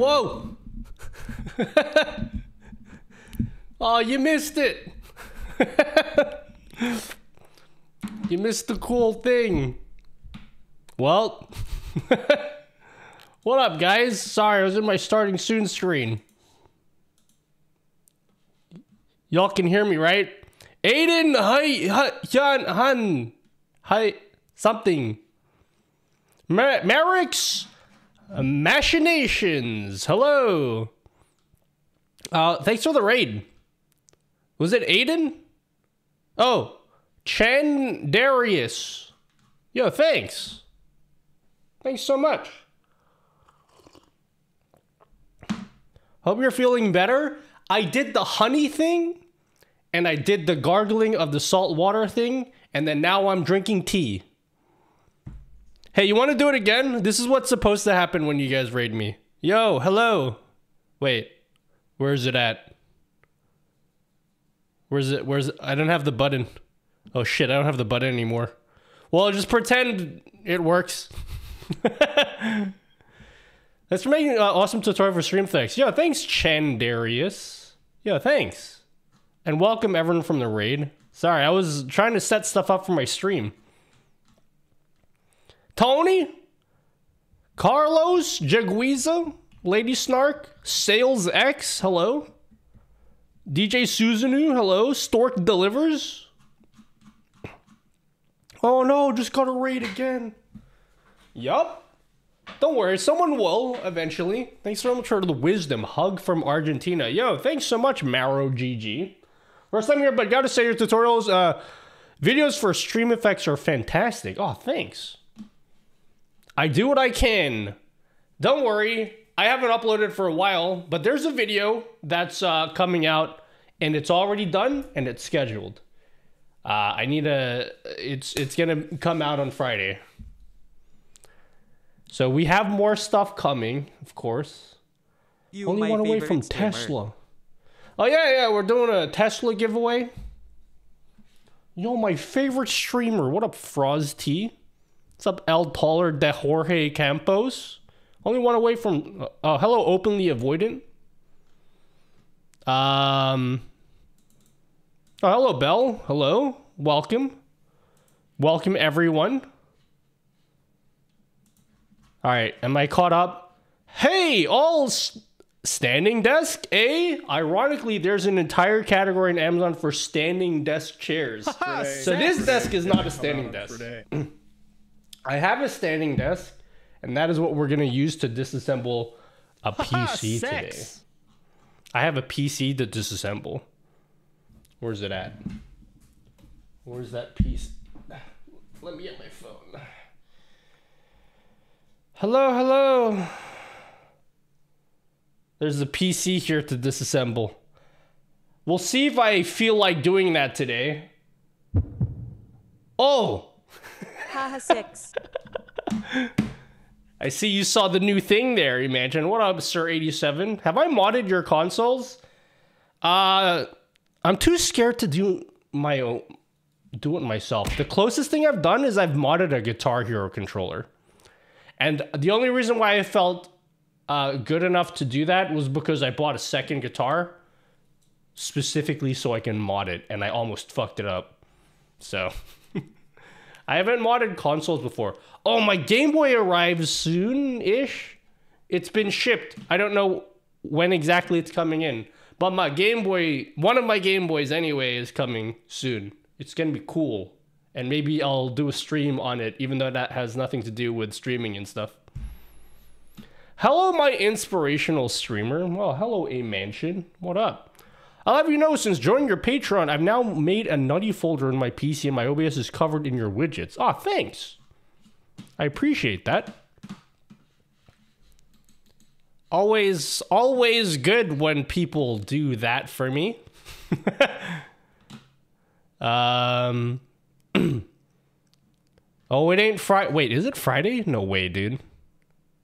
Whoa! Oh, you missed it! You missed the cool thing. Well, what up, guys? Sorry, I was in my starting soon screen. Y'all can hear me, right? Aiden, hi, something. Merrick's Machinations. Hello. Thanks for the raid. Was it Aiden? Oh, Chan Darius. Yo, thanks. Thanks so much. Hope you're feeling better. I did the honey thing, and I did the gargling of the salt water thing, and then now I'm drinking tea. Hey, you want to do it again? This is what's supposed to happen when you guys raid me. Yo, hello. Wait, where's it at? Where's it? I don't have the button. Oh shit, I don't have the button anymore. Well, just pretend it works. That's for making an awesome tutorial for stream. Thanks. Yo, thanks, Chandarius. Yo, thanks. And welcome everyone from the raid. Sorry, I was trying to set stuff up for my stream. Tony? Carlos? Jaguiza? Lady Snark? Sales X? Hello? DJ Suzanu? Hello? Stork Delivers? Oh no, just got a raid again. Yup. Don't worry, someone will eventually. Thanks so much for the wisdom. Hug from Argentina. Yo, thanks so much, Marrow GG. First time here, but gotta say your tutorials, videos for stream effects are fantastic. Oh, thanks. I do what I can. Don't worry, I haven't uploaded for a while, but there's a video that's coming out, and it's already done, and it's scheduled. It's gonna come out on Friday. So we have more stuff coming, of course. Only one away from Tesla. Oh yeah, we're doing a Tesla giveaway. Yo, my favorite streamer. What up, Froz T? What's up, El Taller de Jorge Campos? Only one away from... hello, Openly Avoidant. Oh, hello, Belle. Hello. Welcome. Welcome, everyone. All right, am I caught up? Hey, all standing desk, eh? Ironically, there's an entire category in Amazon for standing desk chairs. So this desk is not a standing desk. I have a standing desk, and that is what we're gonna use to disassemble a PC today. I have a PC to disassemble. Where's it at? Where's that piece? Let me get my phone. Hello, hello. There's a PC here to disassemble. We'll see if I feel like doing that today. Oh! Haha, 6. I see you saw the new thing there, Imagine. What up, Sir 87? Have I modded your consoles? I'm too scared to do it myself. The closest thing I've done is I've modded a Guitar Hero controller. And the only reason why I felt good enough to do that was because I bought a second guitar specifically so I can mod it, and I almost fucked it up. So I haven't modded consoles before. Oh, my Game Boy arrives soon-ish. It's been shipped. I don't know when exactly it's coming in, but my Game Boy, one of my Game Boys anyway, is coming soon. It's gonna be cool. And maybe I'll do a stream on it, even though that has nothing to do with streaming and stuff. Hello, my inspirational streamer. Well, hello, A Mansion. What up? I'll have you know, since joining your Patreon, I've now made a nutty folder in my PC and my OBS is covered in your widgets. Ah, thanks. I appreciate that. Always good when people do that for me. Oh, it ain't Friday. Wait, is it Friday? No way, dude.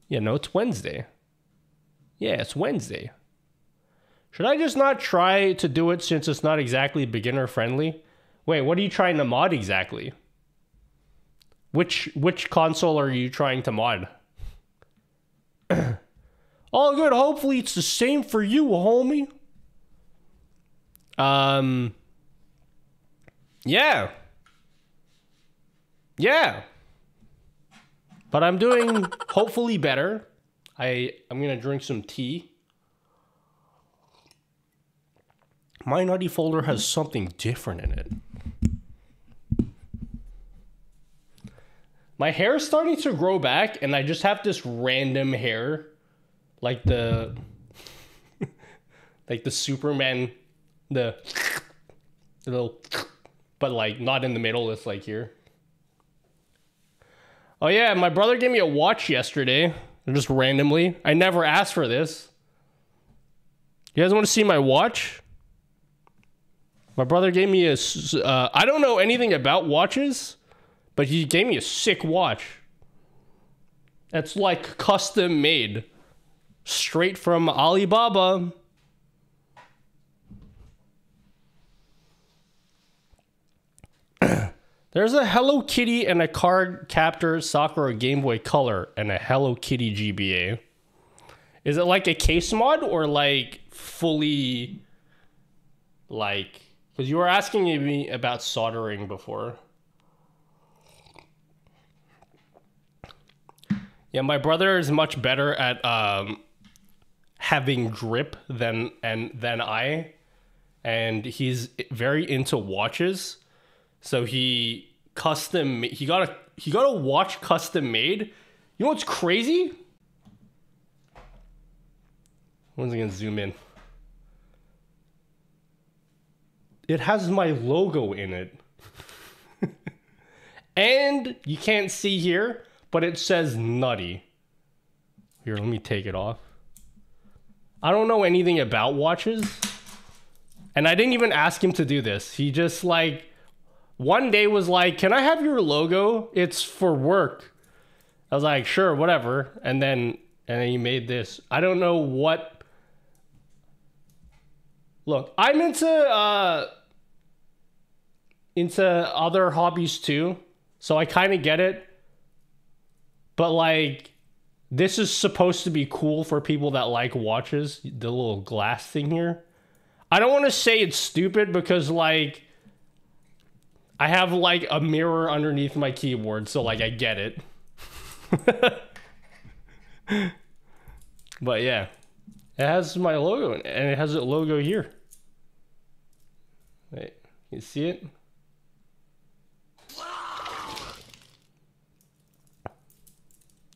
Yeah, no, it's Wednesday. Yeah, it's Wednesday. Should I just not try to do it since it's not exactly beginner friendly? Wait, what are you trying to mod exactly? Which console are you trying to mod? All good. Hopefully it's the same for you, homie. Yeah. Yeah. But I'm doing hopefully better. I'm gonna drink some tea. My nutty folder has something different in it. My hair is starting to grow back, and I just have this random hair, like the Superman, the little, but like not in the middle. It's like here. Oh yeah, my brother gave me a watch yesterday, just randomly. I never asked for this. You guys want to see my watch? My brother gave me a. I don't know anything about watches. But he gave me a sick watch. That's like custom made. Straight from Alibaba. There's a Hello Kitty and a Card Captor Sakura Game Boy Color and a Hello Kitty GBA. Is it like a case mod or like fully like... Because you were asking me about soldering before. Yeah, my brother is much better at having grip than I, and he's very into watches. So he got a watch custom made. You know what's crazy? When's it gonna zoom in? It has my logo in it, and you can't see here. But it says nutty. Here, let me take it off. I don't know anything about watches. And I didn't even ask him to do this. He just like, one day was like, can I have your logo? It's for work. I was like, sure, whatever. And then he made this. I don't know what. Look, I'm into other hobbies too. So I kind of get it. But like, this is supposed to be cool for people that like watches. The little glass thing here. I don't want to say it's stupid because like, I have like a mirror underneath my keyboard. So like, I get it. But yeah, it has my logo and it has a logo here. Wait, you see it?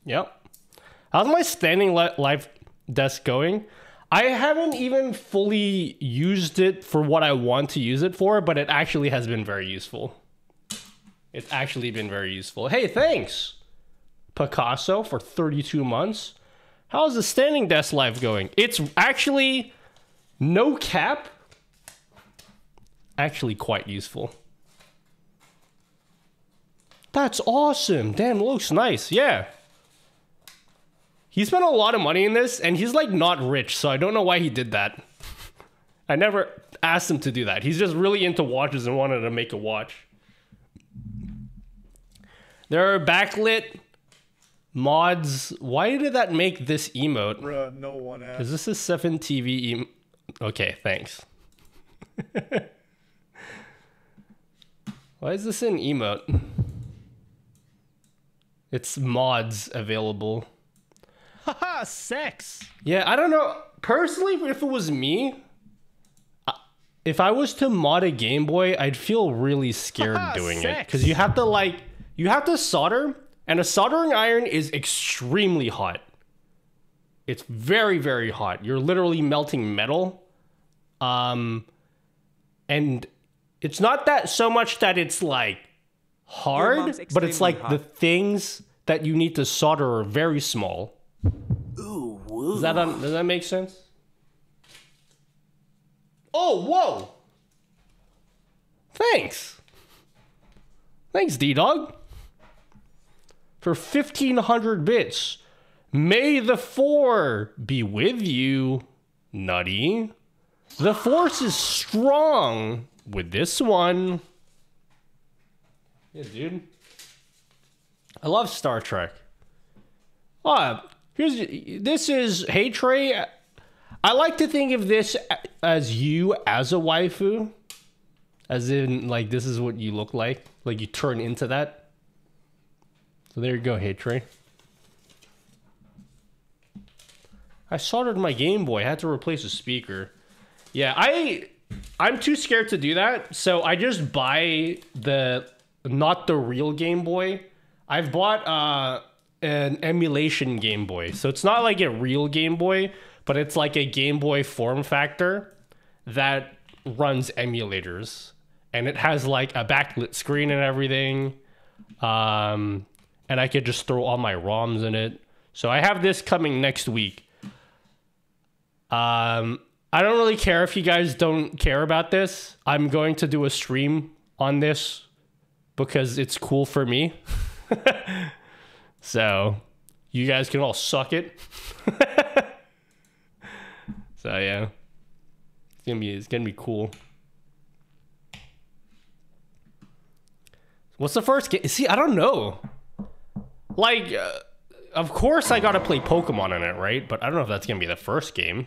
Yep. How's my standing live desk going? I haven't even fully used it for what I want to use it for, but it actually has been very useful. It's actually been very useful. Hey, thanks, Picasso, for 32 months. How's the standing desk live going? It's actually, no cap, actually quite useful. That's awesome. Damn, looks nice. Yeah. He spent a lot of money in this, and he's like not rich, so I don't know why he did that. I never asked him to do that. He's just really into watches and wanted to make a watch. There are backlit mods. Why did that make this emote? Bruh, no one asked. Is this a 7TV emote? Okay, thanks. Why is this an emote? It's mods available. Haha, sex. Yeah, I don't know. Personally, if it was me, if I was to mod a Game Boy, I'd feel really scared doing it. Because you have to solder, and a soldering iron is extremely hot. It's very, very hot. You're literally melting metal. And it's not that so much that it's like hard, but it's like hot. The things that you need to solder are very small. Ooh, woo. Does that make sense? Oh, whoa! Thanks. Thanks, D-Dog. For 1,500 bits. May the 4 be with you, Nutty. The force is strong with this one. Yeah, dude. I love Star Trek. Oh, This is, hey Trey, I like to think of this as you as a waifu. As in, like, this is what you look like. Like, you turn into that. So there you go, hey Trey. I soldered my Game Boy. I had to replace a speaker. Yeah, I'm too scared to do that. So I just buy not the real Game Boy. I've bought an emulation Game Boy. So it's not like a real Game Boy, but it's like a Game Boy form factor that runs emulators. And it has like a backlit screen and everything. And I could just throw all my ROMs in it. So I have this coming next week. I don't really care if you guys don't care about this. I'm going to do a stream on this because it's cool for me. So you guys can all suck it. So yeah, it's gonna be cool. What's the first game? See, I don't know. Like, of course I gotta play Pokemon in it, right? But I don't know if that's gonna be the first game.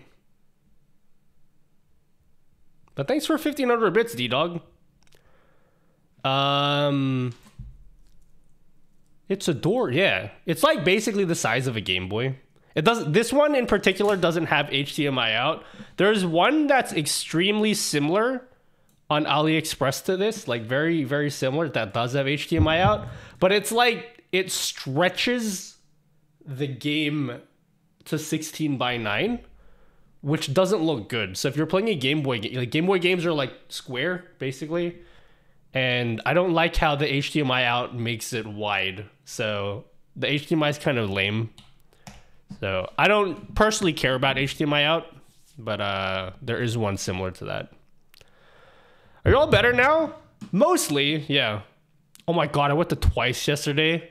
But thanks for 1,500 bits, D-Dog. It's a door, yeah. It's like basically the size of a Game Boy. It doesn't. This one in particular doesn't have HDMI out. There's one that's extremely similar on AliExpress to this, like very, very similar, that does have HDMI out. But it's like it stretches the game to 16:9, which doesn't look good. So if you're playing a Game Boy game, like Game Boy games are like square basically, and I don't like how the HDMI out makes it wide. So the HDMI is kind of lame. So I don't personally care about HDMI out, but there is one similar to that. Are you all better now? Mostly, yeah. Oh my god, I went to Twice yesterday.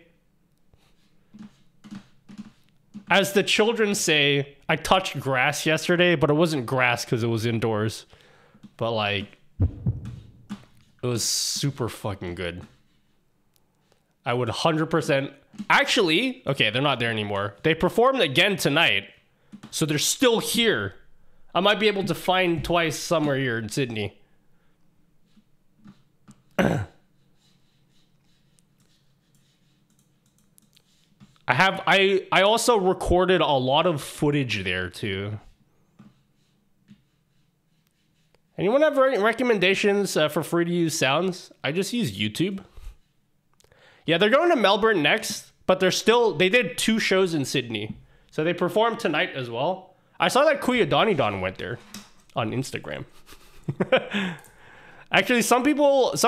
As the children say, I touched grass yesterday, but it wasn't grass because it was indoors. But like, it was super fucking good. I would 100%... Actually, okay, they're not there anymore. They performed again tonight, so they're still here. I might be able to find Twice somewhere here in Sydney. I also recorded a lot of footage there too. Anyone have any recommendations for free to use sounds? I just use YouTube. Yeah, they're going to Melbourne next, but they did 2 shows in Sydney. So they performed tonight as well. I saw that Kuya Donidon went there on Instagram. Actually, some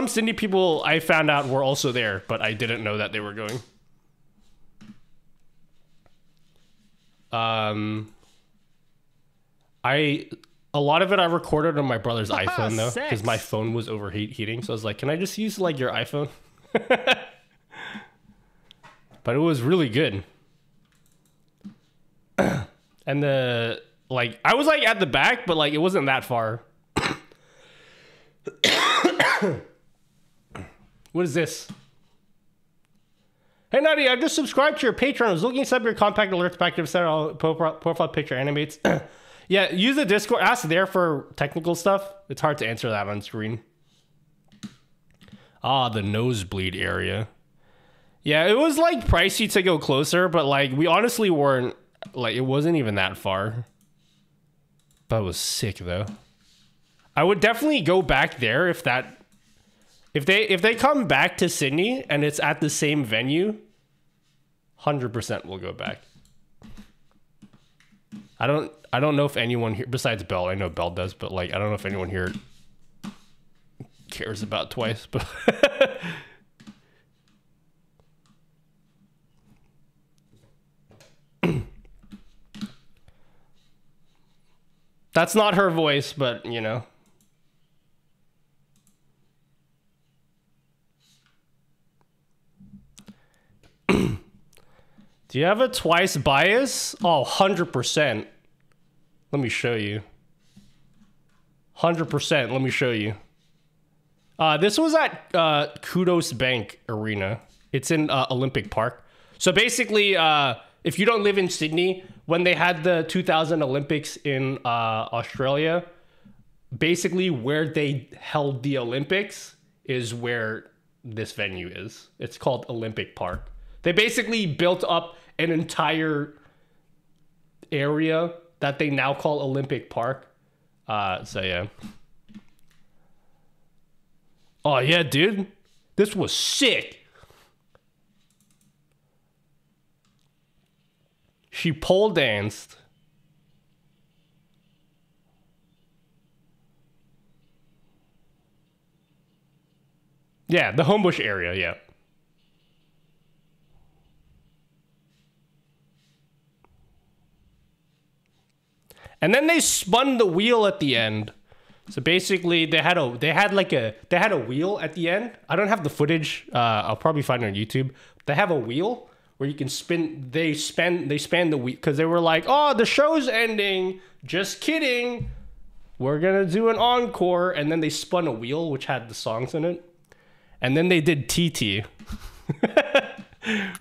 Sydney people I found out were also there, but I didn't know that they were going. A lot of it I recorded on my brother's iPhone though, because my phone was overheating. So I was like, can I just use like your iPhone? But it was really good. And I was like at the back, but like it wasn't that far. What is this? Hey Nadia, I just subscribed to your Patreon. I was looking at your compact alerts back to set all profile picture animates. Yeah, use the Discord. Ask there for technical stuff. It's hard to answer that on screen. Ah, the nosebleed area. Yeah, it was like pricey to go closer, but like we honestly weren't, like it wasn't even that far. But it was sick though. I would definitely go back there if they come back to Sydney and it's at the same venue. 100% will go back. I don't know if anyone here besides Bell. I know Bell does, but like I don't know if anyone here cares about Twice, but that's not her voice, but you know. Do you have a Twice bias? Oh, 100%. Let me show you. 100%. Let me show you. This was at Kudos Bank Arena. It's in Olympic Park. So basically, if you don't live in Sydney, when they had the 2000 Olympics in Australia, basically where they held the Olympics is where this venue is. It's called Olympic Park. They basically built up an entire area that they now call Olympic Park. So yeah. Oh yeah, dude. This was sick. She pole danced. Yeah, the Homebush area, yeah. And then they spun the wheel at the end. So basically, they had a wheel at the end. I don't have the footage. I'll probably find it on YouTube. They have a wheel where you can spin. They span the wheel because they were like, "Oh, the show's ending." Just kidding. We're gonna do an encore, and then they spun a wheel which had the songs in it, and then they did TT,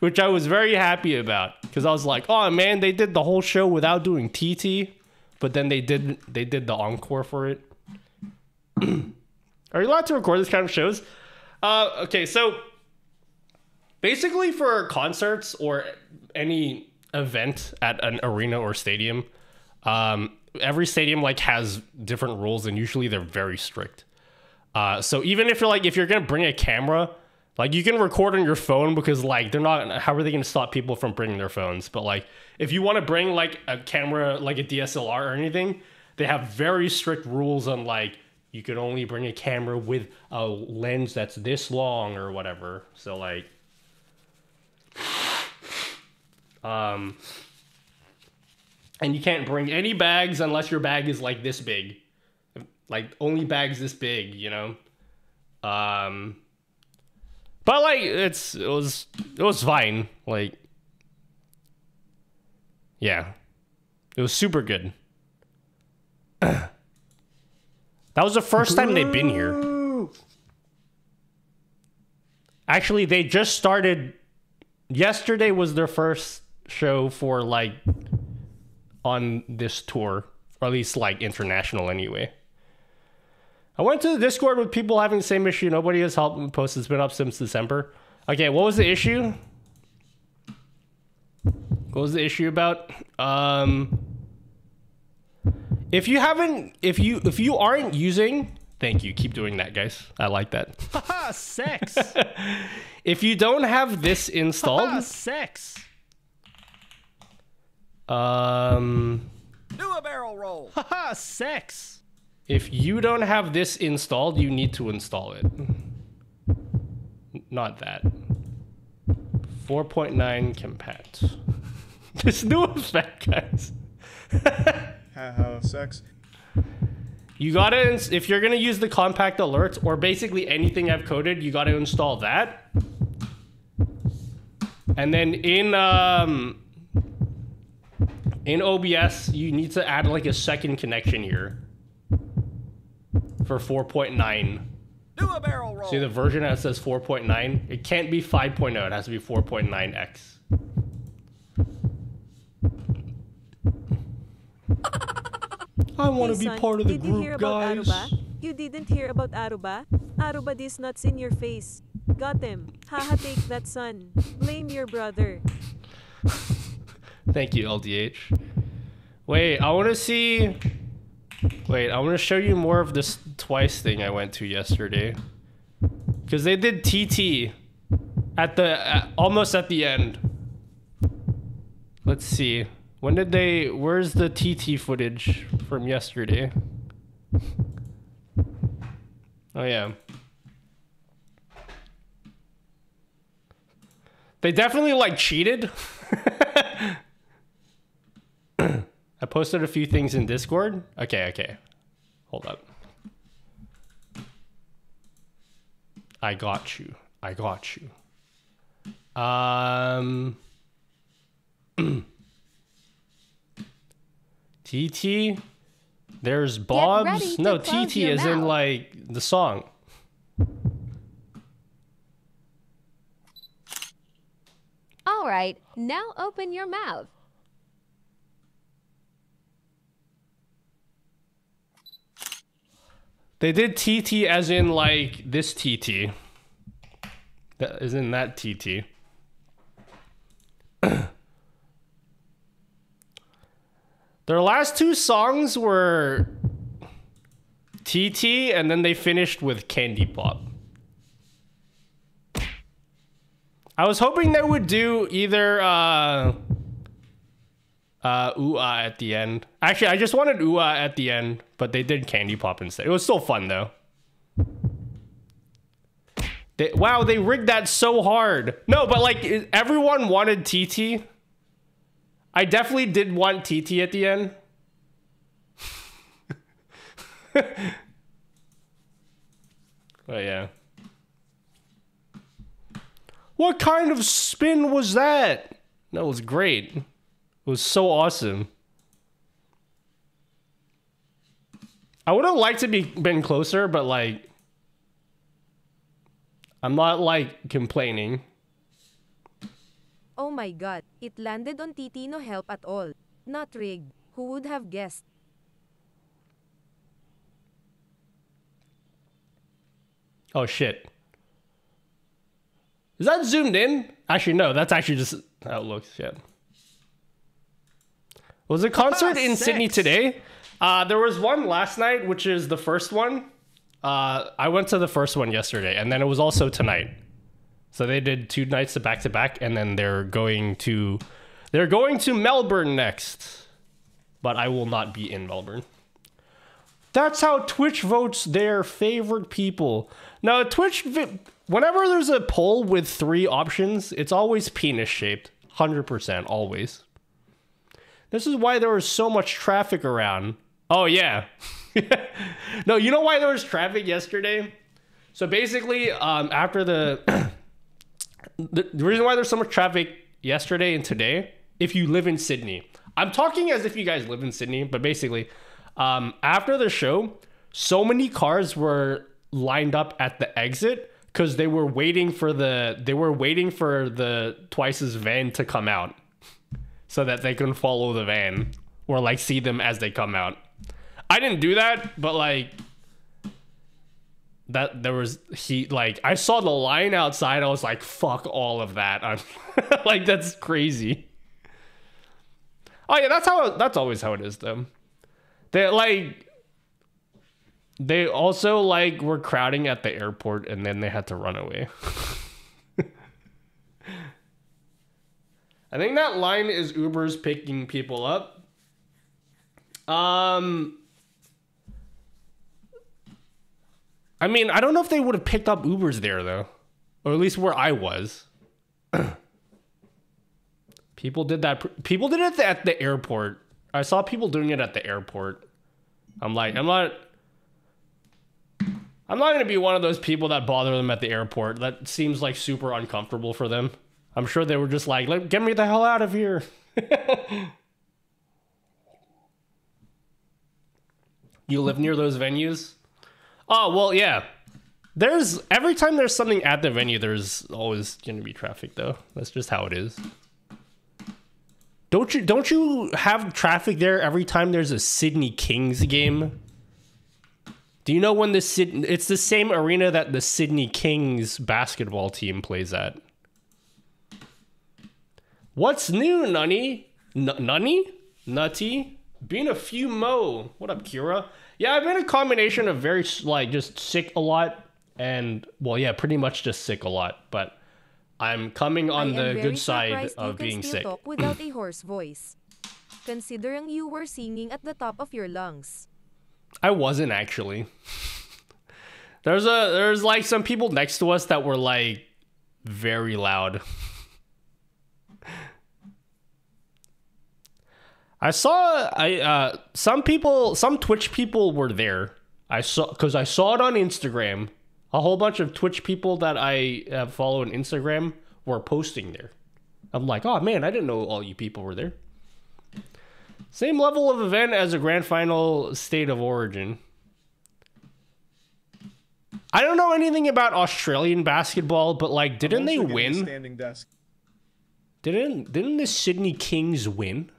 which I was very happy about because I was like, "Oh man, they did the whole show without doing TT." But then they did the encore for it. Are you allowed to record this kind of shows? Okay, so basically for concerts or any event at an arena or stadium, every stadium like has different rules and usually they're very strict. So even if you're gonna bring a camera, like you can record on your phone because like how are they gonna stop people from bringing their phones? But like if you want to bring like a camera, like a DSLR or anything, they have very strict rules on like you can only bring a camera with a lens that's this long or whatever. So like, and you can't bring any bags unless your bag is like this big, like only bags this big, you know. But like it was fine. Like, yeah, it was super good. That was the first time they've been here. Actually, they just started. Yesterday was their first show for like on this tour, or at least like international anyway. I went to the Discord with people having the same issue. Nobody has helped me post. It's been up since December. Okay, what was the issue? What was the issue about? If you aren't using, thank you. Keep doing that, guys. I like that. Haha, sex. If you don't have this installed, Haha, sex. Do a barrel roll. Haha, sex. if you don't have this installed, you need to install it. Not that. 4.9 compat. This new effect, guys. Haha, sex. You gotta, if you're gonna use the compact alerts or basically anything I've coded, you gotta install that. And then in OBS, you need to add like a second connection here for 4.9. Do a barrel roll. See the version that says 4.9? It can't be 5.0, it has to be 4.9x. I want to be son, part of the did you hear group, about guys. Aruba? You didn't hear about Aruba? Aruba these nuts in your face. Got them. Haha, take that, son. Blame your brother. Thank you, LDH. Wait, I want to see... Wait, I want to show you more of this Twice thing I went to yesterday. Because they did TT at the... almost at the end. Let's see. When did they... Where's the TT footage from yesterday? Oh, yeah. They definitely, like, cheated. I posted a few things in Discord. Okay. Hold up. I got you. TT? There's Bob's? No, TT is in, like, the song. All right, now open your mouth. They did TT as in like this TT. That isn't that TT. Their last two songs were TT and then they finished with Candy Pop. I was hoping they would do either Ooh Ah at the end. Actually, I just wanted Ooh Ah at the end, but they did Candy Pop instead. It was still fun though. Wow, they rigged that so hard. No, but like everyone wanted TT. I definitely did want TT at the end. But yeah. What kind of spin was that? That was great. It was so awesome. I would have liked to been closer, but like, I'm not like complaining. Oh my god, it landed on TT, no help at all. Not rigged. Who would have guessed? Oh shit. Is that zoomed in? Actually, no, that's actually just how it looks. Yeah. Was a concert in Sydney today? There was one last night, which is the first one. I went to the first one yesterday, and then it was also tonight. So they did 2 nights back to back, and then they're going to Melbourne next. But I will not be in Melbourne. That's how Twitch votes their favorite people. Now, whenever there's a poll with 3 options, it's always penis shaped. 100%, always. This is why there was so much traffic around. Oh, yeah. No, you know why there was traffic yesterday? So basically, after the reason why there's so much traffic yesterday and today, if you live in Sydney. I'm talking as if you guys live in Sydney, but basically, after the show, so many cars were lined up at the exit because they were waiting for the Twice's van to come out so that they can follow the van or like see them as they come out. I didn't do that, but like that there was heat. Like I saw the line outside, I was like, fuck all of that. I'm like, that's crazy. Oh yeah, that's always how it is though. They also like were crowding at the airport and then they had to run away. I think that line is Uber's picking people up. I mean, I don't know if they would have picked up Ubers there though, or at least where I was. People did that. People did it at the airport. I saw people doing it at the airport. I'm like, I'm not going to be one of those people that bother them at the airport. That seems like super uncomfortable for them. I'm sure they were just like, get me the hell out of here. You live near those venues? Oh, well, yeah. Every time there's something at the venue, there's always going to be traffic though. That's just how it is. Don't you have traffic there every time there's a Sydney Kings game? Do you know when it's the same arena that the Sydney Kings basketball team plays at? What's new, Nunny? Nutty? Been a few mo. What up, Kira? Yeah, I've been a combination of very like just sick a lot and well, yeah, pretty much just sick a lot, but I'm coming on the good side of being sick. Talk without a hoarse voice, considering you were singing at the top of your lungs. I wasn't actually. There's like some people next to us that were like very loud. I saw some Twitch people were there. I saw it on Instagram. A whole bunch of Twitch people that I follow on Instagram were posting there. I'm like, oh man, I didn't know all you people were there. Same level of event as a grand final State of Origin. I don't know anything about Australian basketball, but like, didn't they win? Standing desk. Didn't the Sydney Kings win?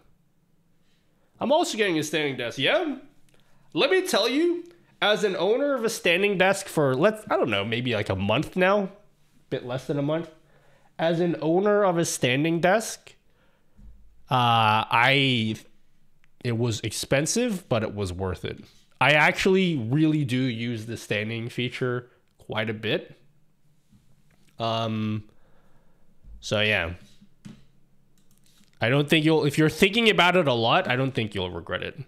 I'm also getting a standing desk. Yeah. Let me tell you, as an owner of a standing desk for I don't know, maybe like a month now, bit less than a month. As an owner of a standing desk, it was expensive, but it was worth it. I actually really do use the standing feature quite a bit. So yeah. I don't think if you're thinking about it a lot, I don't think you'll regret it.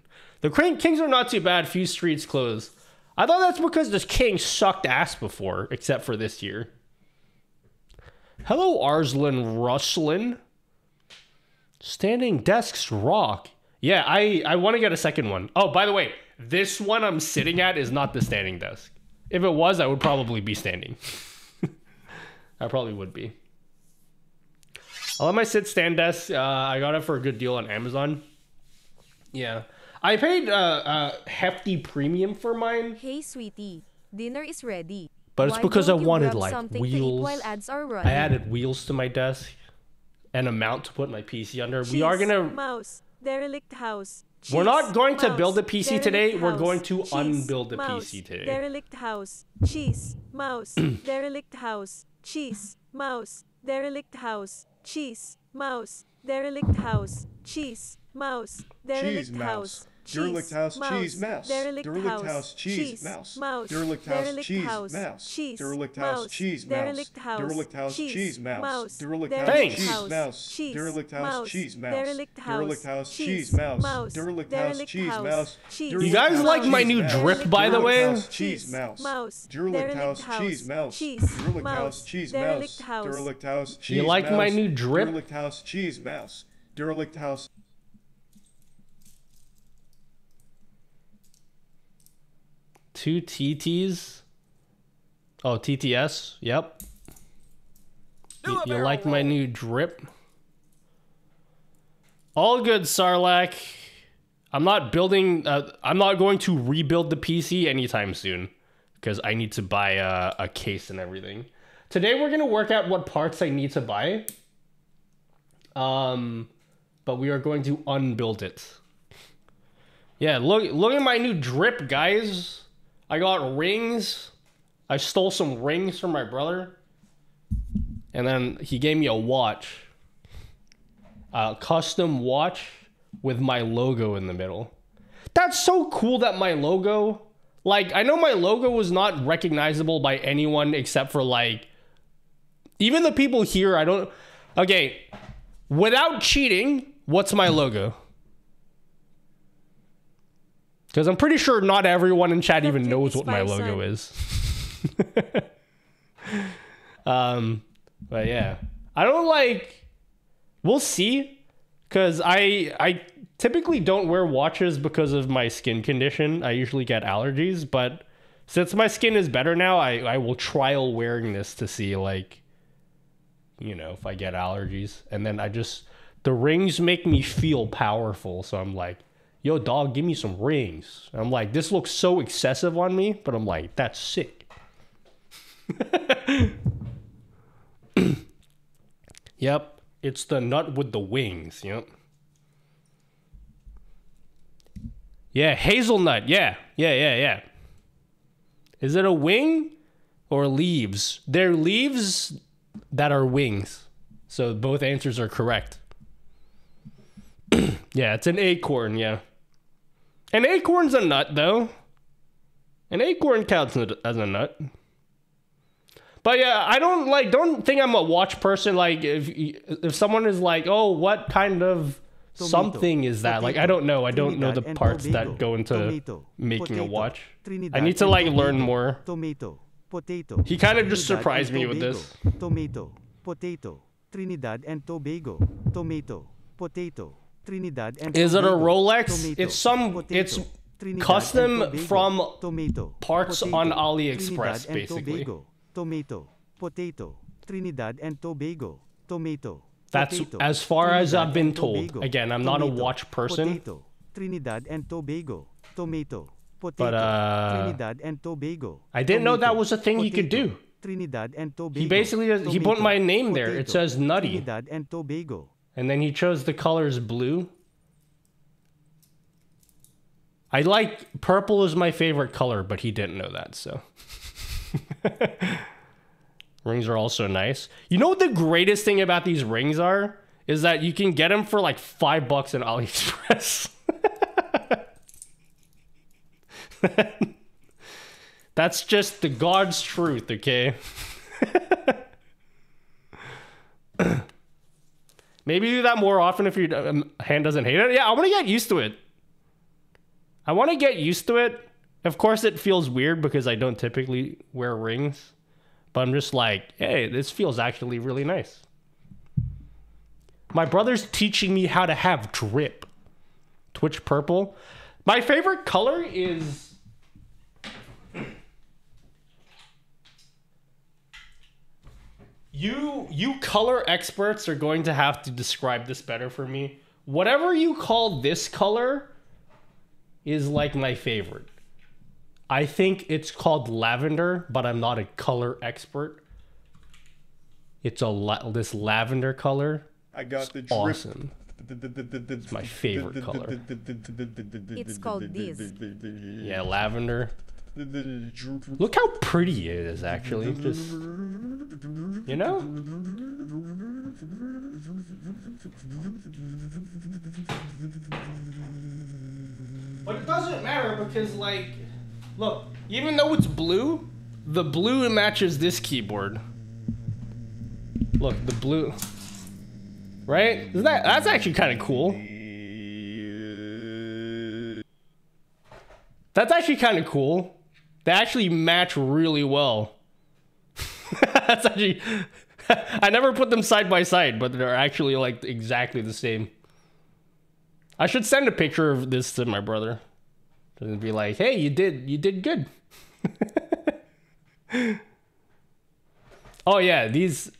The Kings are not too bad. Few streets closed. I thought that's because the Kings sucked ass before, except for this year. Hello, Arslan Ruslan. Standing desks rock. Yeah, I want to get a second one. Oh, by the way, this one I'm sitting at is not the standing desk. If it was, I would probably be standing. I probably would be. I love my stand desk. I got it for a good deal on Amazon. Yeah. I paid a hefty premium for mine. Hey, sweetie. Dinner is ready. But it's because I wanted like something wheels. while ads are running. I added wheels to my desk and a mount to put my PC under. Cheese, we are gonna mouse, derelict house. Cheese, we're not going to mouse, build a PC today. derelict We're going house. to Cheese, unbuild a mouse, PC today. Derelict house. Cheese, mouse, derelict house. Cheese, mouse, derelict house. Cheese, mouse, derelict house. Cheese, mouse, derelict house. Derelict house, cheese, mouse. Derelict house, cheese, mouse. Derelict house, cheese, mouse. Derelict house, cheese, mouse. Derelict house, Derelict house, cheese, mouse. Derelict house, Thanks. cheese, mouse. Derelict house, cheese, mouse. Derelict house, cheese, mouse. Derelict house, cheese, mouse. You guys like my new drip, by the way? Cheese, mouse. Derelict house, cheese, mouse. Derelict house, cheese, mouse. Derelict house, cheese, You like my new drip? Derelict house, cheese, mouse. Derelict house. Two TTs. Oh, TTS. Yep. You like my new drip? All good, Sarlacc. I'm not building. I'm not going to rebuild the PC anytime soon because I need to buy a case and everything. Today we're gonna work out what parts I need to buy. But we are going to unbuild it. Yeah, look at my new drip, guys. I got rings. I stole some rings from my brother. And then he gave me a watch. A custom watch with my logo in the middle. That's so cool that my logo... Like, I know my logo was not recognizable by anyone except for, like... Even the people here, I don't... Okay, without cheating, what's my logo? Because I'm pretty sure not everyone in chat even knows what my logo is. But yeah. I don't like... We'll see. Because I typically don't wear watches because of my skin condition. I usually get allergies. But since my skin is better now, I will trial wearing this to see, like... You know, if I get allergies. And then the rings make me feel powerful. So I'm like... Yo, dog, give me some rings. I'm like, this looks so excessive on me, but I'm like, that's sick. Yep, it's the nut with the wings, yep. Yeah, hazelnut, yeah. Is it a wing or leaves? They're leaves that are wings. So both answers are correct. Yeah, it's an acorn, yeah. An acorn's a nut, though. An acorn counts as a nut. But yeah, I don't think I'm a watch person. Like, if someone is like, oh, what kind of something is that? Like, I don't know. I don't know the parts that go into making a watch. I need to, like, learn more. He kind of just surprised me with this. Tomato, potato, Trinidad and Tobago, tomato, potato. Trinidad and is it a Tobago, Rolex? tomato, It's Trinidad custom Tobago, from tomato, parts potato, on AliExpress, Trinidad basically. Tobago, tomato, potato, Trinidad and Tobago, tomato. That's potato, as far as Trinidad I've been and told. Tobago, Again, I'm not a tomato, watch person. Potato, Trinidad and Tobago, tomato, potato, But Trinidad and Tobago. I didn't know that was a thing you could potato, do. Trinidad and Tobago. He basically he put my name there. It says Nutty. Trinidad and Tobago. And then he chose the colors blue. I like purple is my favorite color, but he didn't know that, so. Rings are also nice. You know what the greatest thing about these rings are? Is that you can get them for like $5 in AliExpress. That's just the God's truth, okay? Maybe do that more often if your hand doesn't hate it. Yeah, I want to get used to it. I want to get used to it. Of course, it feels weird because I don't typically wear rings. But I'm just like, hey, this feels actually really nice. My brother's teaching me how to have drip. Twitch purple. My favorite color is... You color experts are going to have to describe this better for me. Whatever you call this color is like my favorite. I think it's called lavender, but I'm not a color expert. It's this lavender color. I got the drip. Awesome. It's my favorite color. It's called this. Yeah, lavender. Look how pretty it is, actually. Just, you know? But it doesn't matter because, like, look, even though it's blue, the blue matches this keyboard. Look, the blue. Right? That's actually kind of cool. That's actually kind of cool. They actually match really well. That's actually... I never put them side by side, but they're actually like exactly the same. I should send a picture of this to my brother. And be like, hey, you did good. Oh yeah, these...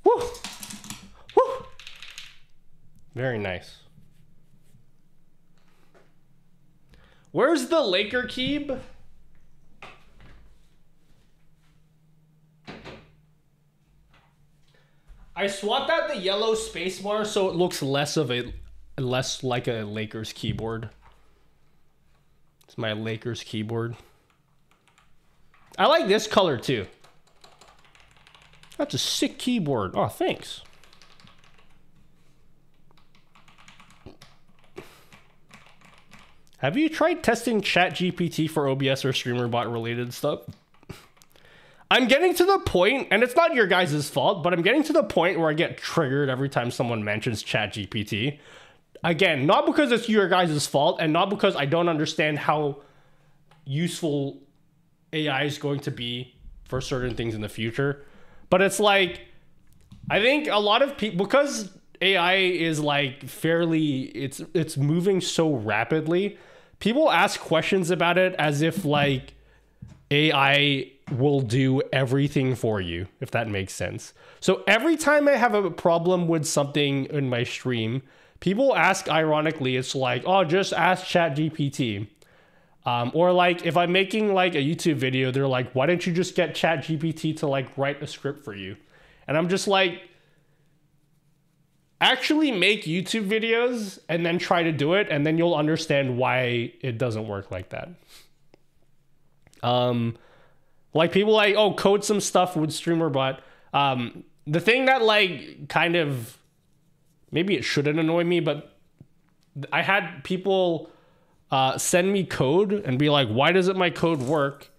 Woo! Woo! Very nice. Where's the Laker Keeb? I swapped out the yellow spacebar so it looks less like a Lakers keyboard. It's my Lakers keyboard. I like this color too. That's a sick keyboard. Oh, thanks. Have you tried testing ChatGPT for OBS or StreamerBot related stuff? I'm getting to the point, and it's not your guys' fault, but I'm getting to the point where I get triggered every time someone mentions ChatGPT. Again, not because it's your guys' fault, and not because I don't understand how useful AI is going to be for certain things in the future. But it's like, I think a lot of people, because AI is like fairly, it's moving so rapidly, people ask questions about it as if like AI will do everything for you, if that makes sense. So every time I have a problem with something in my stream, people ask ironically, it's like, oh, just ask ChatGPT. Or like if I'm making like a YouTube video, they're like, why don't you just get ChatGPT to like write a script for you? And I'm just like, actually make YouTube videos and then try to do it, and then you'll understand why it doesn't work like that. Like people like, oh, code some stuff with StreamerBot. The thing that like kind of, maybe it shouldn't annoy me, but I had people send me code and be like, why doesn't my code work?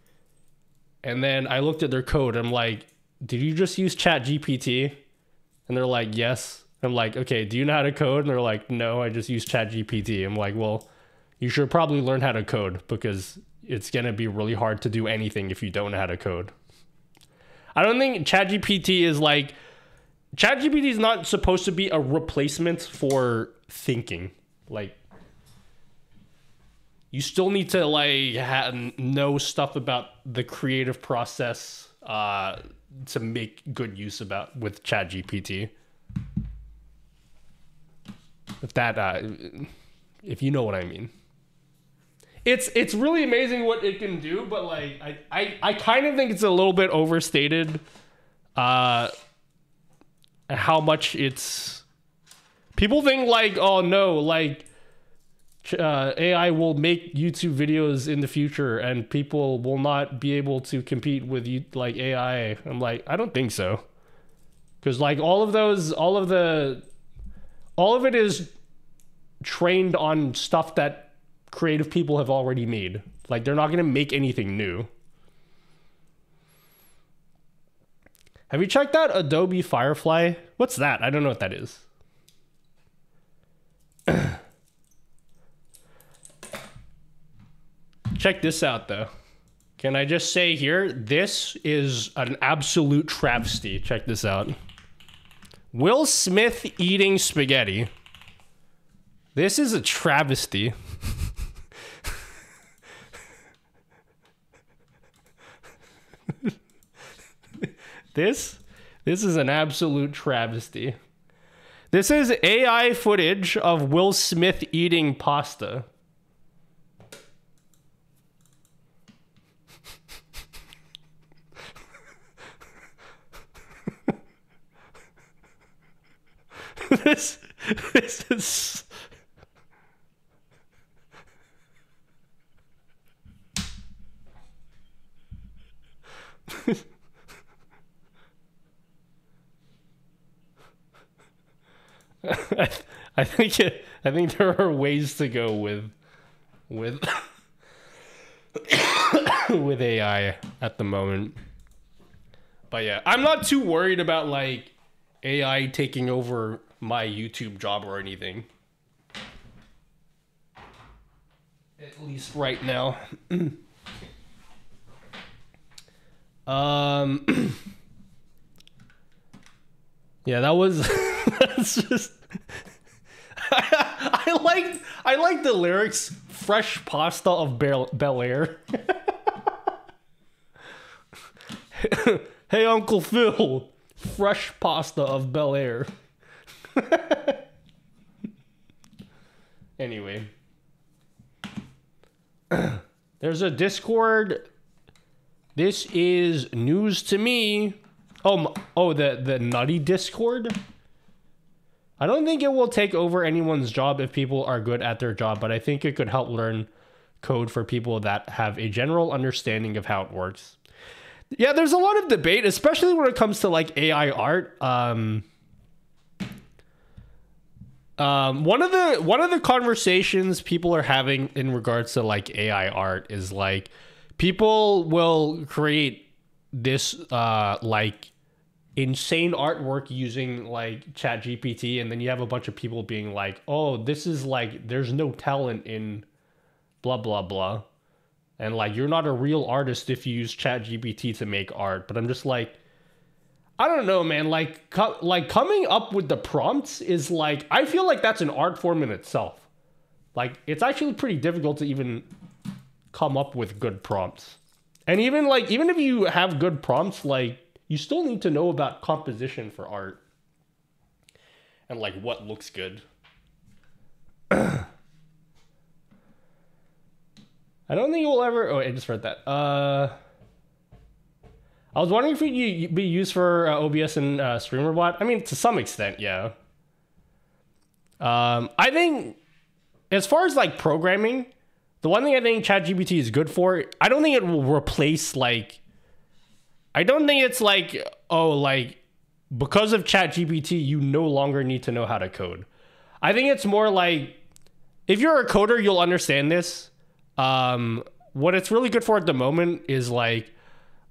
And then I looked at their code. I'm like, did you just use ChatGPT? And they're like, yes. I'm like, okay, do you know how to code? And they're like, no, I just use ChatGPT. I'm like, well, you should probably learn how to code because it's going to be really hard to do anything if you don't know how to code. I don't think ChatGPT is like, ChatGPT is not supposed to be a replacement for thinking. Like, you still need to like know stuff about the creative process to make good use with ChatGPT. If you know what I mean. it's really amazing what it can do, but like I kind of think it's a little bit overstated how much it's people think like, oh no, like AI will make YouTube videos in the future and people will not be able to compete with you like AI. I'm like, I don't think so. Cuz like all of it is trained on stuff that creative people have already made. Like they're not going to make anything new. Have you checked out Adobe Firefly? What's that? I don't know what that is. Check this out though. Can I just say here, this is an absolute travesty. Check this out. Will Smith eating spaghetti. This is a travesty. This is an absolute travesty. This is AI footage of Will Smith eating pasta. This is I think there are ways to go with with AI at the moment. But yeah, I'm not too worried about like AI taking over my YouTube job or anything. At least right now. Yeah, that was that's just I like the lyrics fresh pasta of Bel Air. Hey Uncle Phil, fresh pasta of Bel Air. Anyway. There's a Discord. This is news to me. Oh, the nutty Discord? I don't think it will take over anyone's job if people are good at their job, but I think it could help learn code for people that have a general understanding of how it works. Yeah, there's a lot of debate, especially when it comes to like AI art. One of the conversations people are having in regards to like AI art is like people will create this like insane artwork using like ChatGPT, and then you have a bunch of people being like, oh, this is like there's no talent in blah blah blah, and like you're not a real artist if you use ChatGPT to make art. But I'm just like, I don't know, man. Like coming up with the prompts is like, I feel like that's an art form in itself. Like it's actually pretty difficult to even come up with good prompts. And even if you have good prompts, like you still need to know about composition for art and like what looks good. I don't think it will ever. Oh, I just read that. I was wondering if it would be used for OBS and StreamerBot. I mean, to some extent, yeah. I think as far as like programming, the one thing I think ChatGPT is good for, I don't think it will replace like. I don't think it's like, oh, like because of ChatGPT, you no longer need to know how to code. I think it's more like if you're a coder, you'll understand this. What it's really good for at the moment is like,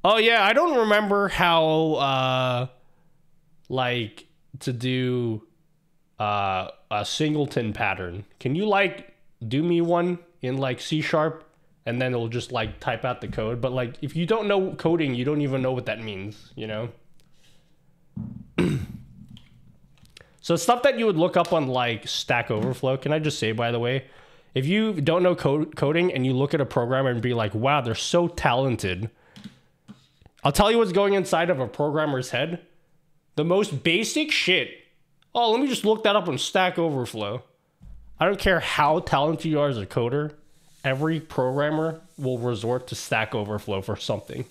oh yeah, I don't remember how like to do a singleton pattern. Can you like do me one in like C#? And then it'll just like type out the code. But like if you don't know coding, you don't even know what that means, you know? So stuff that you would look up on like Stack Overflow. Can I just say, by the way, if you don't know coding and you look at a programmer and be like, wow, they're so talented. I'll tell you what's going inside of a programmer's head. The most basic shit. Oh, let me just look that up on Stack Overflow. I don't care how talented you are as a coder. every programmer will resort to Stack Overflow for something.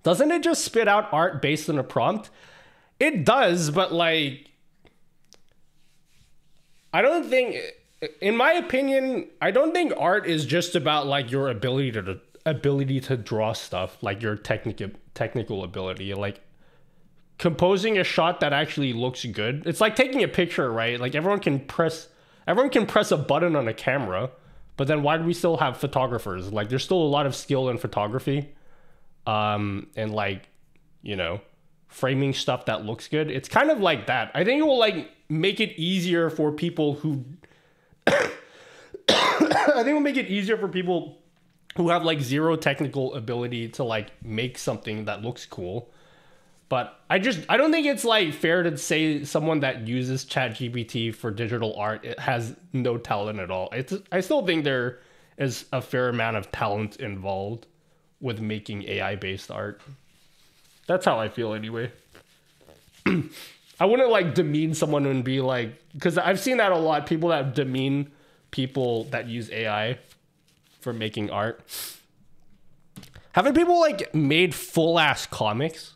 Doesn't it just spit out art based on a prompt? It does, but like, I don't think, in my opinion, I don't think art is just about like your ability to draw stuff, like your technical ability. Like, composing a shot that actually looks good. It's like taking a picture, right? Like everyone can press a button on a camera, but then why do we still have photographers? Like there's still a lot of skill in photography. And like, you know, framing stuff that looks good. It's kind of like that. I think it will like make it easier for people who who have like zero technical ability to like make something that looks cool. But I don't think it's like fair to say someone that uses ChatGPT for digital art, it has no talent at all. I still think there is a fair amount of talent involved with making AI-based art. That's how I feel anyway. I wouldn't like demean someone and be like, because I've seen that a lot, people that demean people that use AI for making art. Haven't people like made full-ass comics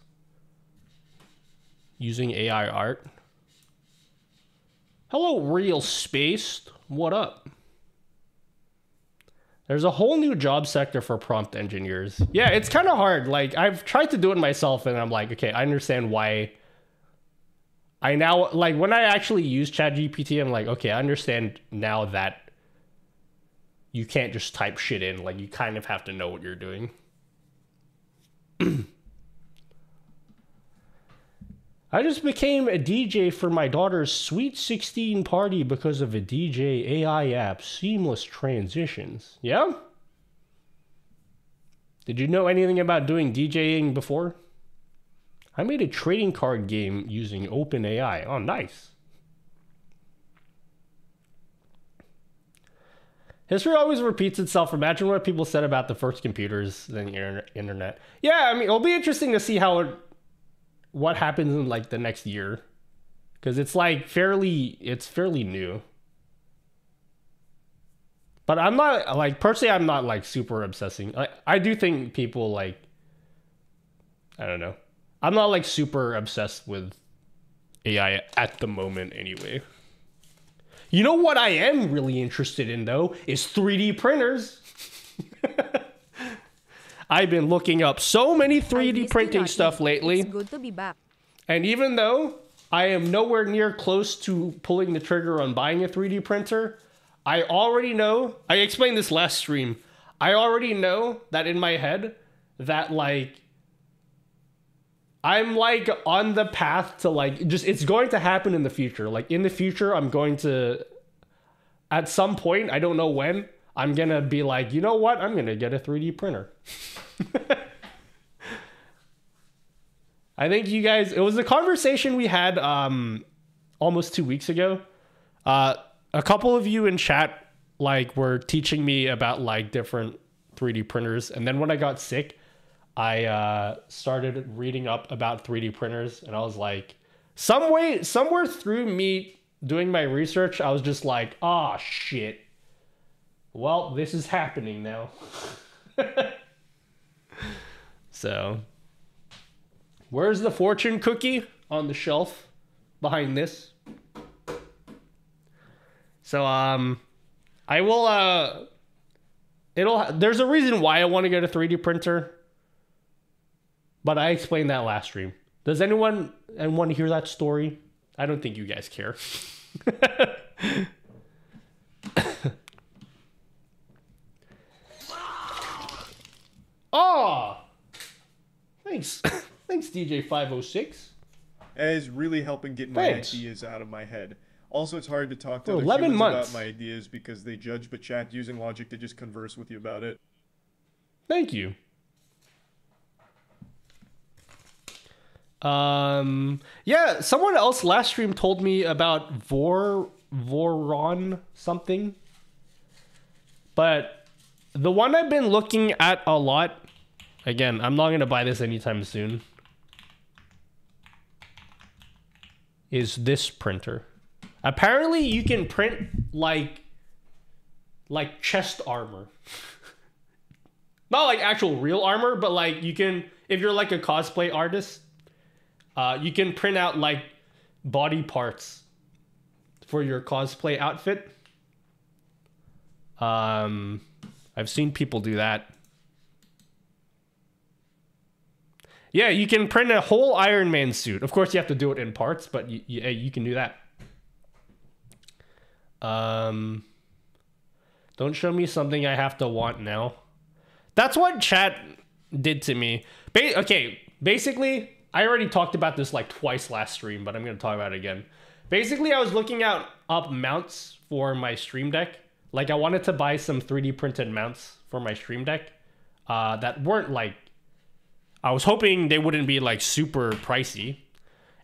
using AI art? Hello, Real Spaced. What up? There's a whole new job sector for prompt engineers. Yeah, it's kind of hard. Like, I've tried to do it myself, and I'm like, okay, I understand why. I now, like, when I actually use ChatGPT, I'm like, okay, I understand now that you can't just type shit in. Like, you kind of have to know what you're doing. I just became a DJ for my daughter's Sweet 16 party because of a DJ AI app. Seamless transitions. Yeah? Did you know anything about doing DJing before? I made a trading card game using OpenAI. Oh, nice. History always repeats itself. Imagine what people said about the first computers, then the internet. Yeah, I mean, it'll be interesting to see what happens in like the next year, because it's like fairly new. But I'm not like, personally, I'm not like super obsessing. I do think people like, I don't know, I'm not like super obsessed with AI at the moment anyway. You know what I am really interested in though is 3D printers. I've been looking up so many 3D printing stuff lately. It's good to be back. And even though I am nowhere near close to pulling the trigger on buying a 3D printer, I already know, I explained this last stream, I already know that in my head that like, I'm like on the path to like, just, it's going to happen in the future. Like in the future, I'm going to, at some point, I don't know when, I'm going to be like, you know what? I'm going to get a 3D printer. I think you guys, it was a conversation we had almost 2 weeks ago. A couple of you in chat like were teaching me about like different 3D printers. And then when I got sick, I started reading up about 3D printers, and I was like, somewhere through me doing my research, I was just like, oh shit. Well, this is happening now. So, where's the fortune cookie? On the shelf behind this. So, I will, there's a reason why I want to get a 3D printer, but I explained that last stream. Does anyone want to hear that story? I don't think you guys care. Oh, thanks. Thanks, DJ506. It is really helping get my ideas out of my head. Also, it's hard to talk to other 11 humans months. about my ideas because they judge but chat using logic to just converse with you about it. Thank you. Yeah, someone else last stream told me about Voron something. But the one I've been looking at a lot, again, I'm not going to buy this anytime soon. is this printer. Apparently you can print like chest armor. Not like actual real armor, but like you can, if you're like a cosplay artist, you can print out like body parts for your cosplay outfit. I've seen people do that. Yeah, you can print a whole Iron Man suit. Of course, you have to do it in parts, but you can do that. Don't show me something I have to want now. That's what chat did to me. Okay, basically, I already talked about this like twice last stream, but I'm going to talk about it again. Basically, I was looking up mounts for my Stream Deck. Like, I wanted to buy some 3D printed mounts for my Stream Deck that weren't like... I was hoping they wouldn't be like super pricey.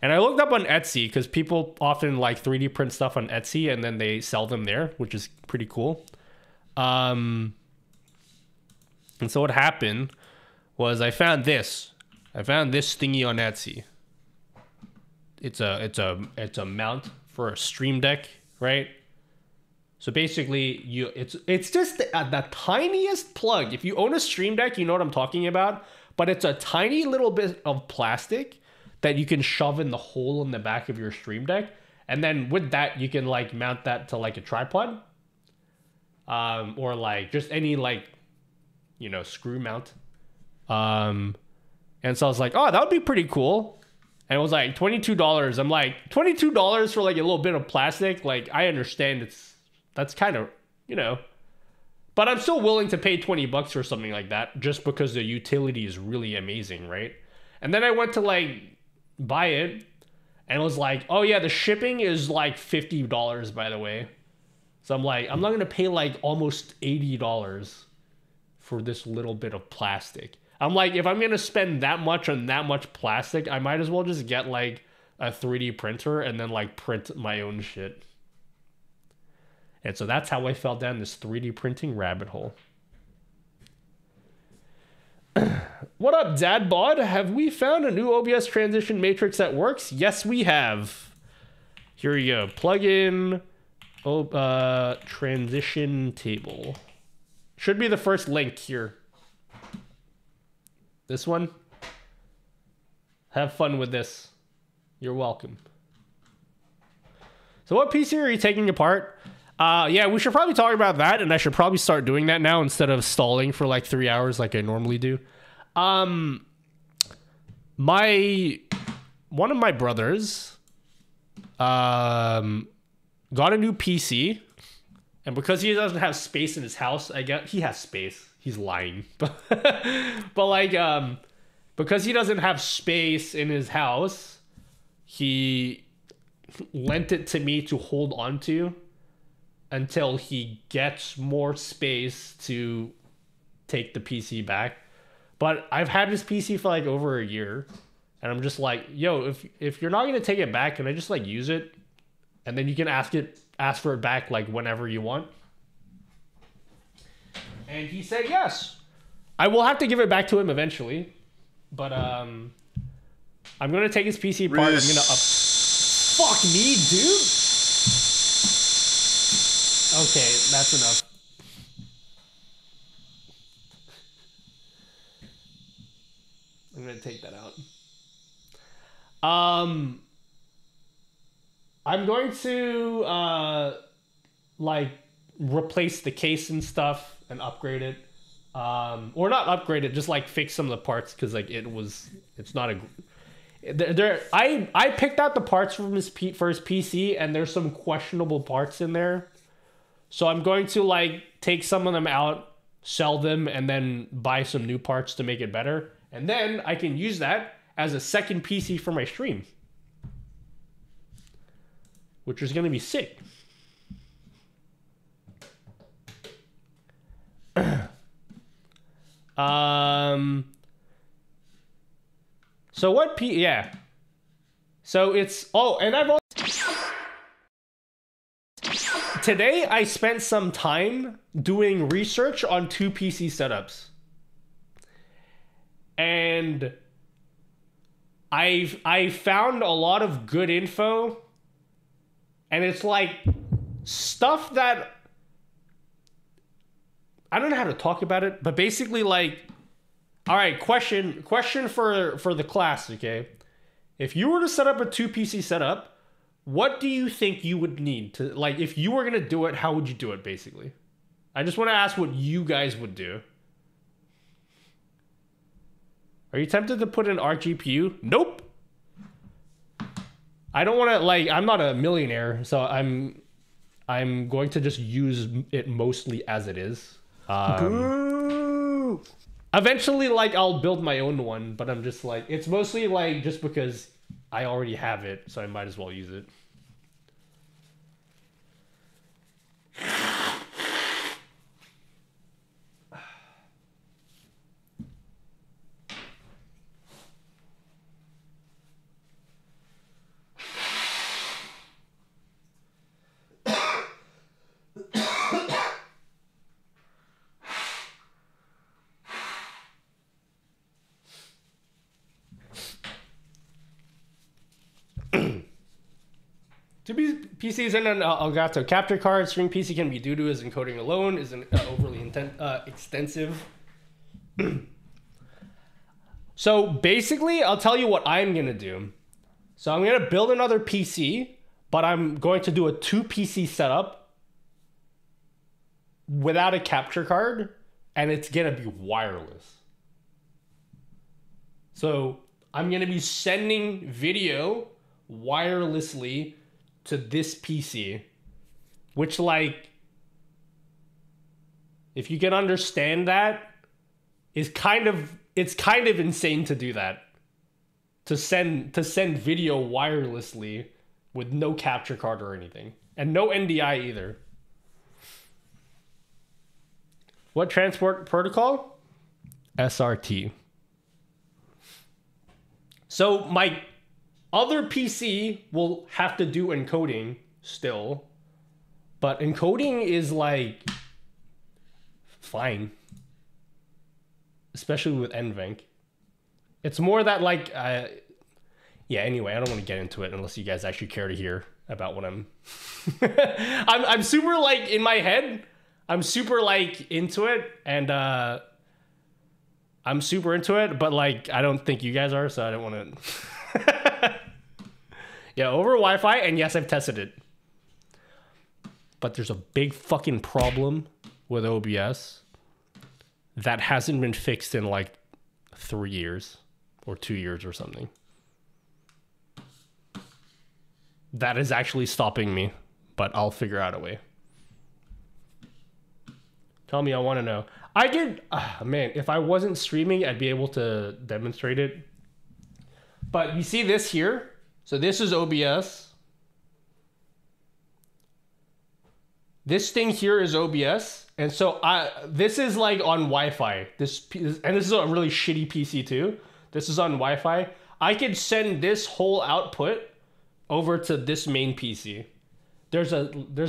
And I looked up on Etsy because people often like 3D print stuff on Etsy and then they sell them there, which is pretty cool. And so what happened was I found this. I found this thingy on Etsy. It's a mount for a Stream Deck, right? So basically, it's just the tiniest plug. If you own a Stream Deck, you know what I'm talking about. But it's a tiny little bit of plastic that you can shove in the hole in the back of your Stream Deck. And then with that, you can like mount that to like a tripod. Or like just any like, you know, screw mount. And so I was like, oh, that would be pretty cool. And it was like $22. I'm like, $22 for like a little bit of plastic? Like, I understand that's kind of, you know. But I'm still willing to pay 20 bucks for something like that just because the utility is really amazing, right? And then I went to like buy it and it was like, oh yeah, the shipping is like $50, by the way. So I'm like, I'm not going to pay like almost $80 for this little bit of plastic. I'm like, if I'm going to spend that much on that much plastic, I might as well just get like a 3D printer and then like print my own shit. And so that's how I fell down this 3D printing rabbit hole. What up, Dad Bod? Have we found a new OBS transition matrix that works? Yes, we have. Here we go. Plug in transition table. Should be the first link here. This one. Have fun with this. You're welcome. So what PC are you taking apart? Yeah, we should probably talk about that, and I should probably start doing that now instead of stalling for like 3 hours like I normally do. One of my brothers got a new PC, and because he doesn't have space in his house, he has space. He's lying. But like because he doesn't have space in his house, he lent it to me to hold on to until he gets more space to take the PC back. But I've had this PC for like over a year, and I'm just like, yo, if you're not gonna take it back, can I just like use it, and then you can ask for it back like whenever you want? And he said yes. I will have to give it back to him eventually, but I'm gonna take his PC apart. I'm gonna fuck me, dude. Okay, that's enough. I'm gonna take that out. I'm going to like replace the case and stuff and upgrade it. Or not upgrade it, just like fix some of the parts because like it's not a. I picked out the parts from his first PC and there's some questionable parts in there. So I'm going to like take some of them out, sell them, and then buy some new parts to make it better. And then I can use that as a second PC for my stream, which is going to be sick. So what yeah. So it's and I've also today I spent some time doing research on 2 PC setups. And I found a lot of good info, and it's like stuff that I don't know how to talk about it, but basically like, all right, question for the class, okay? If you were to set up a 2 PC setup, what do you think you would need to, like, if you were gonna do it, how would you do it, basically? I just want to ask what you guys would do. Are you tempted to put an ARC GPU? Nope. I don't want to, like, I'm not a millionaire, so I'm going to just use it mostly as it is. Eventually, like, I'll build my own one, but I'm just like, it's mostly like just because I already have it, so I might as well use it. PCs and an Elgato capture card. Stream PC can be doo-doo as encoding alone isn't overly extensive. So basically, I'll tell you what I'm going to do. So I'm going to build another PC, but I'm going to do a 2 PC setup without a capture card, and it's going to be wireless. So I'm going to be sending video wirelessly to this PC, which, like, if you can understand that, it's kind of insane to do that. To send video wirelessly with no capture card or anything, and no NDI either. What transport protocol? SRT. So my other PC will have to do encoding still, but encoding is like fine, especially with NVENC. It's more that like, yeah. Anyway, I don't want to get into it unless you guys actually care to hear about what I'm. I'm super like in my head. I'm super like into it, and I'm super into it, but like I don't think you guys are, so I don't want to. Yeah, over Wi-Fi, and yes, I've tested it. But there's a big fucking problem with OBS that hasn't been fixed in like 3 years or 2 years or something. That is actually stopping me, but I'll figure out a way. Tell me, I want to know. I could, man, if I wasn't streaming, I'd be able to demonstrate it. But you see this here? So this is OBS. This thing here is OBS. And so this is like on Wi-Fi. This is a really shitty PC too. This is on Wi-Fi. I could send this whole output over to this main PC. There's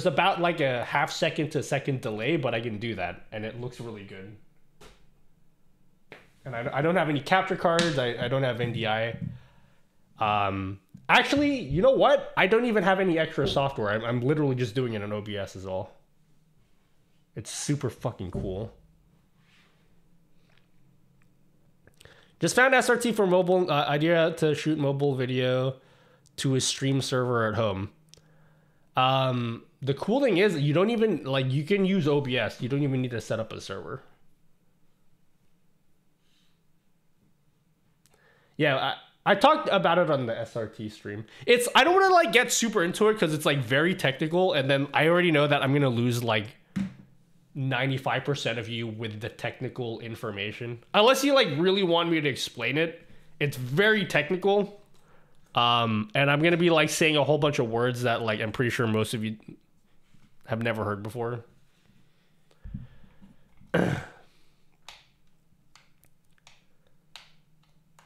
about like a half second to second delay, but I can do that, and it looks really good. And I don't have any capture cards. I don't have NDI. Actually, you know what? I don't even have any extra software. I'm literally just doing it in OBS is all. It's super fucking cool. Just found SRT for mobile. Idea to shoot mobile video to a stream server at home. The cool thing is you don't even, like, you can use OBS. You don't even need to set up a server. Yeah, I talked about it on the SRT stream. I don't want to like get super into it because it's like very technical, and then I already know that I'm gonna lose like 95% of you with the technical information. Unless you like really want me to explain it. It's very technical. And I'm gonna be like saying a whole bunch of words that like I'm pretty sure most of you have never heard before.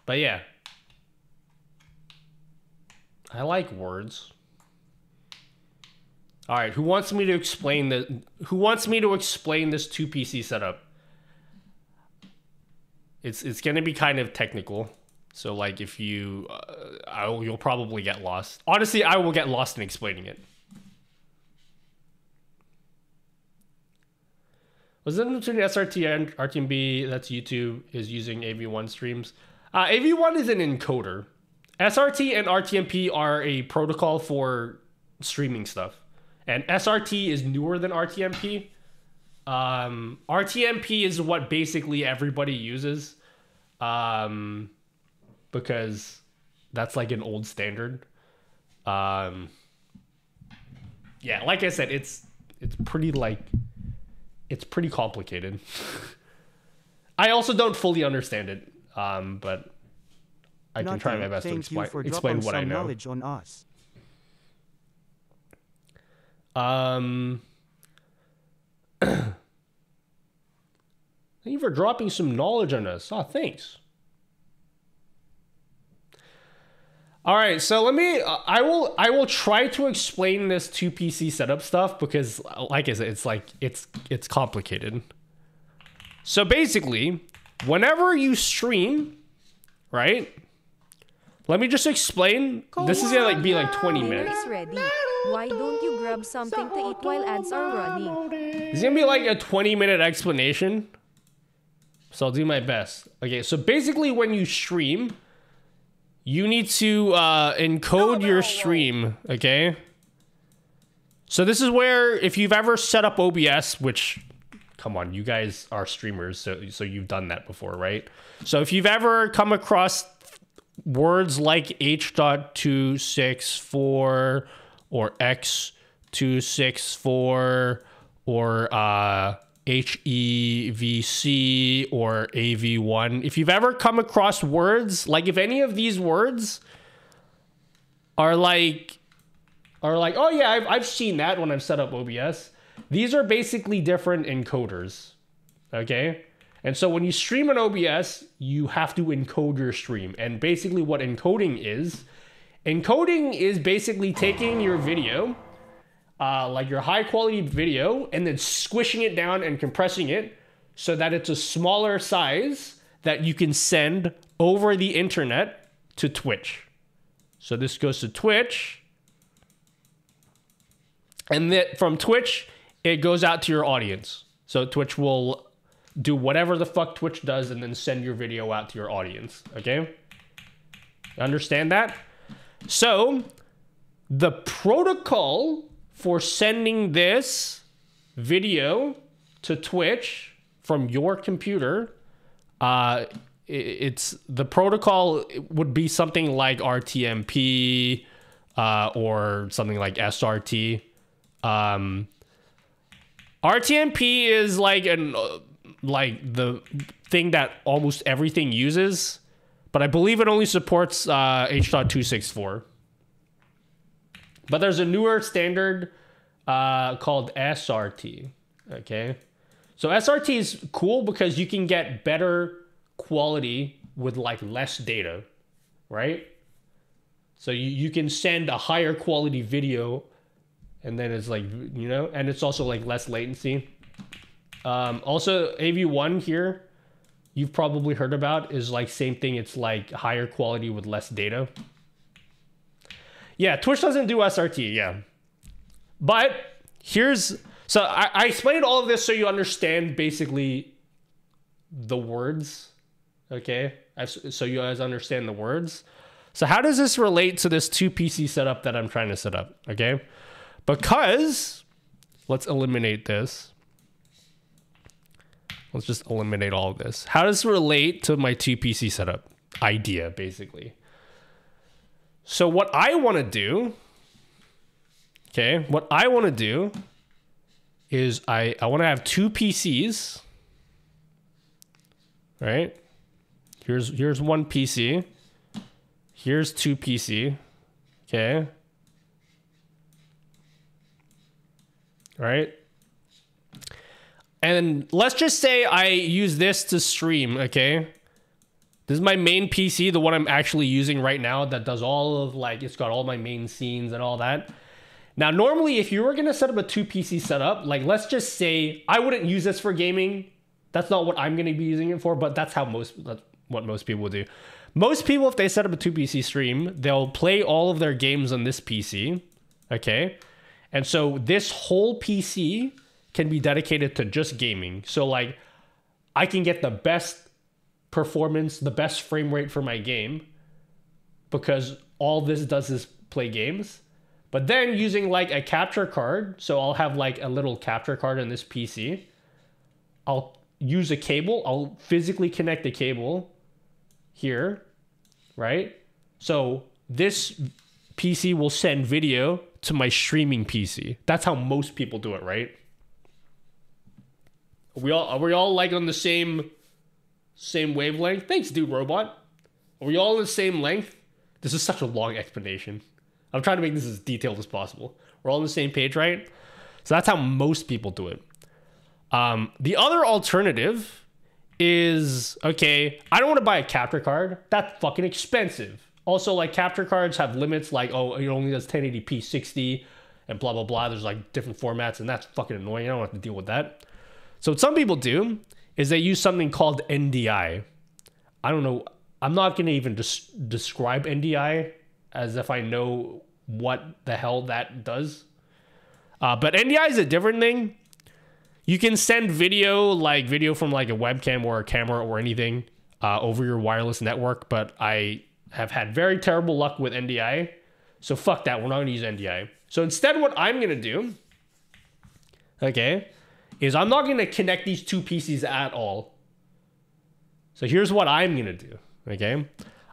But yeah. I like words. All right, who wants me to explain this 2 PC setup? It's going to be kind of technical. So like if you, you'll probably get lost. Honestly, I will get lost in explaining it. Was it between SRT and RTMP that's YouTube is using AV1 streams? AV1 is an encoder. SRT and RTMP are a protocol for streaming stuff. And SRT is newer than RTMP. RTMP is what basically everybody uses. Because that's like an old standard. Yeah, like I said, it's pretty complicated. I also don't fully understand it, but I can try my best to explain what I know. Knowledge on us. Thank you for dropping some knowledge on us. Oh, thanks. All right, so let me. I will try to explain this 2PC setup stuff because, like I said, it's complicated. So basically, whenever you stream, right? Let me just explain. This is gonna be like 20 minutes. Dinner is ready. Why don't you grab something to eat while ads are running? It's gonna be like a 20-minute explanation. So I'll do my best. Okay, so basically, when you stream, you need to encode your stream, okay? So this is where, if you've ever set up OBS, which, come on, you guys are streamers, so you've done that before, right? So if you've ever come across words like H.264 or X264 or HEVC or AV1. If you've ever come across words, like if any of these words are like, oh yeah, I've seen that when I've set up OBS. These are basically different encoders, okay? And so when you stream an OBS, you have to encode your stream. And basically what encoding is basically taking your video, like your high quality video, and then squishing it down and compressing it so that it's a smaller size that you can send over the internet to Twitch. So this goes to Twitch, and then from Twitch, it goes out to your audience. So Twitch will do whatever the fuck Twitch does and then send your video out to your audience, okay? Understand that? So the protocol for sending this video to Twitch from your computer, it's the protocol would be something like RTMP or something like SRT. RTMP is like the thing that almost everything uses, but I believe it only supports H.264. But there's a newer standard called SRT, okay? So SRT is cool because you can get better quality with like less data, right? So you can send a higher quality video and then it's like, you know, and it's also like less latency. Also AV1 here, you've probably heard about, is like same thing. It's like higher quality with less data. Yeah, Twitch doesn't do SRT, yeah. But here's, so I explained all of this so you understand basically the words, okay? So you guys understand the words. So how does this relate to this 2PC setup that I'm trying to set up, okay? Because, let's eliminate this. Let's just eliminate all of this. How does it relate to my 2PC setup idea, basically? So what I want to do, okay, what I want to do is I want to have two PCs, right? Here's one PC. Here's two PC, okay? Right? And let's just say I use this to stream, okay? This is my main PC, the one I'm actually using right now that does all of, like, it's got all my main scenes and all that. Now, normally, if you were going to set up a 2PC setup, like, let's just say I wouldn't use this for gaming. That's not what I'm going to be using it for, but that's what most people do. Most people, if they set up a 2PC stream, they'll play all of their games on this PC. Okay. And so this whole PC can be dedicated to just gaming. So like I can get the best performance, the best frame rate for my game because all this does is play games. But then using like a capture card, so I'll have like a little capture card in this PC. I'll use a cable. I'll physically connect the cable here, right? So this PC will send video to my streaming PC. That's how most people do it, right? Are we all like on the same wavelength? Thanks, Dude Robot. Are we all on the same length? This is such a long explanation. I'm trying to make this as detailed as possible. We're all on the same page, right? So that's how most people do it. The other alternative is, okay, I don't want to buy a capture card. That's fucking expensive. Also, like, capture cards have limits like, oh, it only does 1080p 60 and blah, blah, blah. There's like different formats and that's fucking annoying. I don't have to deal with that. So what some people do is they use something called NDI. I don't know. I'm not going to even describe NDI as if I know what the hell that does. But NDI is a different thing. You can send video from like a webcam or a camera or anything over your wireless network. But I have had very terrible luck with NDI. So fuck that. We're not going to use NDI. So instead what I'm going to do, okay, is I'm not going to connect these two PCs at all. So here's what I'm going to do, okay?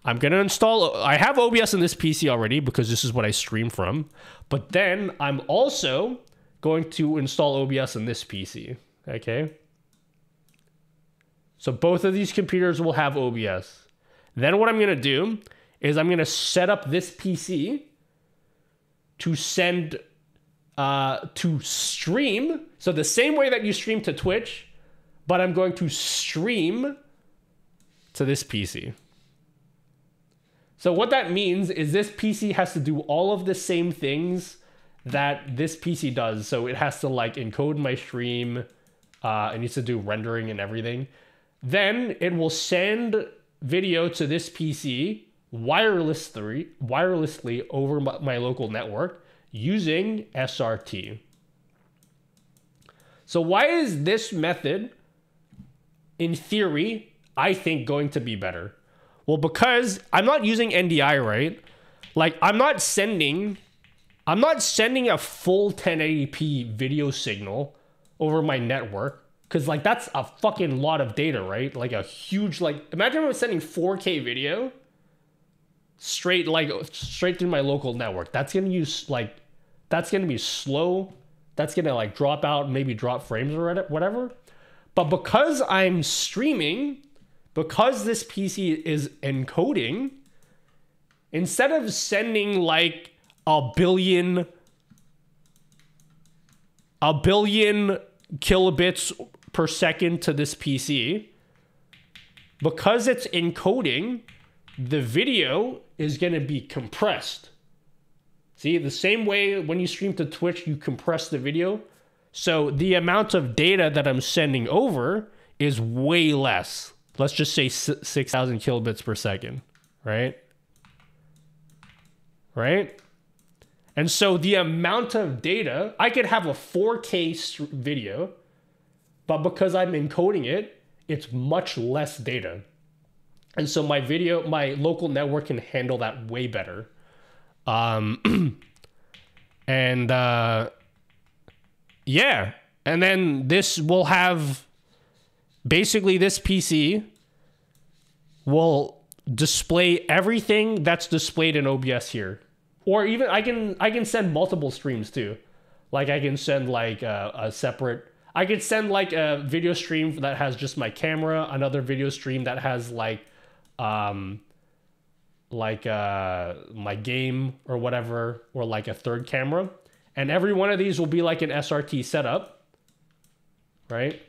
I'm going to install... I have OBS in this PC already because this is what I stream from. But then I'm also going to install OBS in this PC, okay? So both of these computers will have OBS. Then what I'm going to do is I'm going to set up this PC to send... to stream, so the same way that you stream to Twitch, but I'm going to stream to this PC. So what that means is this PC has to do all of the same things that this PC does. So it has to like encode my stream, it needs to do rendering and everything. Then it will send video to this PC wirelessly over my local network using SRT. So why is this method, in theory, I think going to be better? Well, because I'm not using NDI, right? Like I'm not sending a full 1080p video signal over my network because like that's a fucking lot of data, right? Like a huge, like imagine I was sending 4K video straight through my local network. That's gonna be slow. That's gonna like drop out, maybe drop frames or whatever. But because I'm streaming, because this PC is encoding, instead of sending like a billion kilobits per second to this PC, because it's encoding, the video is gonna be compressed. See, the same way when you stream to Twitch, you compress the video. So the amount of data that I'm sending over is way less. Let's just say 6,000 kilobits per second, right? Right? And so the amount of data, I could have a 4K video, but because I'm encoding it, it's much less data. And so my local network can handle that way better. Yeah, and then this will have, basically this PC will display everything that's displayed in OBS here. Or even I can send multiple streams too. Like I can send like I could send like a video stream that has just my camera, another video stream that has like my game or whatever, or like a third camera. And every one of these will be like an SRT setup, right?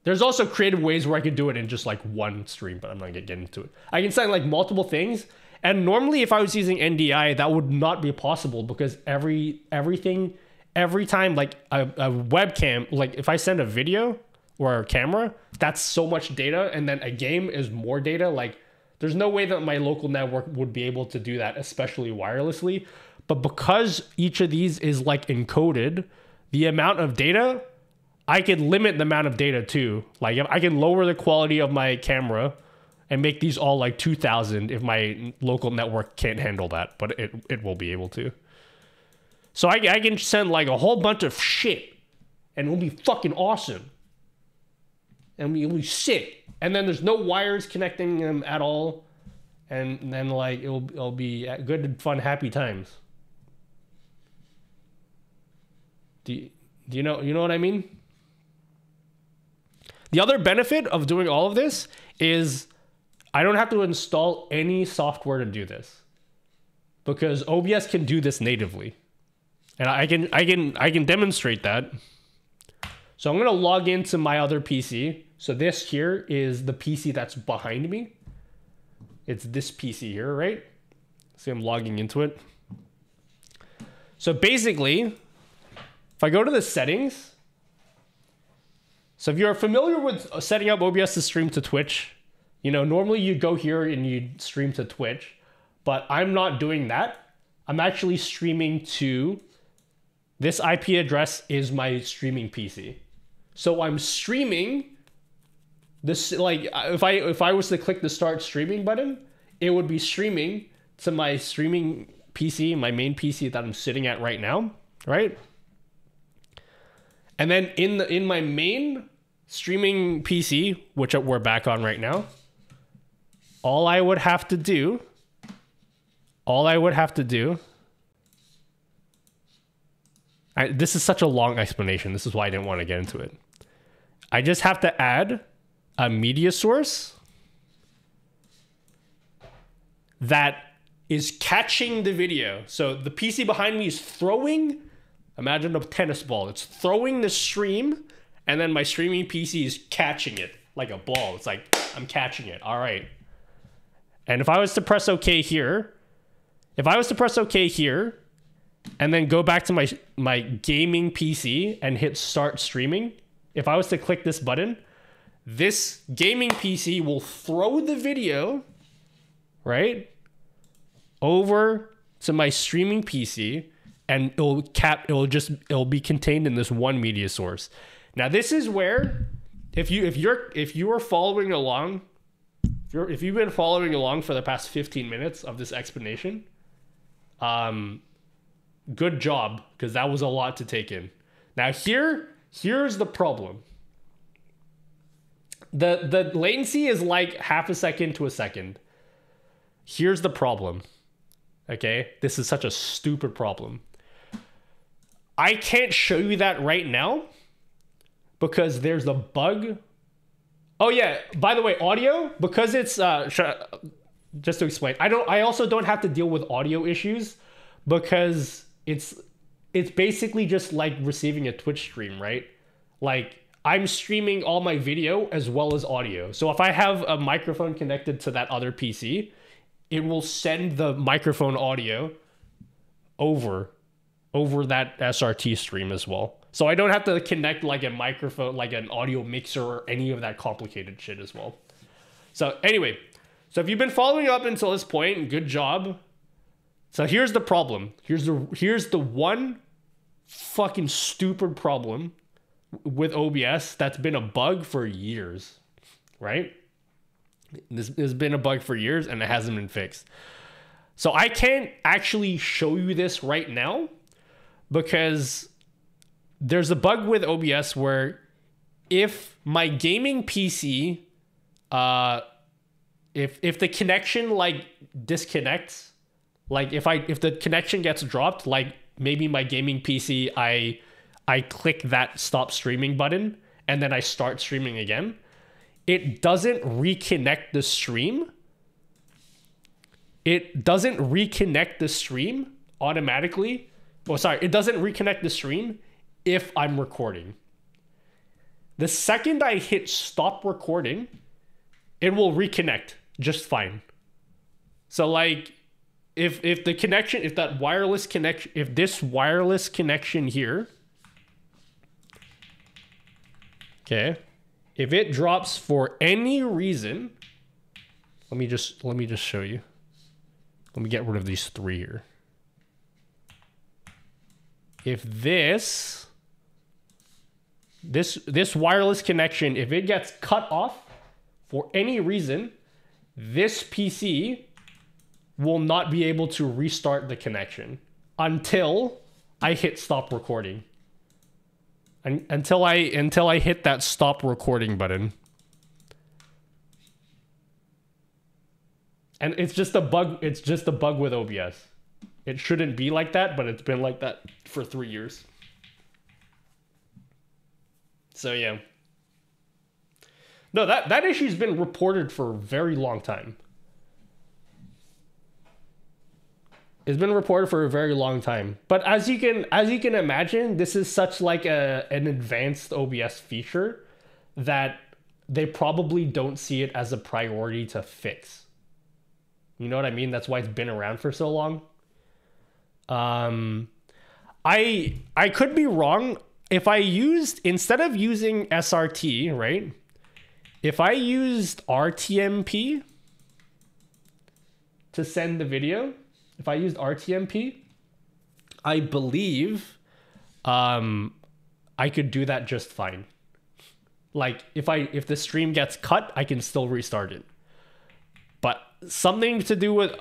There's also creative ways where I could do it in just like one stream, but I'm not gonna get into it. I can send like multiple things. And normally if I was using NDI, that would not be possible because every time like a webcam, like if I send a video or a camera, that's so much data. And then a game is more data. Like, there's no way that my local network would be able to do that, especially wirelessly. But because each of these is like encoded, the amount of data, I can limit the amount of data too. Like, if I can lower the quality of my camera and make these all like 2000 if my local network can't handle that, but it will be able to. So I can send like a whole bunch of shit and it'll be fucking awesome. And it'll be sick. And then there's no wires connecting them at all. And then like it'll be good and fun, happy times. Do you know what I mean? The other benefit of doing all of this is I don't have to install any software to do this, because OBS can do this natively. And I can demonstrate that. So I'm going to log into my other PC. So this here is the PC that's behind me. It's this PC here, right? See, I'm logging into it. So basically, if I go to the settings, so if you're familiar with setting up OBS to stream to Twitch, you know, normally you go here and you stream to Twitch, but I'm not doing that. I'm actually streaming to, this IP address is my streaming PC. So I'm streaming this, like if I was to click the start streaming button, it would be streaming to my streaming PC, my main PC that I'm sitting at right now, right? And then in my main streaming PC, which we're back on right now, all I would have to do, this is such a long explanation. This is why I didn't want to get into it. I just have to add a media source that is catching the video. So the PC behind me is throwing, imagine a tennis ball. It's throwing the stream, and then my streaming PC is catching it like a ball. It's like, I'm catching it. All right. And if I was to press OK here, and then go back to my gaming PC and hit start streaming, if I was to click this button, this gaming PC will throw the video, right, over to my streaming PC, and it'll be contained in this one media source. Now this is where, if you are following along, if you've been following along for the past 15 minutes of this explanation, good job, because that was a lot to take in. Now here's the problem. The latency is like half a second to a second. Here's the problem. Okay? This is such a stupid problem. I can't show you that right now because there's a bug. Oh yeah, by the way, audio, because it's just to explain, I also don't have to deal with audio issues because it's basically just like receiving a Twitch stream, right? Like, I'm streaming all my video as well as audio. So if I have a microphone connected to that other PC, it will send the microphone audio over that SRT stream as well. So I don't have to connect like a microphone, like an audio mixer or any of that complicated shit as well. So anyway, so if you've been following up until this point, good job. So here's the problem. Here's the one fucking stupid problem with OBS that's been a bug for years, right? This has been a bug for years and it hasn't been fixed. So I can't actually show you this right now because there's a bug with OBS where if my gaming PC, if the connection like disconnects, like if the connection gets dropped, like maybe my gaming PC, I click that stop streaming button and then I start streaming again, it doesn't reconnect the stream. It doesn't reconnect the stream automatically. Oh, sorry. It doesn't reconnect the stream if I'm recording. The second I hit stop recording, it will reconnect just fine. So like if the connection, if that wireless connection, if this wireless connection here, okay, If it drops for any reason, let me just show you. Let me get rid of these 3 here. If this wireless connection, if it gets cut off for any reason, this PC will not be able to restart the connection until I hit stop recording. And until I hit that stop recording button. And it's just a bug, with OBS. It shouldn't be like that, but it's been like that for 3 years. So yeah. No, that issue's been reported for a very long time. It's been reported for a very long time. But as you can imagine, this is such like an advanced OBS feature that they probably don't see it as a priority to fix. You know what I mean? That's why it's been around for so long. I could be wrong. If I used, instead of using SRT, right? If I used RTMP to send the video, if I used RTMP, I believe I could do that just fine. Like if the stream gets cut, I can still restart it. But something to do with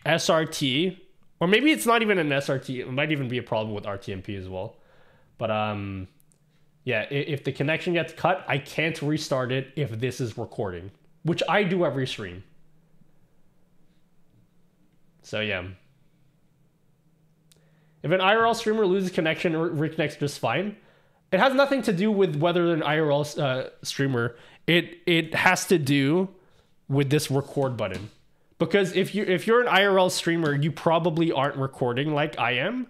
SRT, or maybe it's not even an SRT, it might even be a problem with RTMP as well. But yeah, if the connection gets cut, I can't restart it if this is recording, which I do every stream. So yeah. If an IRL streamer loses connection or reconnects just fine, it has nothing to do with whether an IRL streamer. It has to do with this record button. Because if you're an IRL streamer, you probably aren't recording like I am.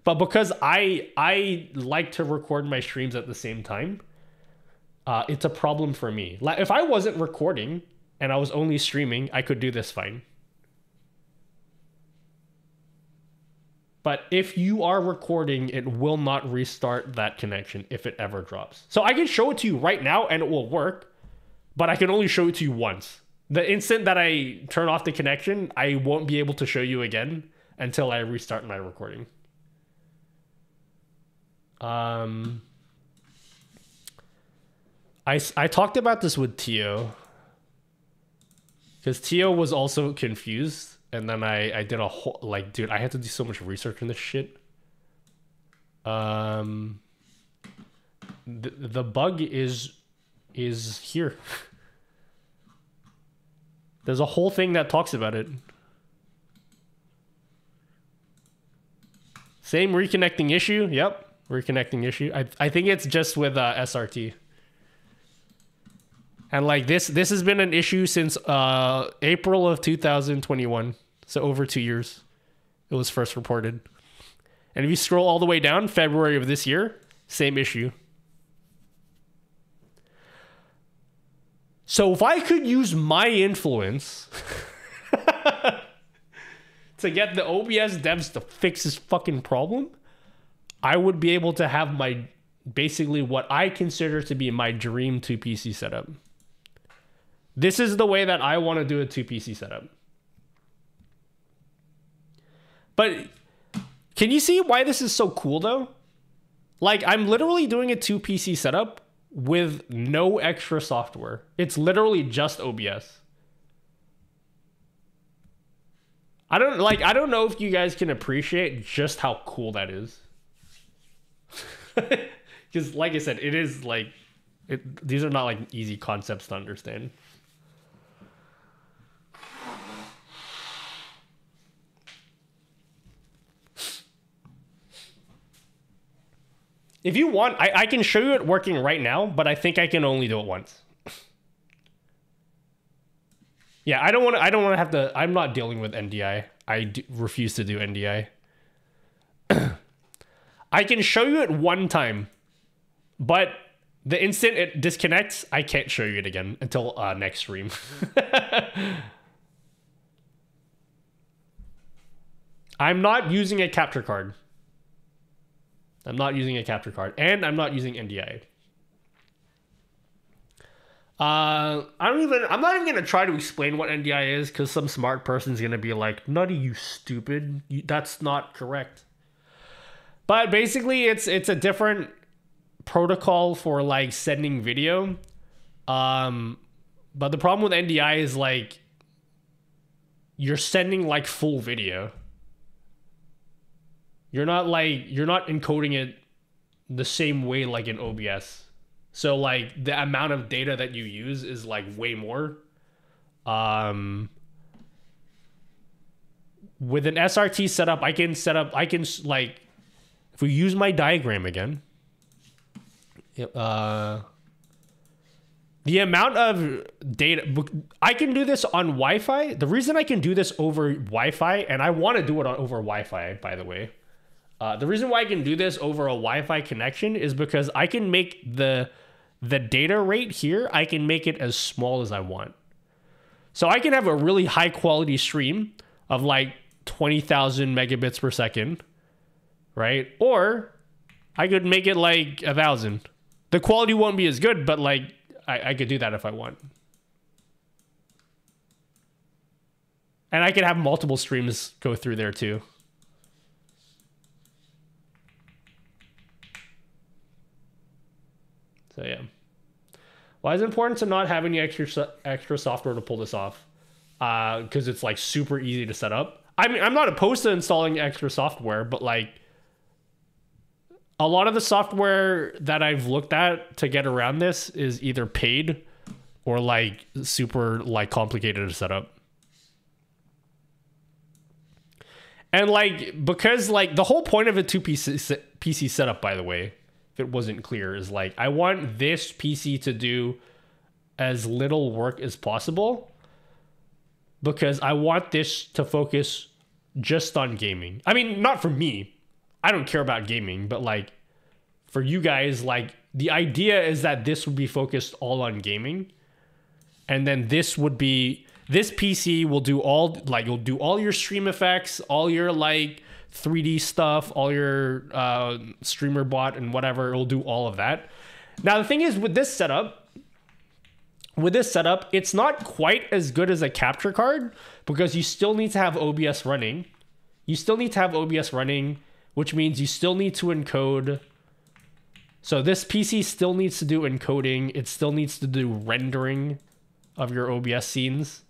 But because I like to record my streams at the same time, it's a problem for me. Like if I wasn't recording and I was only streaming, I could do this fine. But if you are recording, it will not restart that connection if it ever drops. So I can show it to you right now and it will work, but I can only show it to you once. The instant that I turn off the connection, I won't be able to show you again until I restart my recording. I talked about this with Tio, because Tio was also confused. And then I did a whole, like, dude, I had to do so much research on this shit. The bug is here. There's a whole thing that talks about it. Same reconnecting issue. Yep, reconnecting issue. I think it's just with SRT. And like this has been an issue since April of 2021. So over 2 years, it was first reported. And if you scroll all the way down, February of this year, same issue. So if I could use my influence to get the OBS devs to fix this fucking problem, I would be able to have my, basically what I consider to be my dream 2PC setup. This is the way that I want to do a 2PC setup. But can you see why this is so cool though? Like I'm literally doing a 2PC setup with no extra software. It's literally just OBS. I don't know if you guys can appreciate just how cool that is. Because like I said, it is like, these are not like easy concepts to understand. If you want, I can show you it working right now, but I think I can only do it once. Yeah, I don't want to have to. I'm not dealing with NDI. Refuse to do NDI. I can show you it one time, but the instant it disconnects, I can't show you it again until next stream. I'm not using a capture card. I'm not using a capture card, and I'm not using NDI. I'm not even gonna try to explain what NDI is, because some smart person's gonna be like, "Nutty, you stupid. That's not correct." But basically, it's a different protocol for like sending video. But the problem with NDI is like you're sending like full video. You're not encoding it the same way like in OBS. So like the amount of data that you use is like way more. With an SRT setup, I can like, if we use my diagram again, the amount of data, I can do this on Wi-Fi. The reason I can do this over Wi-Fi, and I want to do it over Wi-Fi, by the way. The reason why I can do this over a Wi-Fi connection is because I can make the data rate here, I can make it as small as I want. So I can have a really high quality stream of like 20,000 megabits per second, right? Or I could make it like 1,000. The quality won't be as good, but like I could do that if I want. And I could have multiple streams go through there too. So yeah. Why is it important to not have any extra software to pull this off? Because it's like super easy to set up. I mean, I'm not opposed to installing extra software, but like a lot of the software that I've looked at to get around this is either paid or like super like complicated to set up. And like, because like the whole point of a PC setup, by the way, if it wasn't clear, is like I want this PC to do as little work as possible because I want this to focus just on gaming. I mean, not for me. I don't care about gaming, but like for you guys, like the idea is that this would be focused all on gaming. And then this PC will do all, like, you'll do all your stream effects, all your like 3D stuff, all your streamer bot and whatever. It'll do all of that. Now the thing is with this setup, it's not quite as good as a capture card because you still need to have OBS running. Which means you still need to encode. So this PC still needs to do encoding. It still needs to do rendering of your OBS scenes.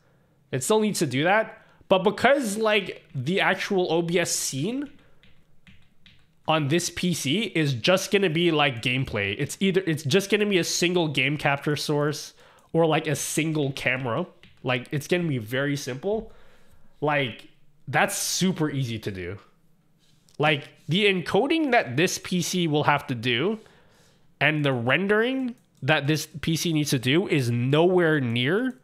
It still needs to do that. But because like the actual OBS scene on this PC is just going to be like gameplay. It's just going to be a single game capture source or like a single camera. Like it's going to be very simple. Like that's super easy to do. Like the encoding that this PC will have to do and the rendering that this PC needs to do is nowhere near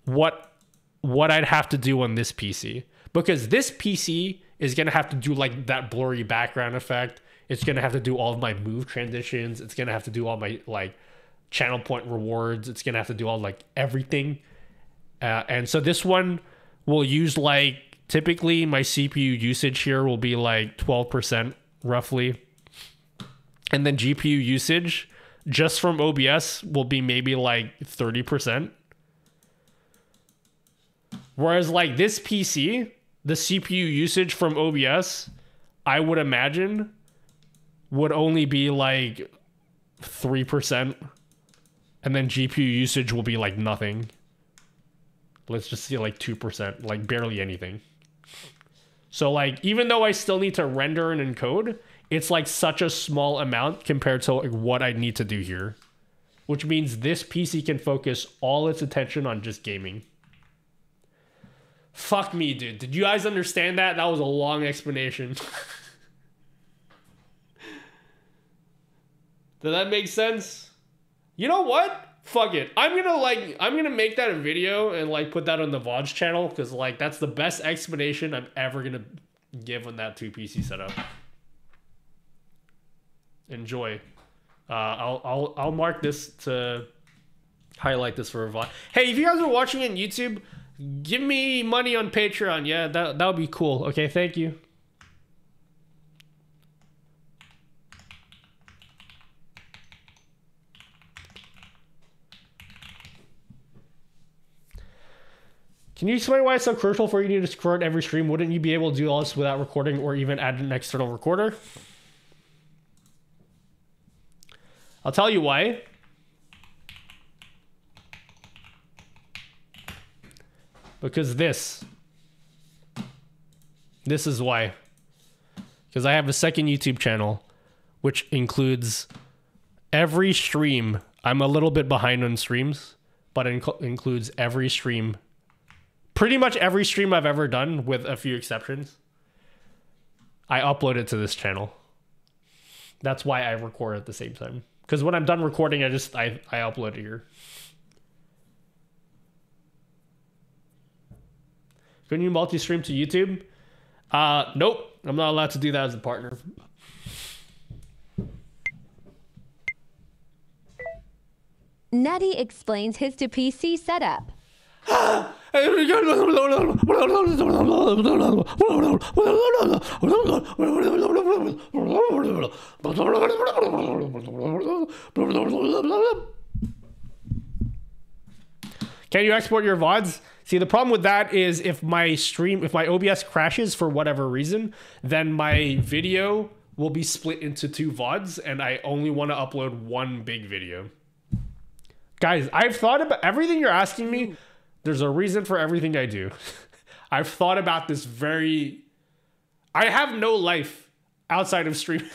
what I'd have to do on this PC, because this PC is going to have to do like that blurry background effect. It's going to have to do all of my move transitions. It's going to have to do all my like channel point rewards. It's going to have to do all like everything. And so this one will use like, typically my CPU usage here will be like 12% roughly. And then GPU usage just from OBS will be maybe like 30%. Whereas like this PC, the CPU usage from OBS, I would imagine would only be like 3%. And then GPU usage will be like nothing. Let's just say like 2%, like barely anything. So like, even though I still need to render and encode, it's like such a small amount compared to like what I need to do here. Which means this PC can focus all its attention on just gaming. Fuck me, dude. Did you guys understand that? That was a long explanation. Did that make sense? You know what? Fuck it. I'm gonna make that a video and like put that on the VODs channel, because like that's the best explanation I'm ever gonna give on that 2 PC setup. Enjoy. I'll mark this to highlight this for a VOD. Hey, if you guys are watching on YouTube, give me money on Patreon. Yeah, that would be cool. Okay, thank you. Can you explain why it's so crucial for you to record every stream? Wouldn't you be able to do all this without recording or even add an external recorder? I'll tell you why. Because this is why. Because I have a second YouTube channel, which includes every stream. I'm a little bit behind on streams, but it includes every stream. Pretty much every stream I've ever done, with a few exceptions. I upload it to this channel. That's why I record at the same time. Because when I'm done recording, I upload it here. Couldn't you multi-stream to YouTube? Nope. I'm not allowed to do that as a partner. Nutty explains his to PC setup. Can you export your VODs? See, the problem with that is if my OBS crashes for whatever reason, then my video will be split into 2 VODs, and I only want to upload one big video. Guys, I've thought about everything you're asking me. There's a reason for everything I do. I've thought about this I have no life outside of streaming.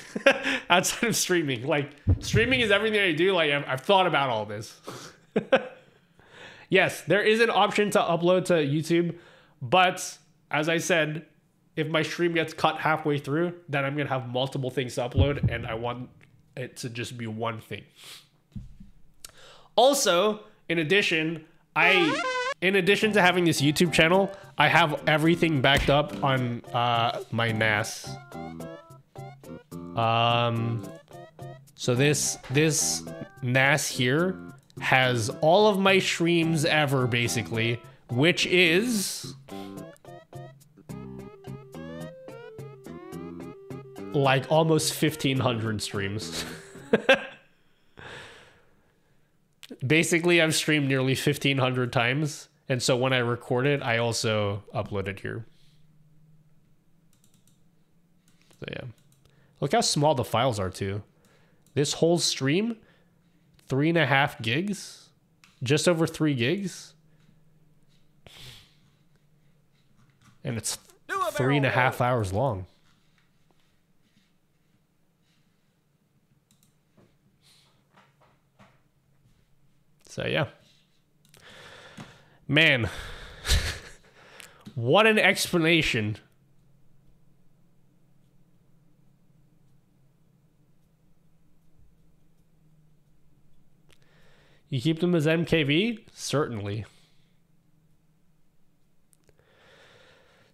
Like, streaming is everything I do. Like, I've thought about all this. Yes, there is an option to upload to YouTube, but as I said, if my stream gets cut halfway through, then I'm gonna have multiple things to upload, and I want it to just be one thing. Also, in addition to having this YouTube channel, I have everything backed up on my NAS. So this NAS here has all of my streams ever, basically, which is like almost 1,500 streams. Basically, I've streamed nearly 1,500 times, and so when I record it, I also upload it here. So yeah. Look how small the files are, too. This whole stream, 3.5 gigs, just over 3 gigs, and it's 3.5 hours long. So yeah, man, what an explanation. You keep them as MKV? Certainly.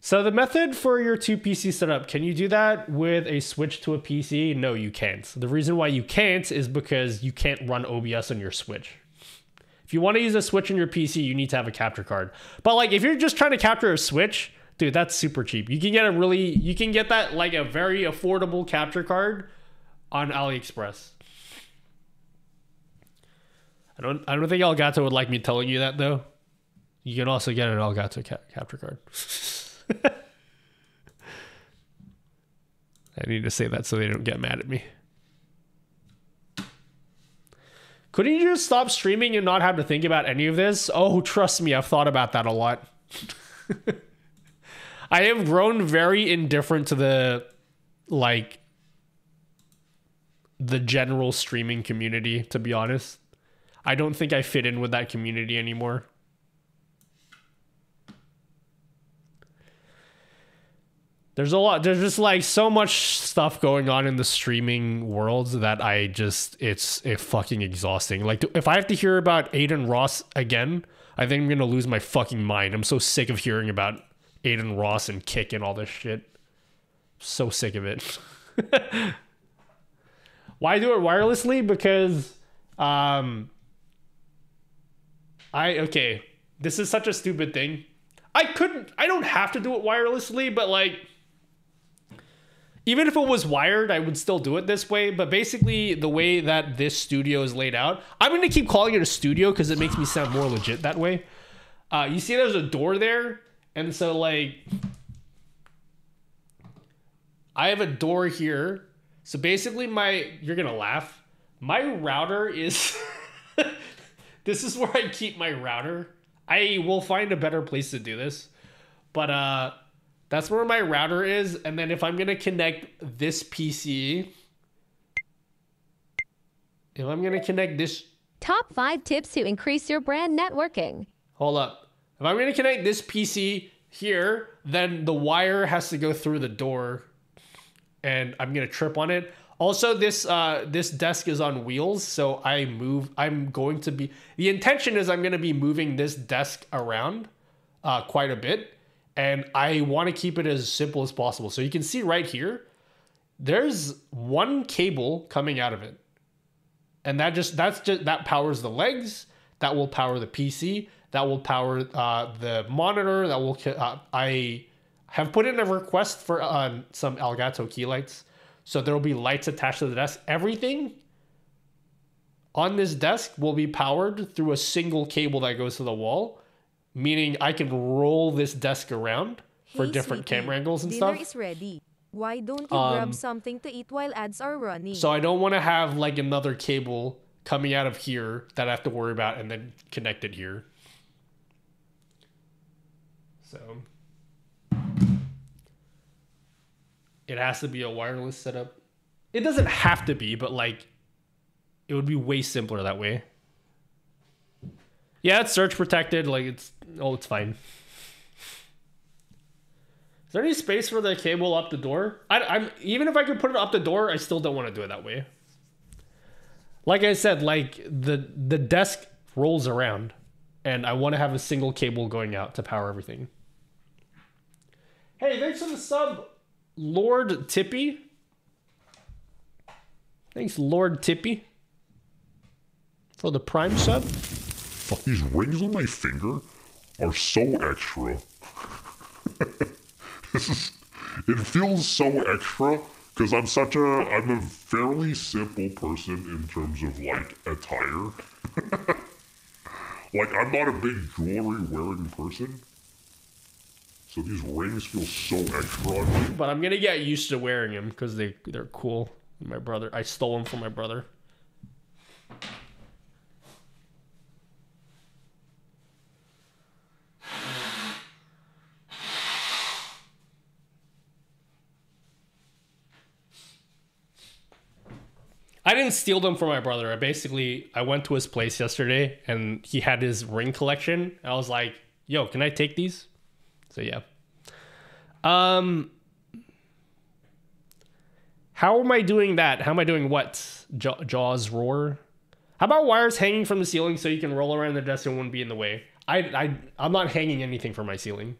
So the method for your 2 PC setup, can you do that with a switch to a PC? No, you can't. The reason why you can't is because you can't run OBS on your Switch. If you want to use a Switch on your PC, you need to have a capture card. But like, if you're just trying to capture a Switch, dude, that's super cheap. You can get that like a very affordable capture card on AliExpress. I don't think Elgato would like me telling you that, though. You can also get an Elgato capture card. I need to say that so they don't get mad at me. Couldn't you just stop streaming and not have to think about any of this? Oh, trust me, I've thought about that a lot. I have grown very indifferent to the general streaming community, to be honest. I don't think I fit in with that community anymore. There's just like so much stuff going on in the streaming world that it's fucking exhausting. Like, if I have to hear about Aiden Ross again, I think I'm gonna lose my fucking mind. I'm so sick of hearing about Aiden Ross and Kick and all this shit. So sick of it. Why do it wirelessly? Because, okay, this is such a stupid thing. I don't have to do it wirelessly, but like, even if it was wired, I would still do it this way. But basically, the way that this studio is laid out, I'm going to keep calling it a studio because it makes me sound more legit that way. You see there's a door there? And so, like, I have a door here. So basically you're going to laugh. My router is, this is where I keep my router. I will find a better place to do this. But that's where my router is. And then if I'm going to connect this PC, if I'm going to connect this. Top 5 tips to increase your brand networking. Hold up. If I'm going to connect this PC here, then the wire has to go through the door. And I'm going to trip on it. Also, this desk is on wheels, so I'm going to be, the intention is I'm going to be moving this desk around quite a bit, and I want to keep it as simple as possible. So you can see right here, there's one cable coming out of it, and that powers the legs, that will power the PC, that will power the monitor, that will I have put in a request for some Elgato key lights. So there will be lights attached to the desk. Everything on this desk will be powered through a single cable that goes to the wall, meaning I can roll this desk around for different camera angles and dinner stuff. Is ready. Why don't you grab something to eat while ads are running? So I don't want to have like another cable coming out of here that I have to worry about and then connected here. So it has to be a wireless setup. It doesn't have to be, but like it would be way simpler that way. Yeah, it's surge protected. Like it's fine. Is there any space for the cable up the door? I'm even if I could put it up the door, I still don't want to do it that way. Like I said, like the desk rolls around, and I want to have a single cable going out to power everything. Hey, thanks for the sub, Lord Tippy. Thanks, Lord Tippy, for the Prime sub. Fuck, these rings on my finger are so extra. It feels so extra because I'm a fairly simple person in terms of like attire. Like I'm not a big jewelry wearing person. So these rings feel so extra on me. But I'm gonna get used to wearing them because they're cool. My brother, I stole them from my brother. I didn't steal them from my brother. I went to his place yesterday and he had his ring collection. And I was like, yo, can I take these? So yeah. How am I doing that? How am I doing what? Jaws roar? How about wires hanging from the ceiling so you can roll around the desk and won't be in the way? I'm not hanging anything from my ceiling.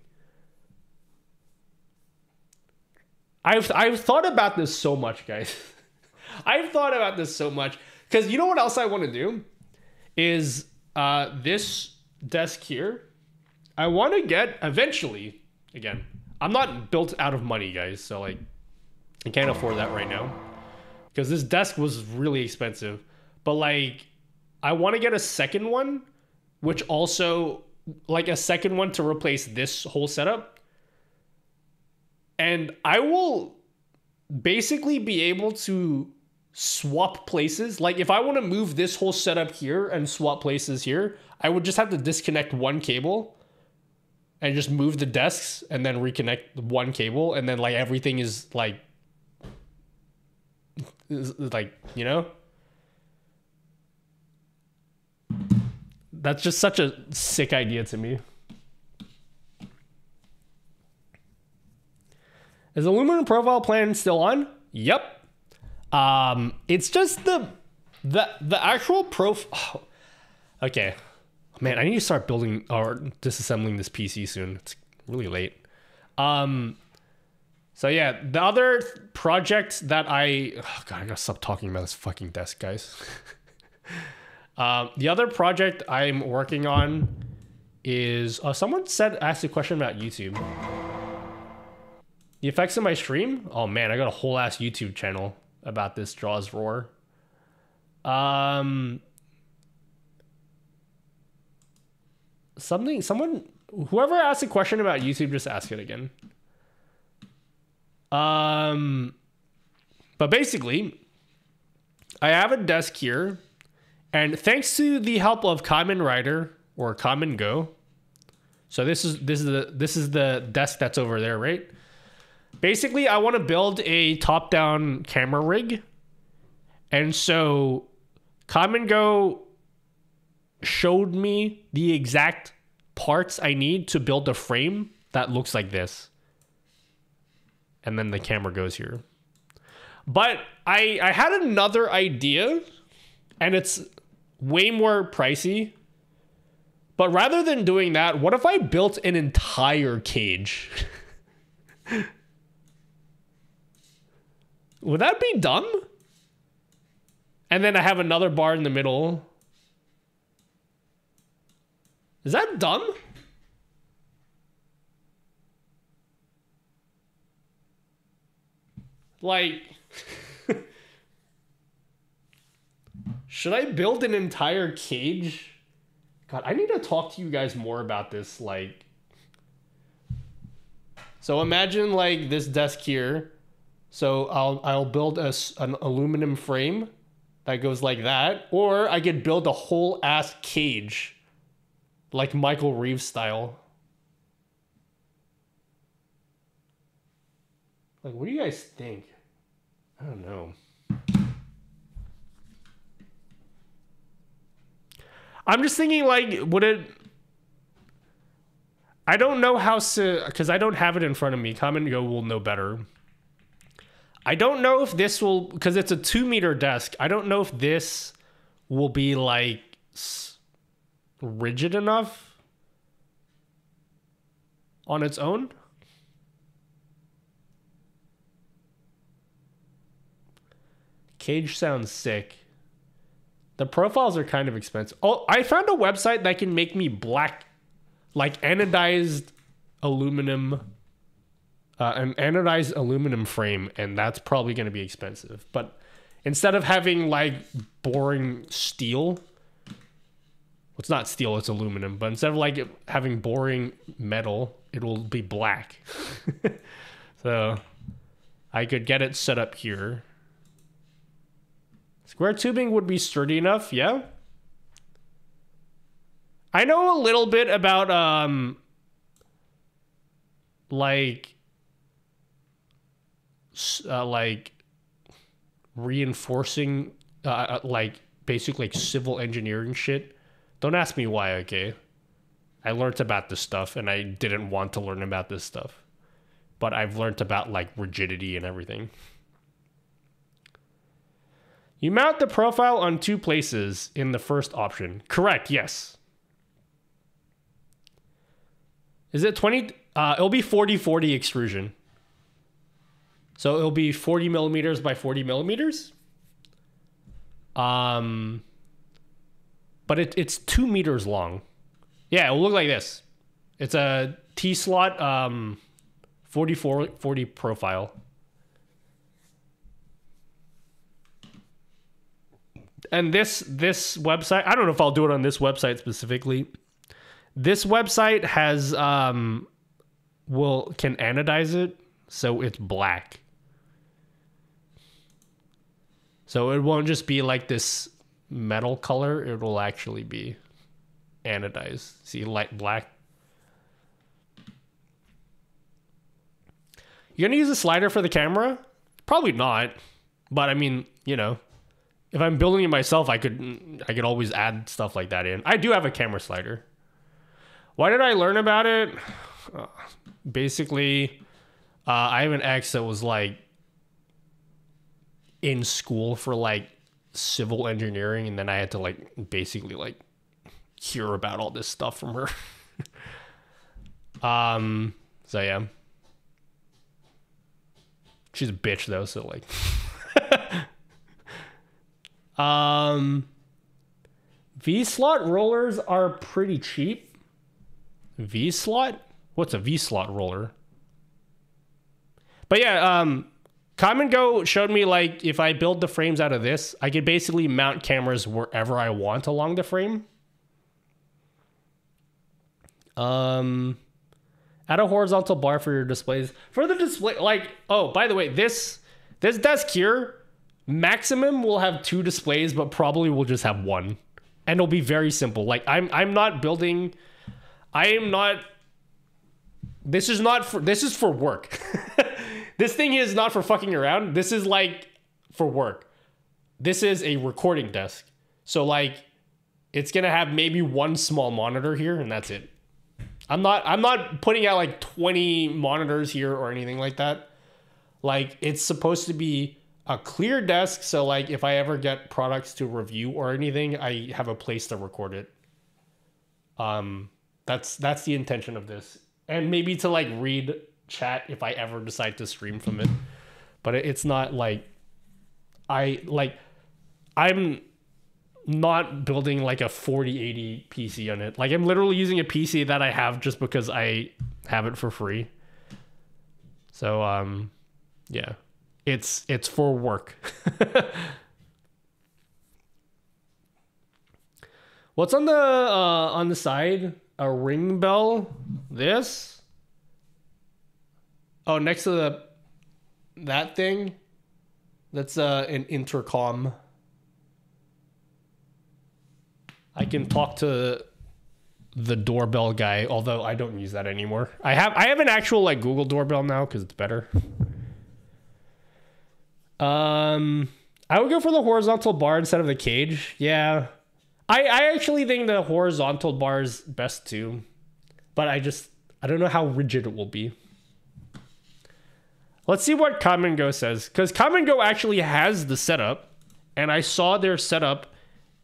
I've thought about this so much, guys. I've thought about this so much because you know what else I want to do is this desk here. I want to get eventually, again, I'm not built out of money, guys. So like I can't afford that right now because this desk was really expensive, but like I want to get a second one, which also like a second one to replace this whole setup. And I will basically be able to swap places. Like if I want to move this whole setup here and swap places here, I would just have to disconnect one cable and just move the desks and then reconnect one cable. And then like everything is like, you know, that's just such a sick idea to me. Is the aluminum profile plan still on? Yep. It's just the actual profile. Oh, okay, man, I need to start building or disassembling this PC soon. It's really late. So yeah, the other project that oh God, I gotta stop talking about this fucking desk, guys. The other project I'm working on is someone asked a question about YouTube. The effects of my stream? Oh man, I got a whole ass YouTube channel about this Jaws roar. whoever asked a question about YouTube, just ask it again. But basically, I have a desk here, and thanks to the help of Common Writer or Common Go, so this is the desk that's over there, right? Basically, I want to build a top-down camera rig, and so Common Go showed me the exact parts I need to build a frame that looks like this. And then the camera goes here. But I had another idea, and it's way more pricey. But rather than doing that, what if I built an entire cage? Would that be dumb? And then I have another bar in the middle. Is that dumb? Like, should I build an entire cage? God, I need to talk to you guys more about this. Like, so imagine like this desk here. So I'll build an aluminum frame that goes like that, or I could build a whole ass cage, like Michael Reeves style. Like, what do you guys think? I don't know. I'm just thinking, like, would it... I don't know how to... Because I don't have it in front of me. Common Go will know better. I don't know if this will... Because it's a 2-meter desk. I don't know if this will be, like, rigid enough on its own. Cage sounds sick. The profiles are kind of expensive. Oh, I found a website that can make me black, like anodized aluminum, an anodized aluminum frame, and that's probably going to be expensive. But instead of having like boring steel, well, it's not steel, it's aluminum. But instead of like having boring metal, it will be black. So I could get it set up here. Square tubing would be sturdy enough, yeah. I know a little bit about like reinforcing like basically like civil engineering shit. Don't ask me why, okay? I learned about this stuff and I didn't want to learn about this stuff. But I've learned about like rigidity and everything. You mount the profile on 2 places in the first option. Correct, yes. Is it 20? It'll be 40-40 extrusion. So it'll be 40 millimeters by 40 millimeters. But it's 2 meters long. Yeah, it'll look like this. It's a T-slot 40 profile. And this website, I don't know if I'll do it on this website specifically. This website has can anodize it so it's black. So it won't just be like this metal color, it will actually be anodized. See, light black. You're gonna use a slider for the camera? Probably not. But I mean, you know, if I'm building it myself, I could always add stuff like that in. I do have a camera slider. Why did I learn about it? Basically, I have an ex that was like in school for like civil engineering, and then I had to like basically like hear about all this stuff from her. So yeah. She's a bitch though, so like V-slot rollers are pretty cheap. V-slot? What's a V-slot roller? But yeah, Common Go showed me like if I build the frames out of this, I could basically mount cameras wherever I want along the frame. Add a horizontal bar for your displays. For the display, like, oh, by the way, this desk here, maximum will have 2 displays, but probably will just have 1. And it'll be very simple. Like, I'm not building, this is for work. This thing is not for fucking around. This is like for work. This is a recording desk. So like, it's gonna have maybe 1 small monitor here, and that's it. I'm not putting out like 20 monitors here or anything like that. Like, it's supposed to be a clear desk, so like if I ever get products to review or anything, I have a place to record it. That's the intention of this. And maybe to like read chat if I ever decide to stream from it. But it's not like I'm not building like a 4080 PC on it. Like, I'm literally using a PC that I have just because I have it for free. So yeah, it's for work. What's on the side? A ring bell? This? Oh, next to that thing? That's an intercom. I can talk to the doorbell guy, although I don't use that anymore. I have an actual like Google doorbell now because it's better. I would go for the horizontal bar instead of the cage. Yeah. I actually think the horizontal bar is best too. But I don't know how rigid it will be. Let's see what Come and Go says. Because Come and Go actually has the setup. And I saw their setup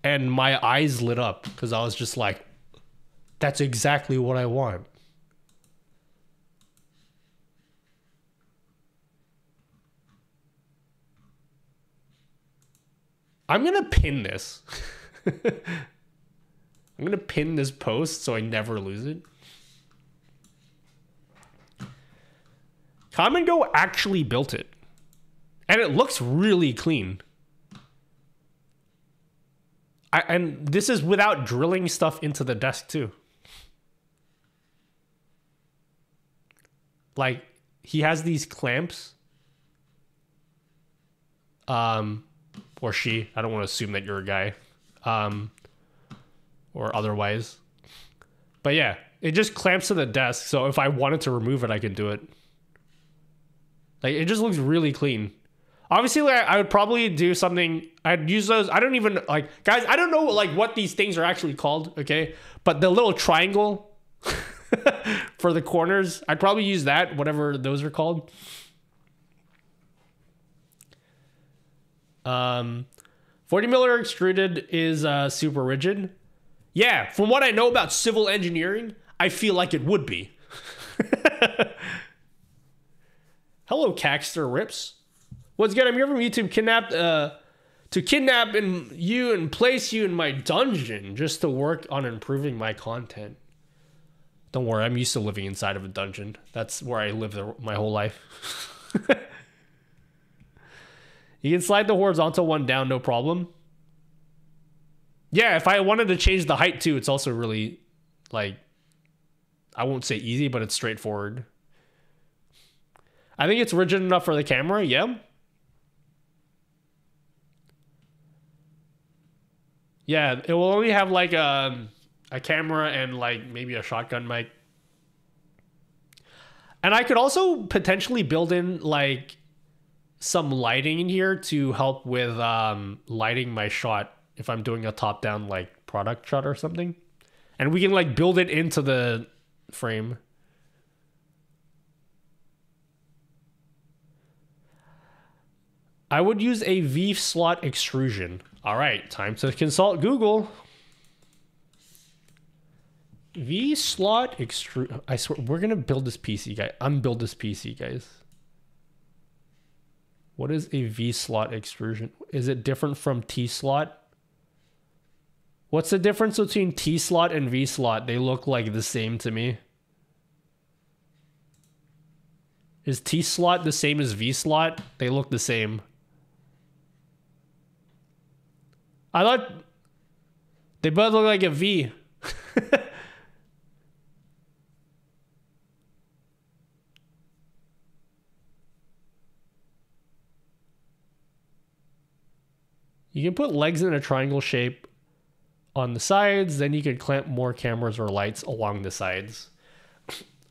and my eyes lit up. Because I was just like, that's exactly what I want. I'm going to pin this. I'm going to pin this post so I never lose it. Come and Go actually built it. And it looks really clean. And this is without drilling stuff into the desk too. Like, he has these clamps. Or she. I don't want to assume that you're a guy. Or otherwise. But yeah, it just clamps to the desk. So if I wanted to remove it, I could do it. Like, it just looks really clean. Obviously, like, I would probably do something. I'd use those. I don't even, like, guys, I don't know, like, what these things are actually called, okay? But the little triangle for the corners, I'd probably use that, whatever those are called. 40 miller extruded is super rigid. Yeah, from what I know about civil engineering, I feel like it would be. Hello, Caxter Rips. What's good? I'm here from YouTube, to kidnap you and place you in my dungeon just to work on improving my content. Don't worry, I'm used to living inside of a dungeon. That's where I live my whole life. You can slide the horizontal one down, no problem. Yeah, if I wanted to change the height too, it's also really, like, I won't say easy, but it's straightforward. I think it's rigid enough for the camera, yeah. Yeah, it will only have like a camera and like maybe a shotgun mic. And I could also potentially build in like some lighting in here to help with lighting my shot if I'm doing a top-down like product shot or something. And we can like build it into the frame. I would use a V-slot extrusion. All right, time to consult Google. V-slot extrusion. I swear, we're gonna build this PC, guy. Unbuild this PC, guys. What is a V-slot extrusion? Is it different from T-slot? What's the difference between T-slot and V-slot? They look like the same to me. Is T-slot the same as V-slot? They look the same. I thought they both look like a V. You can put legs in a triangle shape on the sides, then you can clamp more cameras or lights along the sides.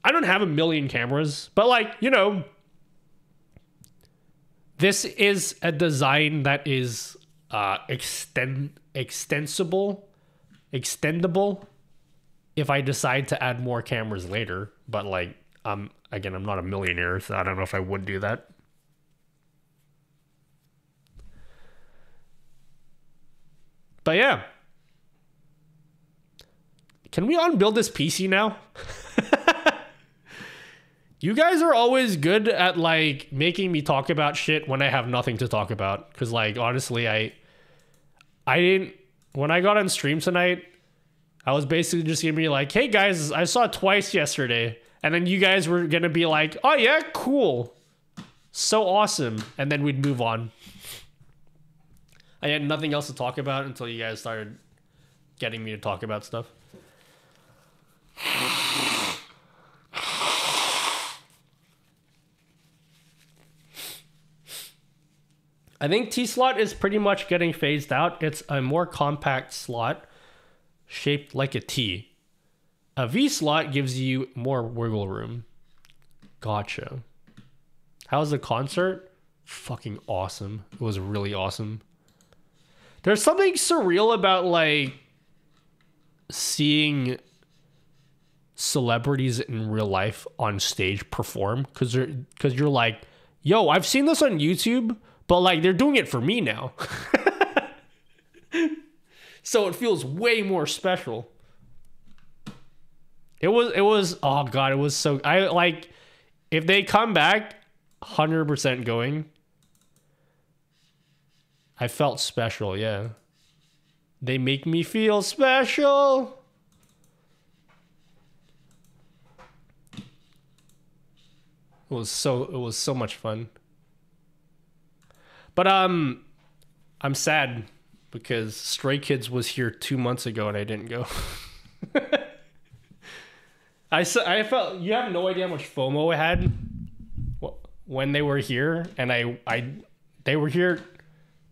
I don't have a million cameras, but like, you know, this is a design that is extendable if I decide to add more cameras later. But like, again, I'm not a millionaire, so I don't know if I would do that. But yeah. Can we unbuild this PC now? You guys are always good at like making me talk about shit when I have nothing to talk about. Cause like honestly, I didn't, when I got on stream tonight, I was basically just gonna be like, hey guys, I saw Twice yesterday. And then you guys were gonna be like, oh yeah, cool. So awesome. And then we'd move on. I had nothing else to talk about until you guys started getting me to talk about stuff. I think T-slot is pretty much getting phased out. It's a more compact slot shaped like a T. A V-slot gives you more wiggle room. Gotcha. How's the concert? Fucking awesome. It was really awesome. There's something surreal about like seeing celebrities in real life on stage perform, because you're like, yo, I've seen this on YouTube, but like they're doing it for me now. So it feels way more special. It was oh god, it was so, I like, if they come back 100% going. I felt special, yeah. They make me feel special. It was so much fun. But I'm sad because Stray Kids was here 2 months ago and I didn't go. I felt, you have no idea how much FOMO I had when they were here, and they were here.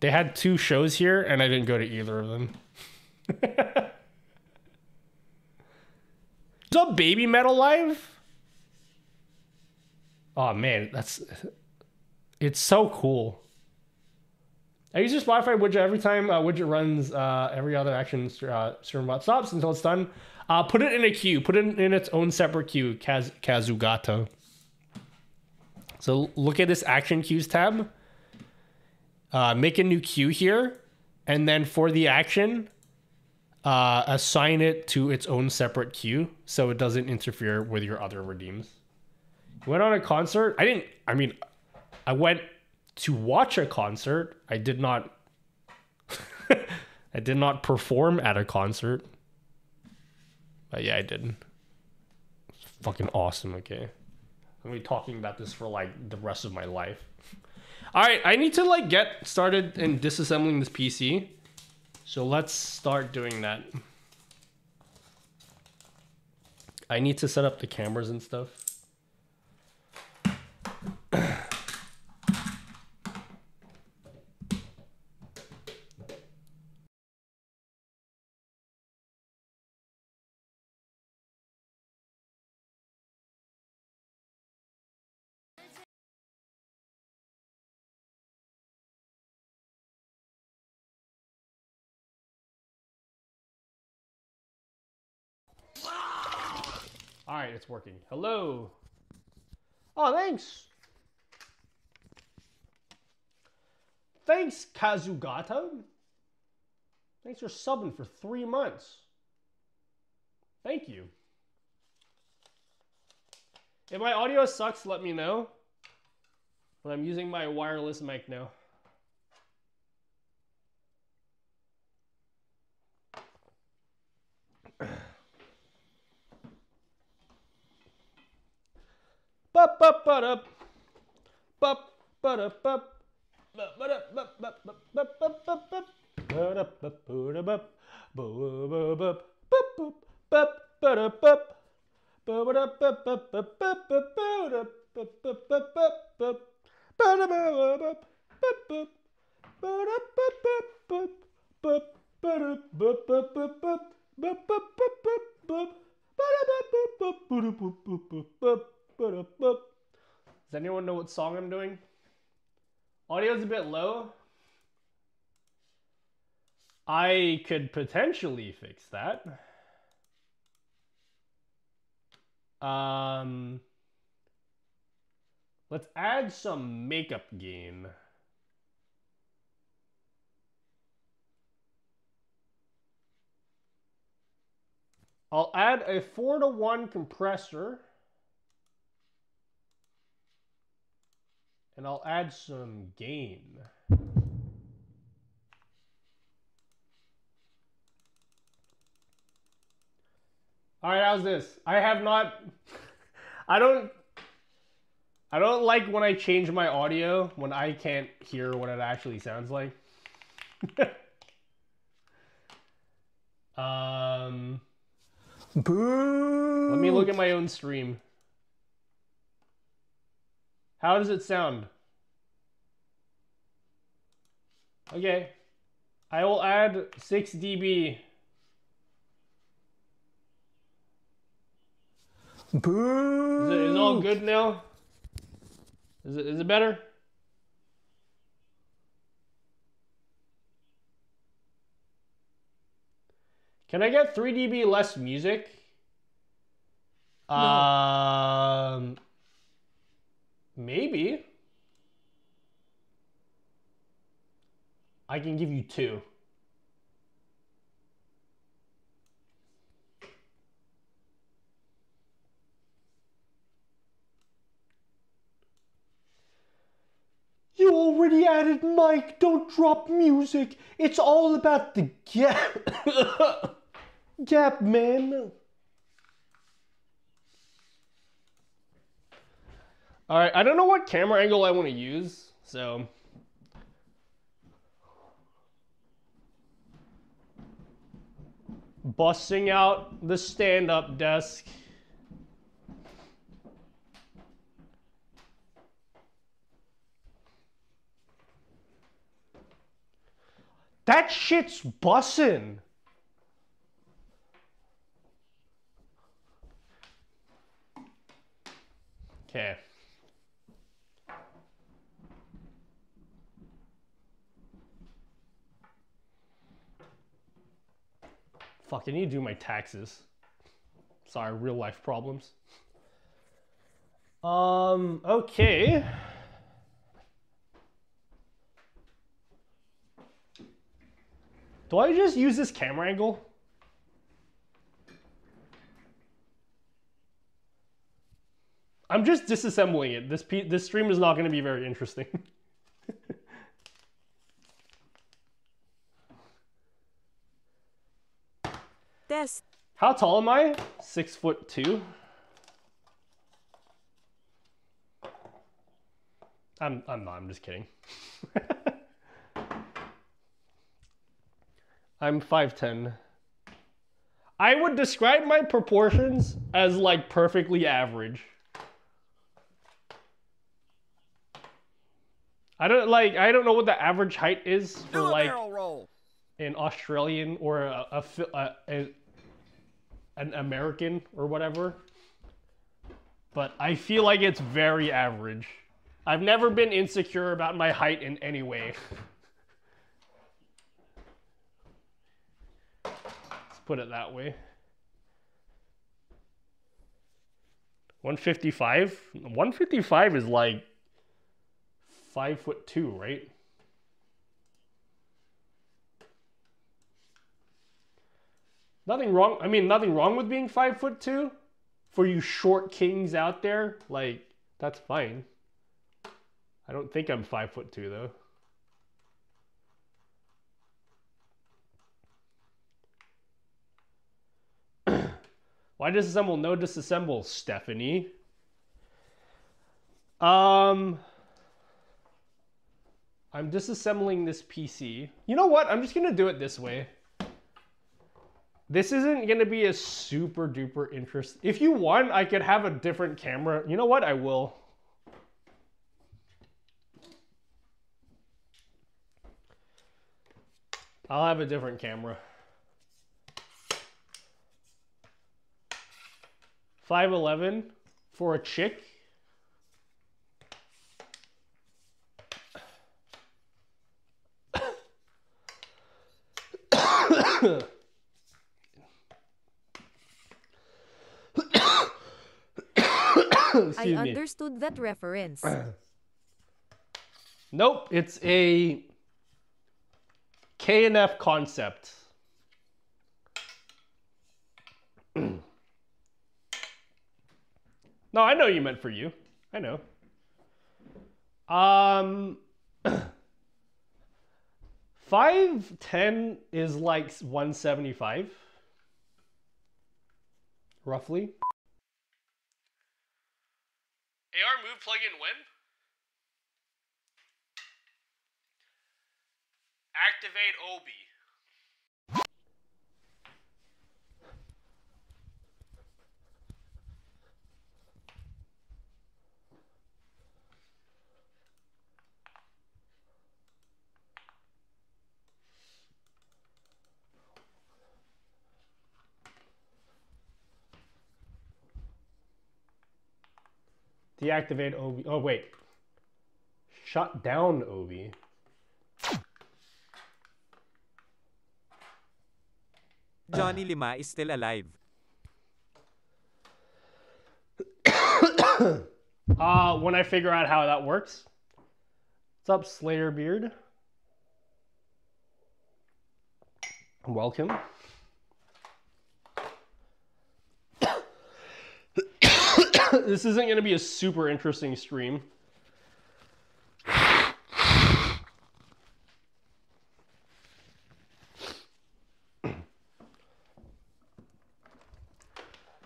They had 2 shows here and I didn't go to either of them. Saw Baby Metal live? Oh man, it's so cool. I use your Spotify widget every time widget runs every other action stream bot stops until it's done. Put it in a queue. Put it in its own separate queue. Kazugata. So look at this action queues tab. Make a new queue here, and then for the action, assign it to its own separate queue so it doesn't interfere with your other redeems. Went on a concert. I went to watch a concert. I did not I did not perform at a concert. But yeah, I did. It's fucking awesome, okay? I'm gonna be talking about this for like the rest of my life. Alright, I need to like get started in disassembling this PC. So let's start doing that. I need to set up the cameras and stuff. All right, it's working. Hello. Oh, thanks. Thanks, Kazugata. Thanks for subbing for 3 months. Thank you. If my audio sucks, let me know. But I'm using my wireless mic now. Bup bup bup bup bup bup bup Does anyone know what song I'm doing? Audio's a bit low. I could potentially fix that. Let's add some makeup gain. I'll add a 4:1 compressor. And I'll add some gain. All right, how's this? I have not, I don't like when I change my audio when I can't hear what it actually sounds like. Boo! Let me look at my own stream. How does it sound? Okay. I will add 6 dB. Boo! Is it all good now? Is it better? Can I get 3 dB less music? No. Maybe. I can give you 2. You already added mic. Don't drop music. It's all about the gap. Gap, man. All right, I don't know what camera angle I want to use, so. Busting out the stand-up desk. That shit's bussin'. Okay. Fuck, I need to do my taxes. Sorry, real life problems. Okay. Do I just use this camera angle? I'm just disassembling it. This stream is not going to be very interesting. Test. How tall am I? 6'2". I'm not. I'm just kidding. I'm 5'10". I would describe my proportions as like perfectly average. I don't know what the average height is for like an Australian or an American or whatever. But I feel like it's very average. I've never been insecure about my height in any way. Let's put it that way. 155? 155 is like 5'2", right? Nothing wrong. I mean, nothing wrong with being 5'2". For you short kings out there, like, that's fine. I don't think I'm 5'2" though. Why disassemble? No disassemble, Stephanie. I'm disassembling this PC. You know what? I'm just gonna do it this way. This isn't gonna be a super duper interest. If you want, I could have a different camera. You know what? I will. I'll have a different camera. 5'11" for a chick. I understood that reference. Nope, it's a K&F concept. No, I know you meant for you. I know. 5'10" is like 175, roughly. AR move plug in when? Activate Obi. Deactivate Obi. Oh, wait. Shut down Obi. Johnny Lima is still alive. When I figure out how that works. What's up, Slayer Beard? Welcome. This isn't going to be a super interesting stream.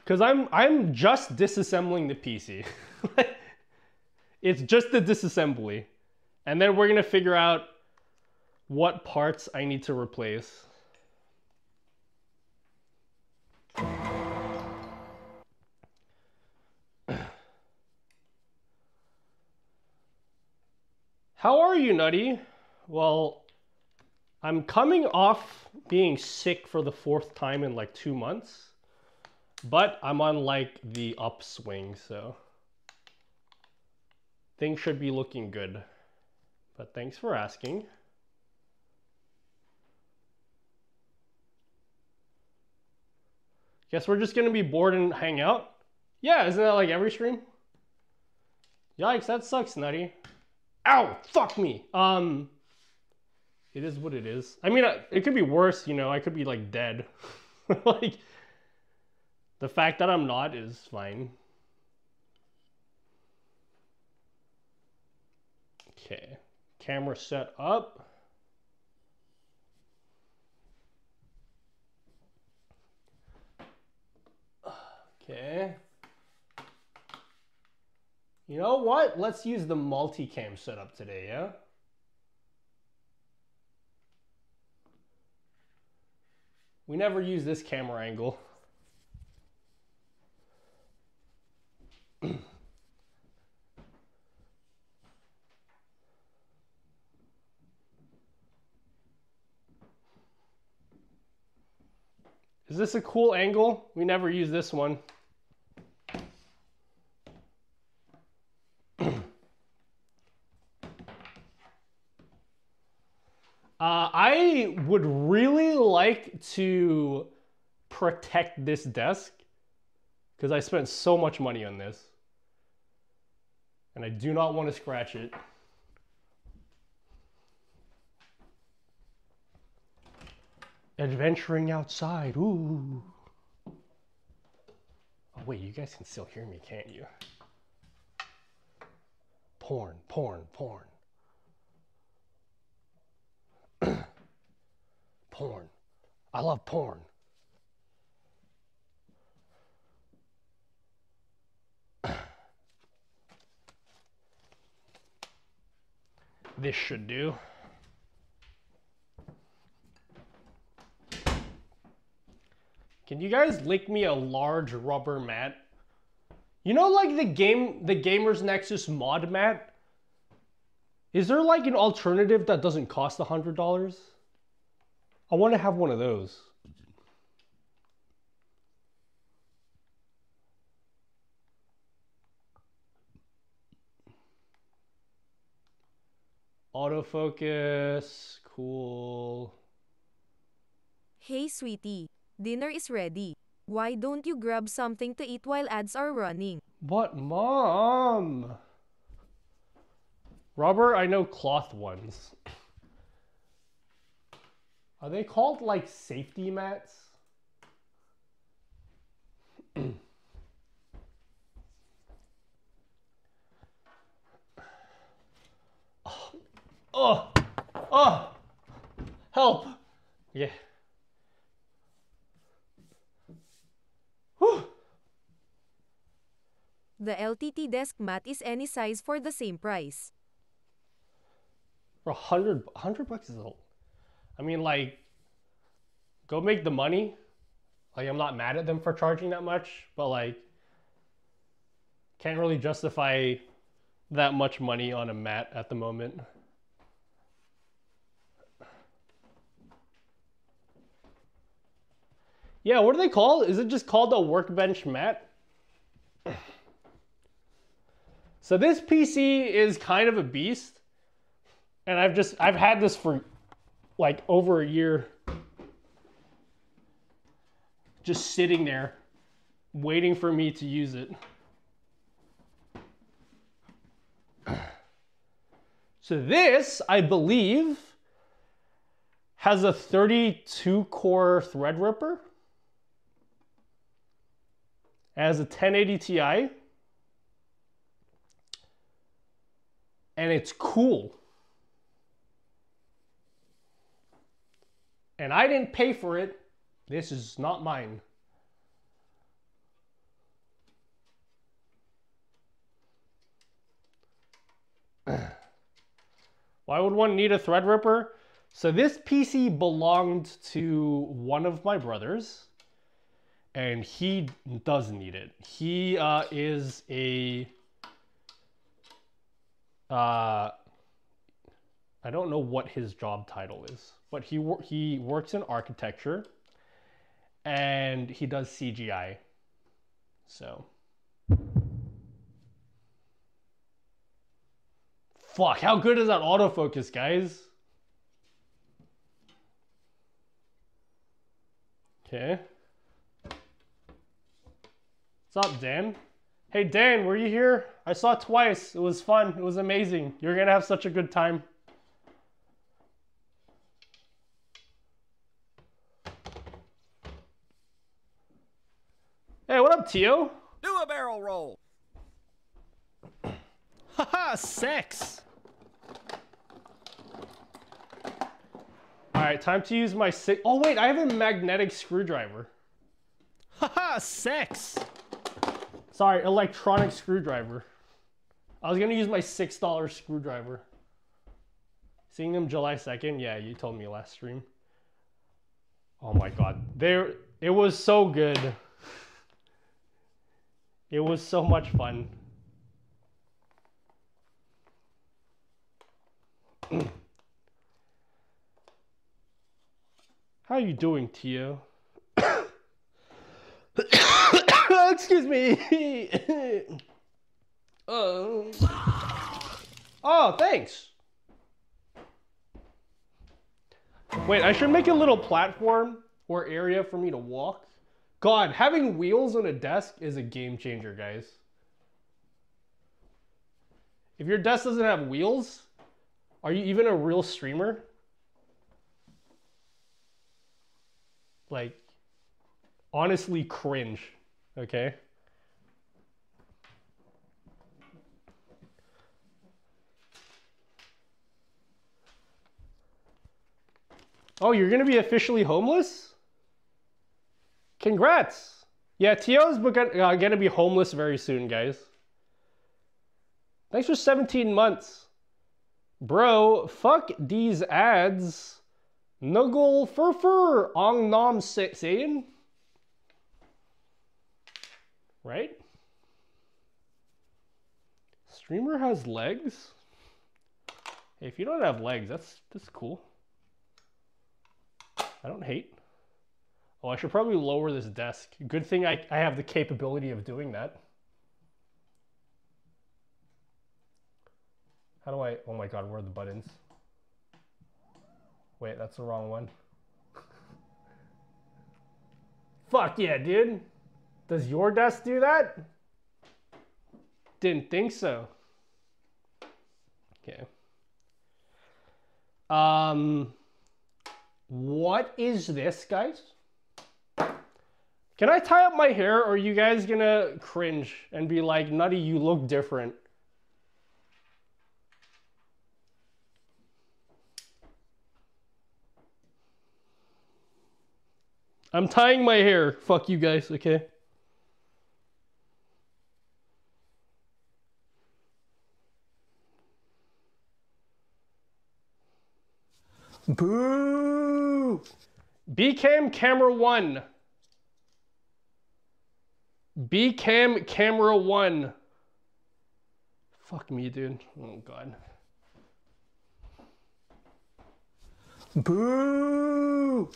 Because I'm just disassembling the PC. It's just the disassembly. And then we're going to figure out what parts I need to replace. How are you, Nutty? Well, I'm coming off being sick for the 4th time in like 2 months. But I'm on like the upswing, so things should be looking good. But thanks for asking. Guess we're just gonna be bored and hang out? Yeah, isn't that like every stream? Yikes, that sucks, Nutty. Ow, fuck me. It is what it is. I mean, it could be worse, you know, I could be like dead. Like, the fact that I'm not is fine. Okay, camera set up. Okay. You know what? Let's use the multicam setup today, yeah? We never use this camera angle. Is this a cool angle? We never use this one. I would really like to protect this desk because I spent so much money on this. And I do not want to scratch it. Adventuring outside, ooh. Oh wait, you guys can still hear me, can't you? Porn, porn, porn. Porn. I love porn. This should do. Can you guys link me a large rubber mat? You know, like the Gamers Nexus mod mat? Is there like an alternative that doesn't cost $100? I want to have one of those. Autofocus, cool. Hey sweetie, dinner is ready. Why don't you grab something to eat while ads are running? But Mom! Rubber, I know cloth ones. Are they called like safety mats? Oh! Oh! Help! Yeah. Whew. The LTT desk mat is any size for the same price. For $100 bucks is a... I mean, like, go make the money. Like, I'm not mad at them for charging that much, but like, can't really justify that much money on a mat at the moment. Yeah, what are they called? Is it just called a workbench mat? So this PC is kind of a beast. And I've had this for like over a year. Just sitting there, waiting for me to use it. So this, I believe, has a 32 core Threadripper. It has a 1080 Ti. And it's cool. And I didn't pay for it. This is not mine. Why would one need a Threadripper? So this PC belonged to one of my brothers, and he doesn't need it. He is a... I don't know what his job title is, but he works in architecture, and he does CGI. So... Fuck, how good is that autofocus, guys? Okay. What's up, Dan? Hey, Dan, were you here? I saw it twice. It was fun. It was amazing. You're gonna have such a good time. Hey, what up, Tio? Do a barrel roll. Haha, sex. All right, time to use my Oh wait, I have a magnetic screwdriver. Haha, sex. Sorry, electronic screwdriver. I was gonna use my $6 screwdriver. Seeing them July 2nd? Yeah, you told me last stream. Oh my god. It was so good. It was so much fun. How you doing, Tio? Excuse me. Oh, thanks. Wait, I should make a little platform or area for me to walk. God, having wheels on a desk is a game changer, guys. If your desk doesn't have wheels, are you even a real streamer? Like, honestly cringe, okay? Oh, you're gonna be officially homeless? Congrats! Yeah, Tio's gonna be homeless very soon, guys. Thanks for 17 months. Bro, fuck these ads. Nuggle fur ong nom sayin. Right? Streamer has legs? Hey, if you don't have legs, that's cool. I don't hate. Oh, I should probably lower this desk. Good thing I have the capability of doing that. How do I... Oh my god, where are the buttons? Wait, that's the wrong one. Fuck yeah, dude. Does your desk do that? Didn't think so. Okay. What is this, guys? Can I tie up my hair, or are you guys gonna cringe and be like, Nutty, you look different? I'm tying my hair. Fuck you guys, okay? Boo! Bcam camera 1. Bcam camera 1. Fuck me, dude. Oh god. Boo!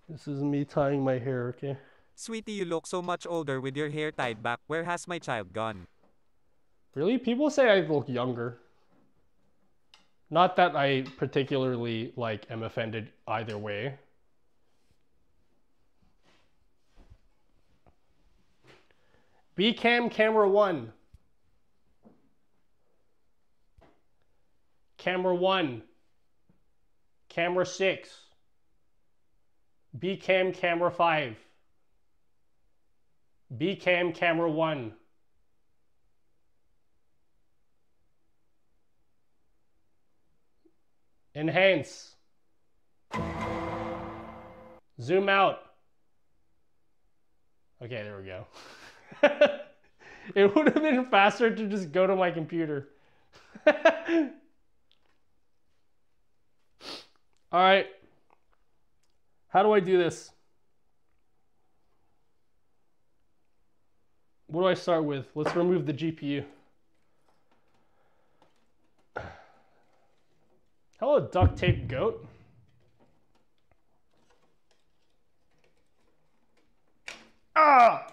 This is me tying my hair, okay? Sweetie, you look so much older with your hair tied back. Where has my child gone? Really? People say I look younger. Not that I particularly, like, am offended either way. Bcam camera 1. Camera 1. Camera 6. Bcam camera 5. Bcam camera 1. Enhance. Zoom out. Okay, there we go. It would have been faster to just go to my computer. All right. How do I do this? What do I start with? Let's remove the GPU. Hello, duct tape goat. Ah!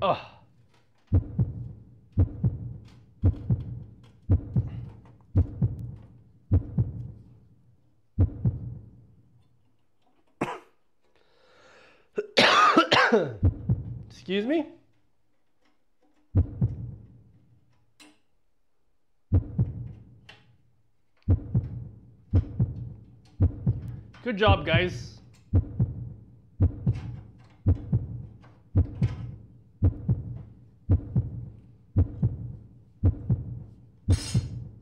Ugh. Excuse me? Good job, guys.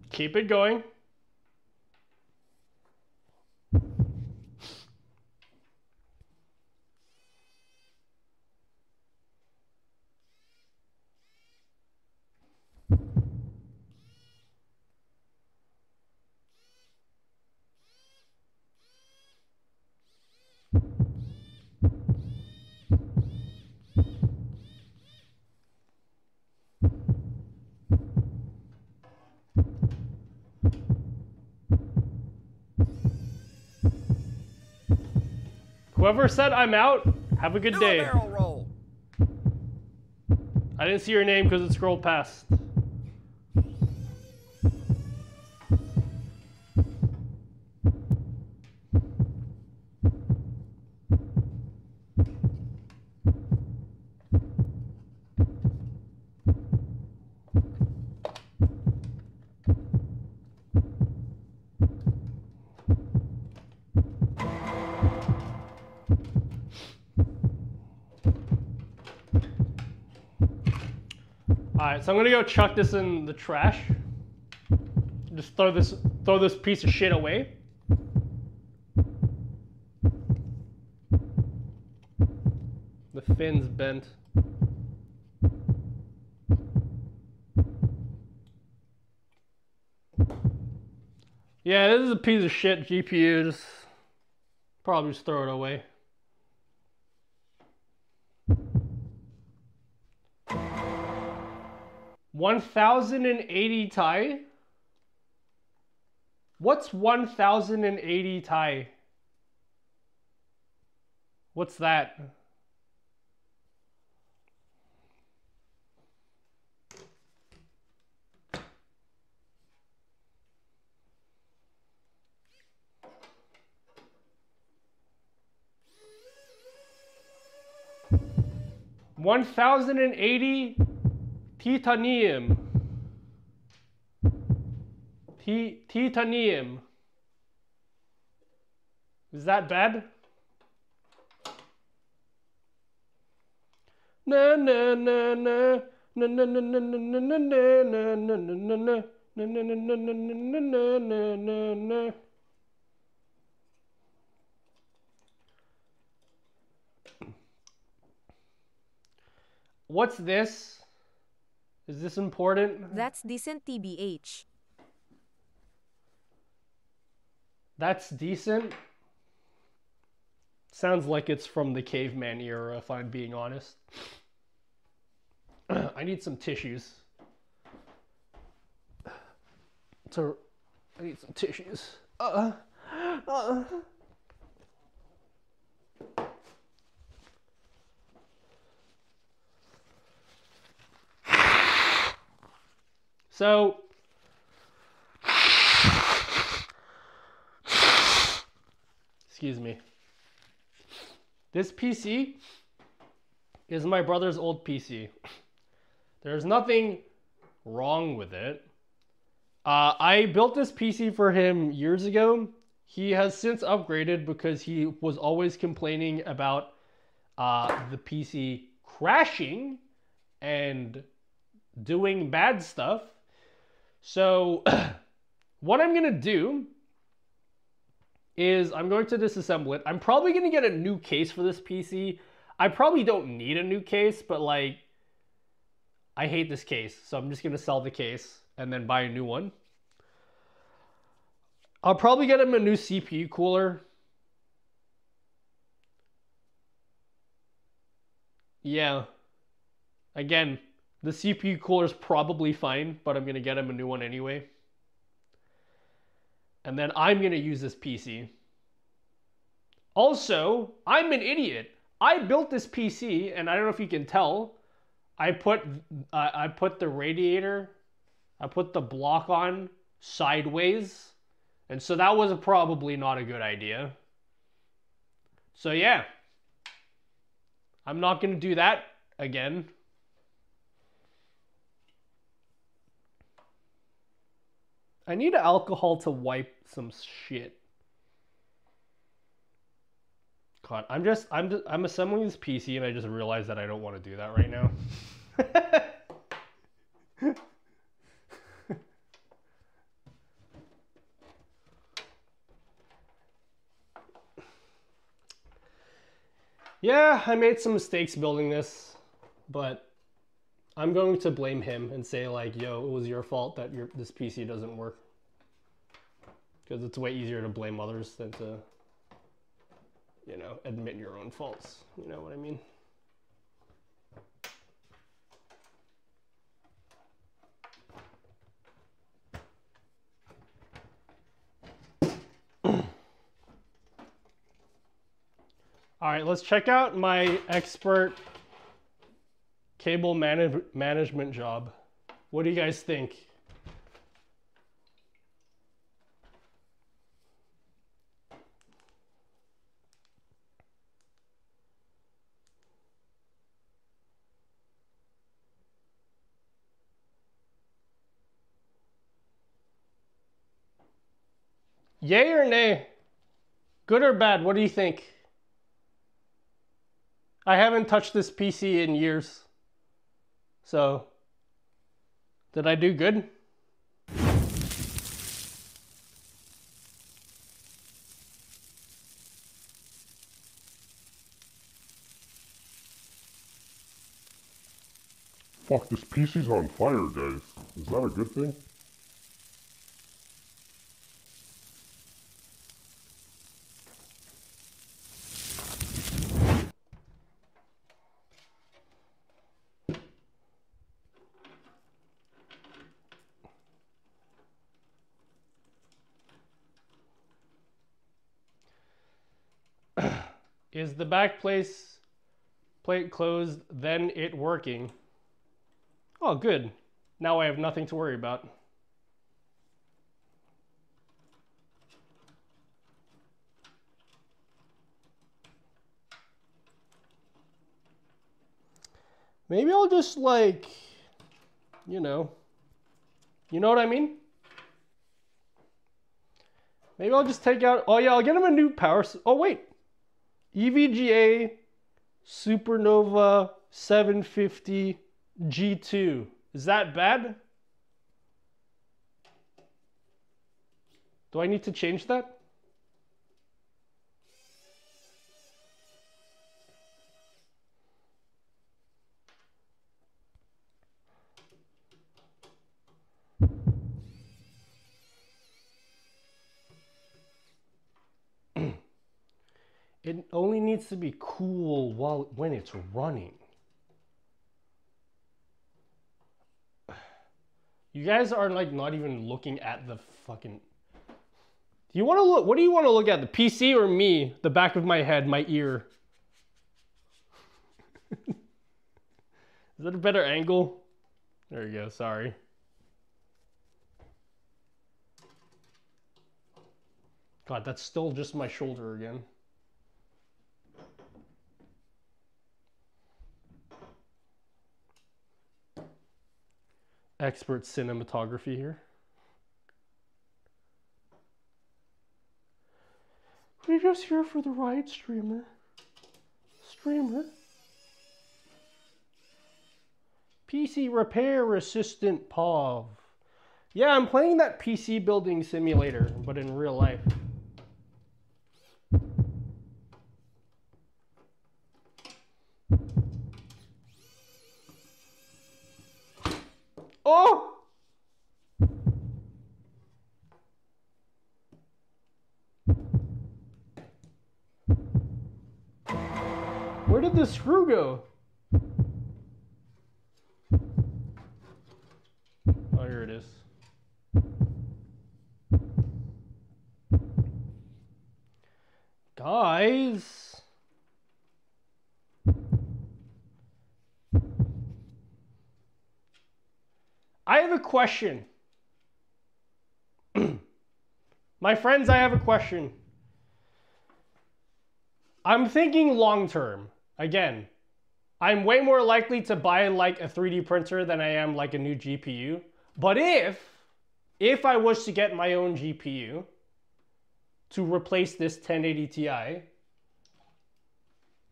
Keep it going. Whoever said I'm out, have a good day. Barrel roll. I didn't see your name because it scrolled past. Alright, so I'm gonna go chuck this in the trash. Just throw this piece of shit away. The fin's bent. Yeah, this is a piece of shit GPU. Just probably just throw it away. 1080 Ti? What's 1080 Ti? What's that? $1,080 titanium. Titanium. Is that bad? Na na na na na na na na na na na na na na na na na. What's this? Is this important? That's decent TBH. That's decent? Sounds like it's from the caveman era, if I'm being honest. I need some tissues. I need some tissues. So, excuse me. This PC is my brother's old PC. There's nothing wrong with it. I built this PC for him years ago. He has since upgraded because he was always complaining about the PC crashing and doing bad stuff. So what I'm going to do is I'm going to disassemble it. I'm probably going to get a new case for this PC. I probably don't need a new case, but like, I hate this case. So I'm just going to sell the case and then buy a new one. I'll probably get him a new CPU cooler. Yeah. Again, the CPU cooler is probably fine, but I'm going to get him a new one anyway. And then I'm going to use this PC. Also, I'm an idiot. I built this PC, and I don't know if you can tell. I put the radiator, I put the block on sideways. And so that was probably not a good idea. So yeah. I'm not going to do that again. I need alcohol to wipe some shit. God, I'm assembling this PC and I just realized that I don't want to do that right now. Yeah, I made some mistakes building this, but I'm going to blame him and say like, yo, it was your fault that this PC doesn't work. Because it's way easier to blame others than to, you know, admit your own faults. You know what I mean? All right, let's check out my expert cable management job. What do you guys think? Yay or nay? Good or bad? What do you think? I haven't touched this PC in years. So, did I do good? Fuck, this PC's on fire, guys. Is that a good thing? Is the back plate closed, then it working? Oh, good. Now I have nothing to worry about. Maybe I'll just like, you know what I mean? Maybe I'll just take out, oh yeah, I'll get him a new power, oh wait. EVGA Supernova 750 G2. Is that bad? Do I need to change that? It only needs to be cool when it's running. You guys are like not even looking at the fucking... Do you want to look? What do you want to look at? The PC or me? The back of my head, my ear. Is that a better angle? There you go, sorry. God, that's still just my shoulder again. Expert cinematography here. We're just here for the ride, streamer. PC repair assistant POV. Yeah, I'm playing that PC building simulator, but in real life. Oh! Where did the screw go? Oh, here it is. Guys. I have a question. My friends, I have a question. I'm thinking long term. Again, I'm way more likely to buy like a 3D printer than I am like a new GPU. But if I was to get my own GPU to replace this 1080 Ti,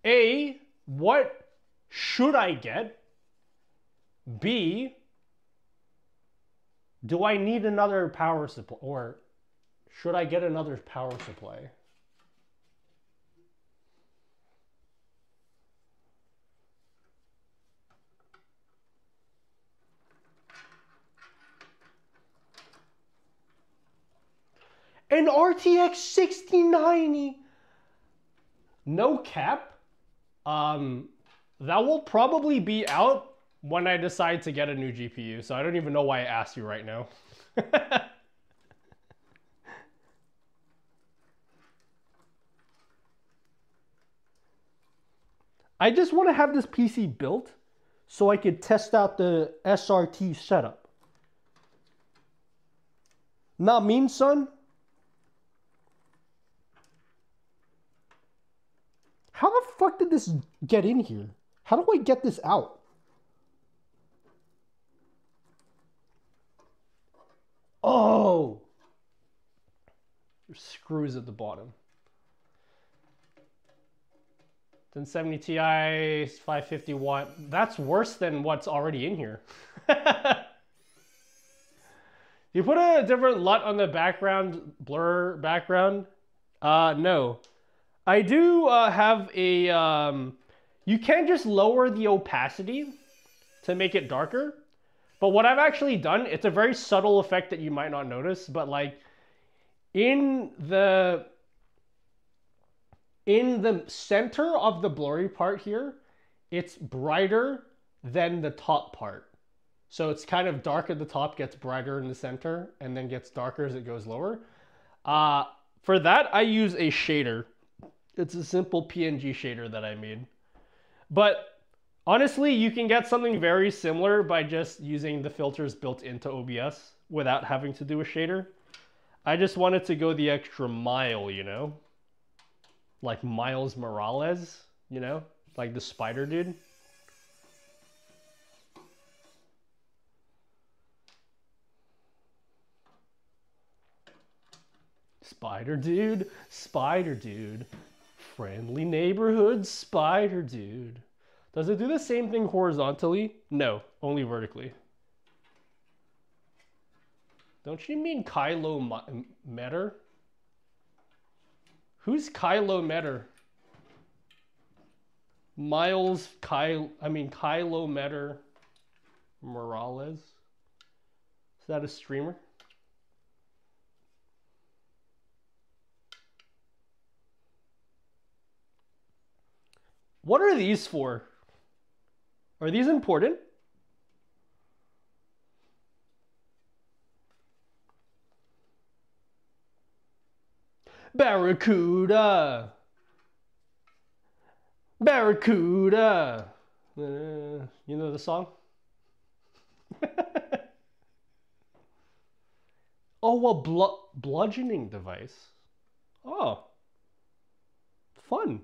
A, what should I get? B, do I need another power supply, or should I get another power supply? An RTX 6090. No cap. That will probably be out when I decide to get a new GPU. So I don't even know why I asked you right now. I just want to have this PC built so I could test out the SRT setup. Not mean, son? How the fuck did this get in here? How do I get this out? Oh! There's screws at the bottom. 1070 Ti, 550 watt. That's worse than what's already in here. You put a different LUT on the background, blur background? No. I do have a, you can just lower the opacity to make it darker. But what I've actually done, it's a very subtle effect that you might not notice, but like in the center of the blurry part here, it's brighter than the top part. So it's kind of dark at the top, gets brighter in the center, and then gets darker as it goes lower. For that, I use a shader. It's a simple PNG shader that I made. But honestly, you can get something very similar by just using the filters built into OBS without having to do a shader. I just wanted to go the extra mile, you know? Like Miles Morales, you know? Like the spider dude. Spider dude, spider dude. Friendly neighborhood spider dude. Does it do the same thing horizontally? No, only vertically. Don't you mean Kylo Metter? Who's Kylo Metter? Kylo Metter Morales? Is that a streamer? What are these for? Are these important? Barracuda! Barracuda! You know the song? Oh, a bludgeoning device. Oh. Fun.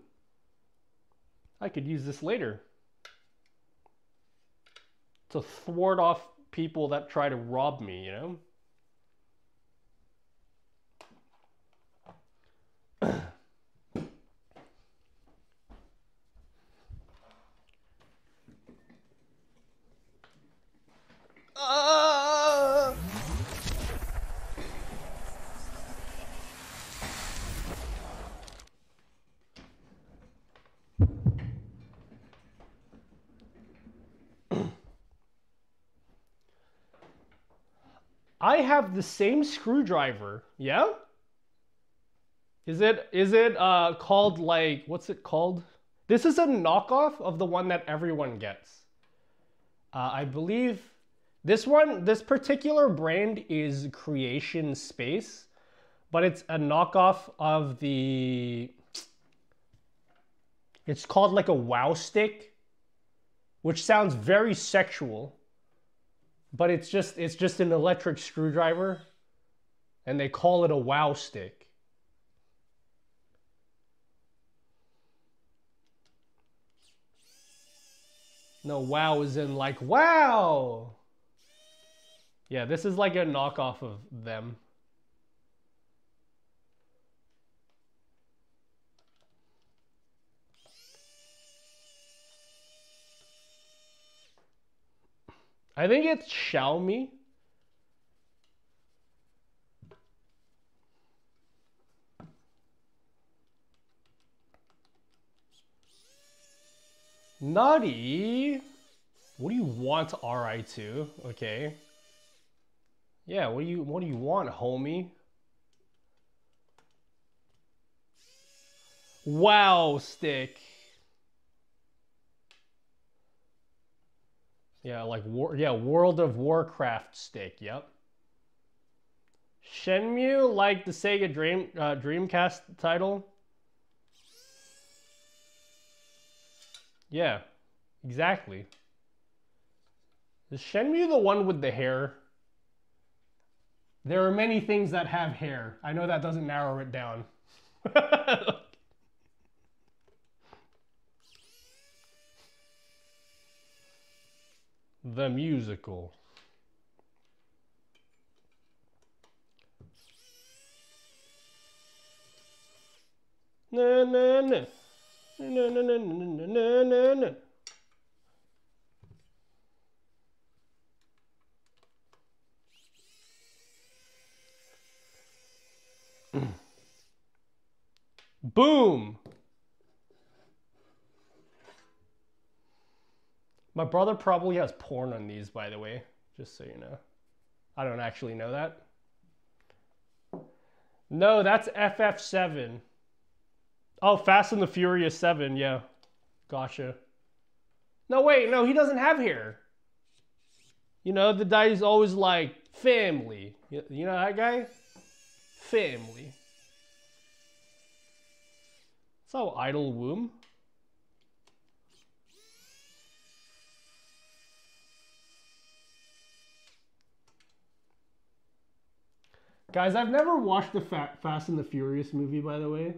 I could use this later to thwart off people that try to rob me, you know? I have the same screwdriver, yeah? Is it called like, what's it called? This is a knockoff of the one that everyone gets. I believe this particular brand is Creation Space, but it's a knockoff of the, it's called like a Wow Stick, which sounds very sexual. But it's just an electric screwdriver, and they call it a Wow Stick. No, wow is in like, wow! Yeah, this is like a knockoff of them. I think it's Xiaomi. Nutty. What do you want, RI2? Okay. Yeah, what do you want, homie? Wow Stick. Yeah, like World of Warcraft stick. Yep. Shenmue, like the Sega Dreamcast title. Yeah, exactly. Is Shenmue the one with the hair? There are many things that have hair. I know that doesn't narrow it down. The musical. Na na na. Na na na na na na na. Boom. My brother probably has porn on these, by the way, just so you know. I don't actually know that. No, that's FF7. Oh, Fast and the Furious 7, yeah. Gotcha. No, wait, no, he doesn't have hair. You know, the guy's always like, family. You know that guy? Family. So idle womb. Guys, I've never watched the Fast and the Furious movie, by the way.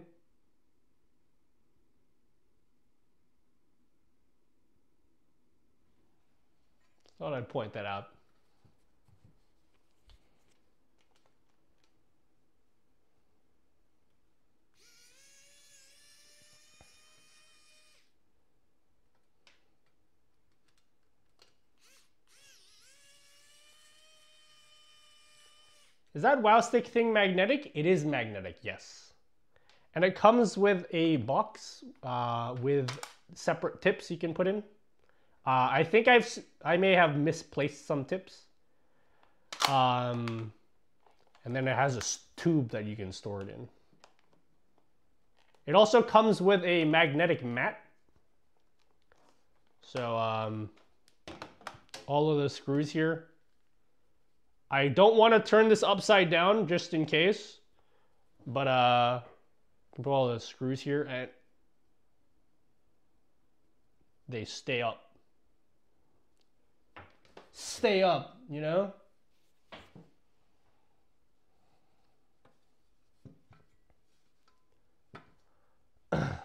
Thought I'd point that out. Is that WoW stick thing magnetic? It is magnetic, yes. And it comes with a box with separate tips you can put in. I think I may have misplaced some tips. And then it has a tube that you can store it in. It also comes with a magnetic mat. So all of the screws here. I don't want to turn this upside down just in case, but put all the screws here and they stay up. Stay up, you know? I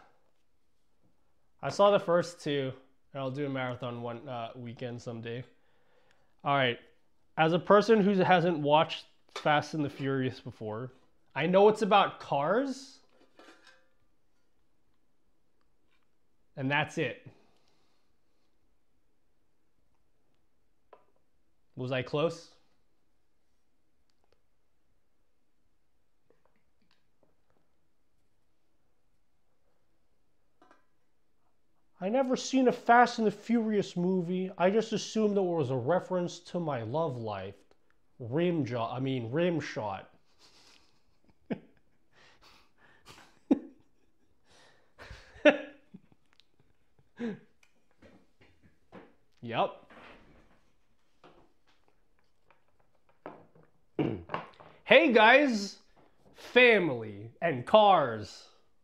saw the first two, and I'll do a marathon one weekend someday. All right. As a person who hasn't watched Fast and the Furious before, I know it's about cars. And that's it. Was I close? I never seen a Fast and the Furious movie. I just assumed it was a reference to my love life. Rim shot. Yep. Hey guys, family and cars.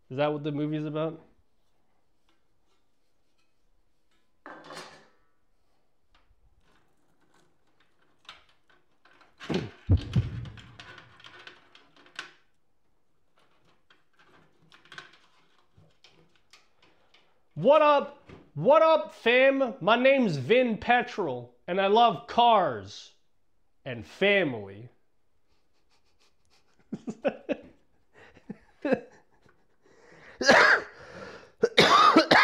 Is that what the movie's about? What up? What up, fam? My name's Vin Petrol, and I love cars and family.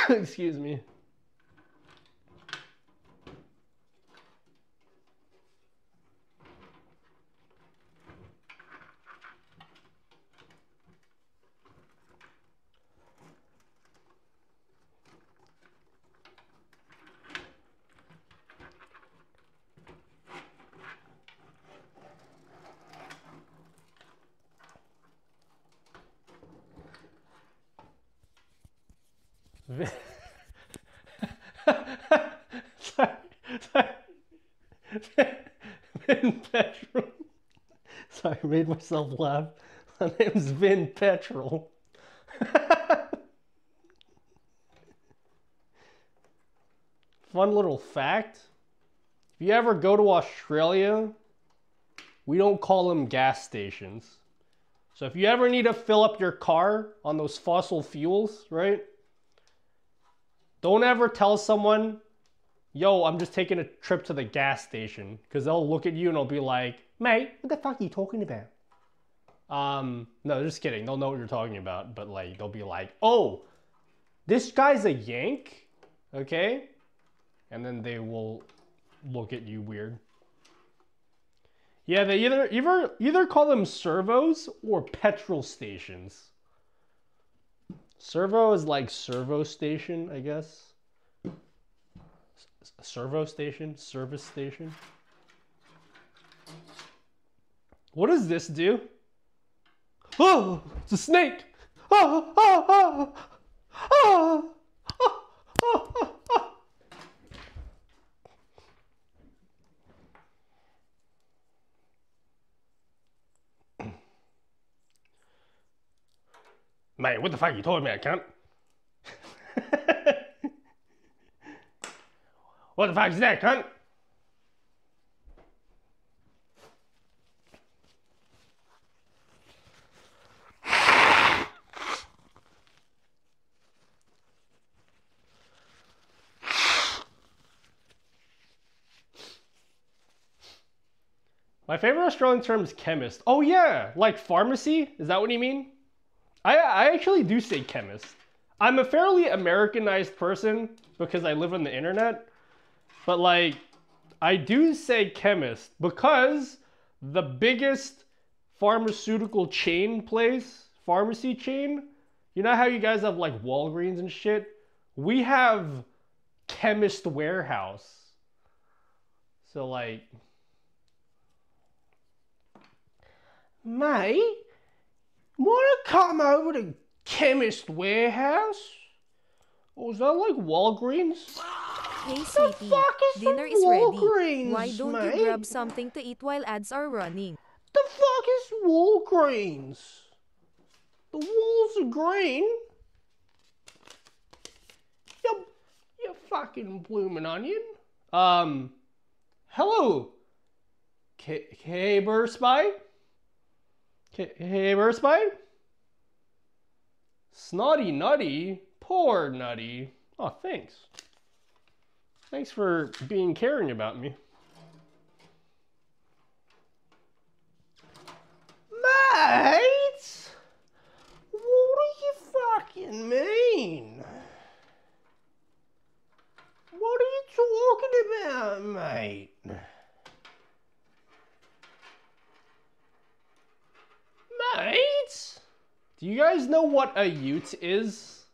Excuse me. Vin Petrol. Sorry, I made myself laugh. My name's Vin Petrol. Fun little fact. If you ever go to Australia, we don't call them gas stations. So if you ever need to fill up your car on those fossil fuels, right? Don't ever tell someone, yo, I'm just taking a trip to the gas station. Because they'll look at you and they'll be like, mate, what the fuck are you talking about? No, just kidding. They'll know what you're talking about. But like, they'll be like, oh, this guy's a Yank? Okay? And then they will look at you weird. Yeah, they either call them servos or petrol stations. Servo is like servo station, I guess. Servo station? Service station? What does this do? Oh, it's a snake! Oh, oh, oh, oh, oh, oh, oh, oh. Mate, what the fuck you told me I can't? What the fuck is that, cunt? My favorite Australian term is chemist. Oh yeah, like pharmacy? Is that what you mean? I actually do say chemist. I'm a fairly Americanized person because I live on the internet. But like, I do say chemist because the biggest pharmaceutical chain place, pharmacy chain, you know how you guys have like Walgreens and shit? We have Chemist Warehouse. So like... Mate, want to come over to Chemist Warehouse? Or is that like Walgreens? Hey sweetie, dinner is ready. Why don't you grab something to eat while ads are running? The fuck is Walgreens? The walls are green? You fucking bloomin' onion. Hello. Hey, Burspy? Hey, Burspy? Snotty Nutty? Poor Nutty. Oh, thanks. Thanks for being caring about me. Mate? What do you fucking mean? What are you talking about, mate? Mate? Do you guys know what a ute is?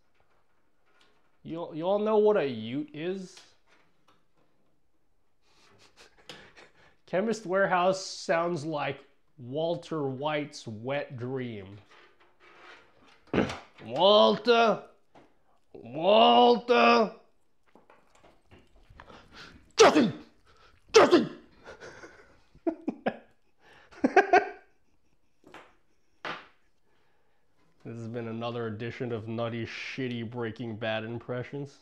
You all know what a ute is? Chemist Warehouse sounds like Walter White's wet dream. Walter! Justin! This has been another edition of Nutty Shitty Breaking Bad impressions.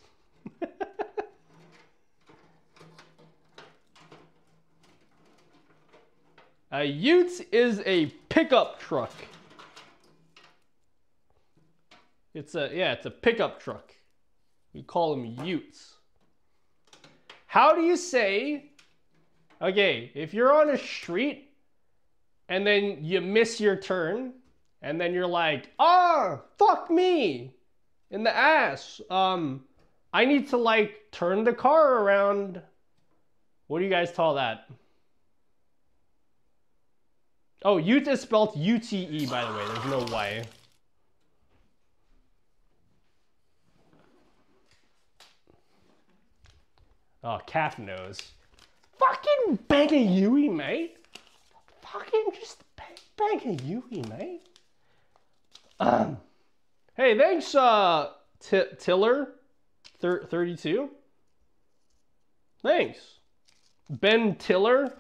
A ute is a pickup truck. It's a pickup truck. We call them utes. How do you say, okay, if you're on a street and then you miss your turn and then you're like, fuck me in the ass. I need to like turn the car around. What do you guys call that? Oh, ute is spelled U-T-E, by the way. There's no Y. Oh, calf nose. Fucking bang a Yui, mate. Fucking just bang a Yui, mate. Hey, thanks, Tiller, 32. Thanks. Ben Tiller.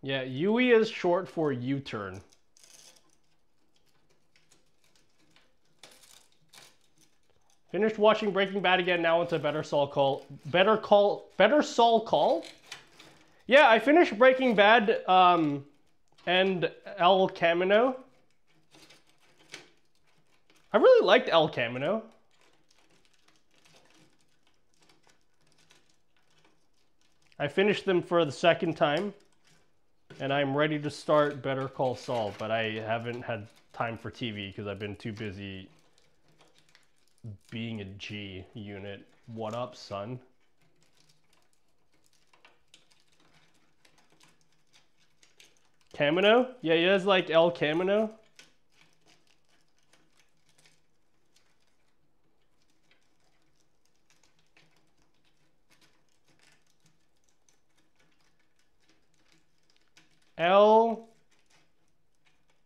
Yeah, Yui is short for U-turn. Finished watching Breaking Bad again, now into Better Saul Call. Better Saul Call? Yeah, I finished Breaking Bad and El Camino. I really liked El Camino. I finished them for the second time. And I'm ready to start Better Call Saul, but I haven't had time for TV because I've been too busy being a G unit. What up, son? Camino? Yeah, you guys like El Camino?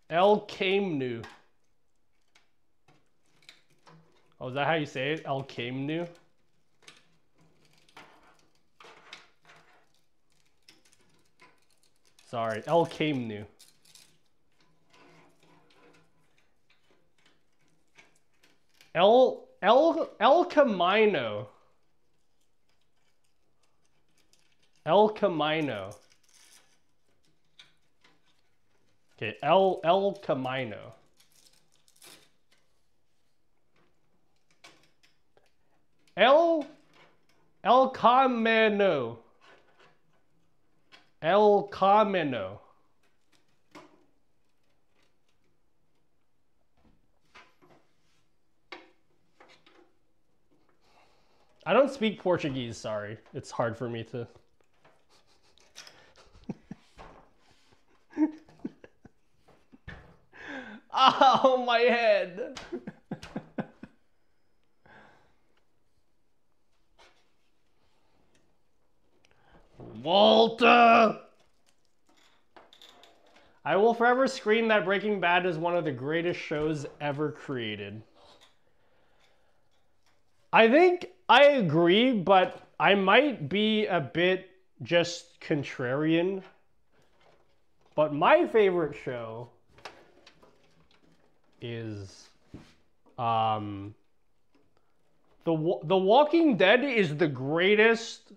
El Camino. Oh, is that how you say it? El Camino? Sorry, El Camino. El Camino. El Camino. Okay, El Camino. El Camino. El Camino. I don't speak Portuguese, sorry. It's hard for me to... Oh, my head! Walter! I will forever scream that Breaking Bad is one of the greatest shows ever created. I think I agree, but I might be a bit just contrarian. But my favorite show is The Walking Dead is the greatest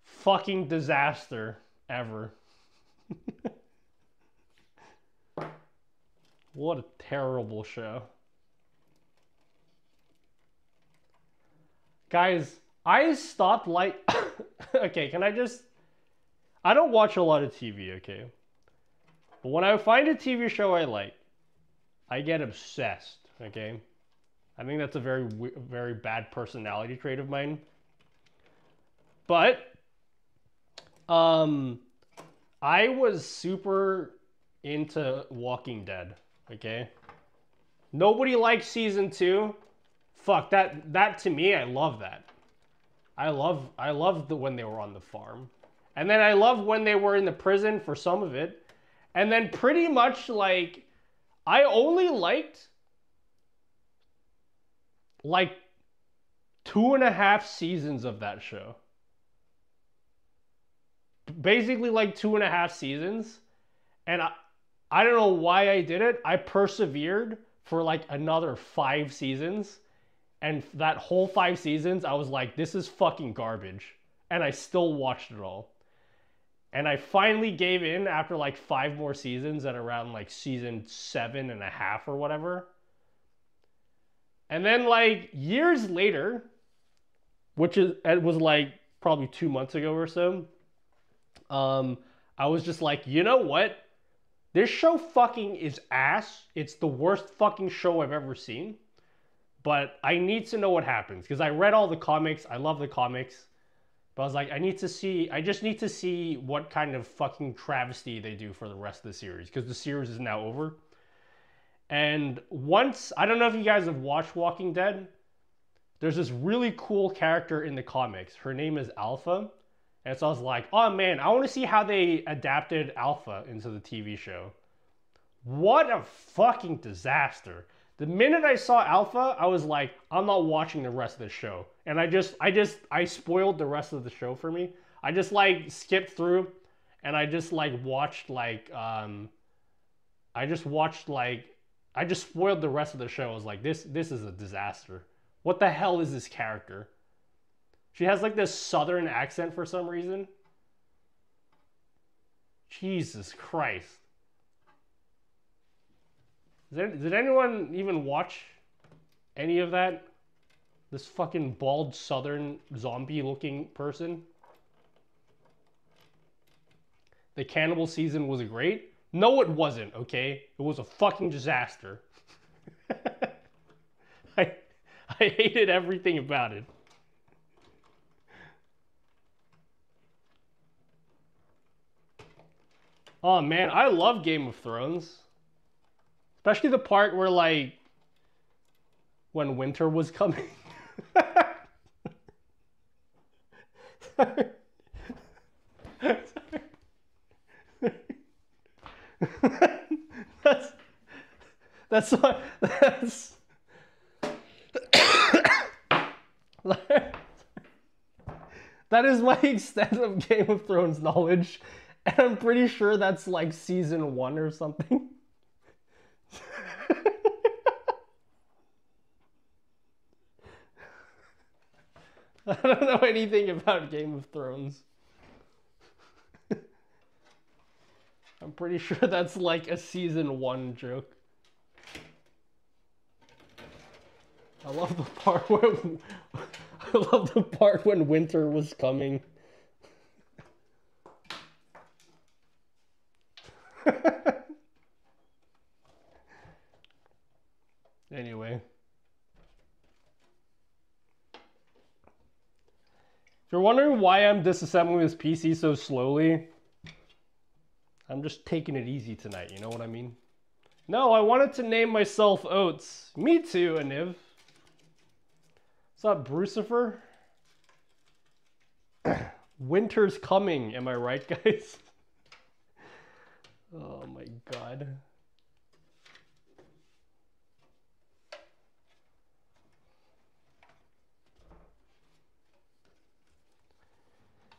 fucking disaster ever. What a terrible show. Guys, I stopped okay, can I just... I don't watch a lot of TV, okay? But when I find a TV show I like, I get obsessed, okay? I think that's a very bad personality trait of mine. But, I was super into Walking Dead, okay? Nobody likes season 2. Fuck, that to me, I love that. I love when they were on the farm. And then I love when they were in the prison for some of it. And then pretty much like, I only liked like 2.5 seasons of that show. Basically like 2.5 seasons. And I don't know why I did it. I persevered for like another 5 seasons. And that whole 5 seasons, I was like, this is fucking garbage. And I still watched it all. And I finally gave in after like 5 more seasons at around like season 7.5 or whatever. And then like years later, it was like probably 2 months ago or so, I was just like, you know what? This show fucking is ass. It's the worst fucking show I've ever seen. But I need to know what happens. Because I read all the comics. I love the comics. But I was like, I just need to see what kind of fucking travesty they do for the rest of the series. Because the series is now over. And I don't know if you guys have watched Walking Dead. There's this really cool character in the comics. Her name is Alpha. And so I was like, oh man, I want to see how they adapted Alpha into the TV show. What a fucking disaster. The minute I saw Alpha, I was like, I'm not watching the rest of the show. And I spoiled the rest of the show for me. I just like skipped through and I just like watched like, I just spoiled the rest of the show. I was like, this is a disaster. What the hell is this character? She has like this southern accent for some reason. Jesus Christ. Did anyone even watch any of that? This fucking bald southern zombie looking person? The cannibal season was great? No, it wasn't, okay? It was a fucking disaster. I hated everything about it. Oh man, I love Game of Thrones. Especially the part where like, when winter was coming. That's that is my extent of Game of Thrones knowledge. And I'm pretty sure that's like season 1 or something. I don't know anything about Game of Thrones. I'm pretty sure that's like a season 1 joke. I love the part when I love the part when winter was coming. Anyway. If you're wondering why I'm disassembling this PC so slowly, I'm just taking it easy tonight, you know what I mean? No, I wanted to name myself Oats. Me too, Aniv. What's up, Brucifer? Winter's coming, am I right, guys? Oh my god.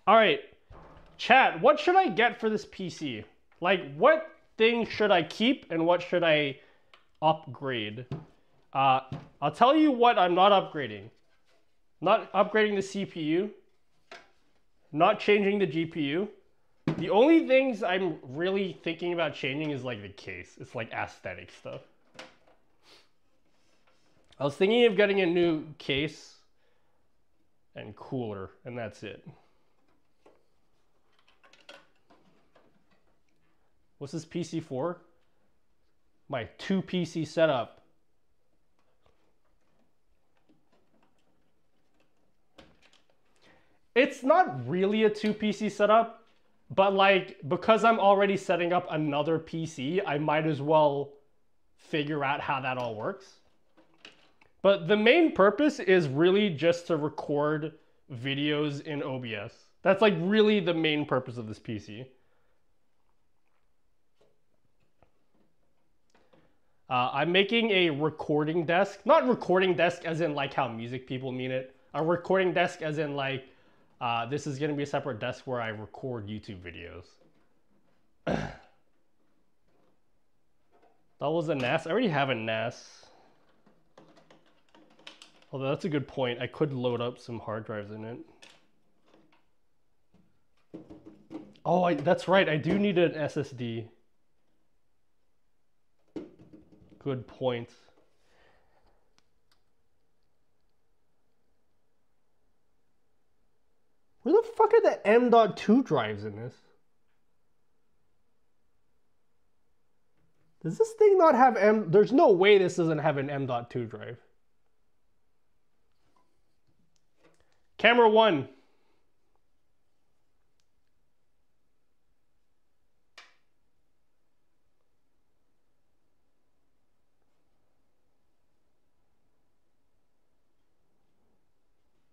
Alright, chat, what should I get for this PC? Like, what thing should I keep and what should I upgrade? I'll tell you what I'm not upgrading. Not upgrading the CPU. Not changing the GPU. The only things I'm really thinking about changing is like the case. It's like aesthetic stuff. I was thinking of getting a new case and cooler, and that's it. What's this PC for? My 2 PC setup. It's not really a 2 PC setup, but like, because I'm already setting up another PC, I might as well figure out how that all works. But the main purpose is really just to record videos in OBS. That's like really the main purpose of this PC. I'm making a recording desk, not recording desk as in like how music people mean it. A recording desk as in like, this is gonna be a separate desk where I record YouTube videos. That was a NAS, I already have a NAS. Although that's a good point, I could load up some hard drives in it. Oh, that's right, I do need an SSD. Good point. Where the fuck are the M.2 drives in this? Does this thing not have M? There's no way this doesn't have an M.2 drive. Camera 1.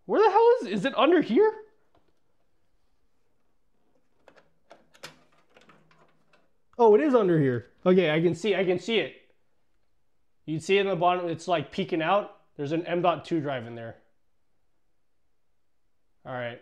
Where the hell is it under here? Oh, it is under here. Okay, I can see it. You can see it in the bottom, it's like peeking out. There's an M.2 drive in there. All right.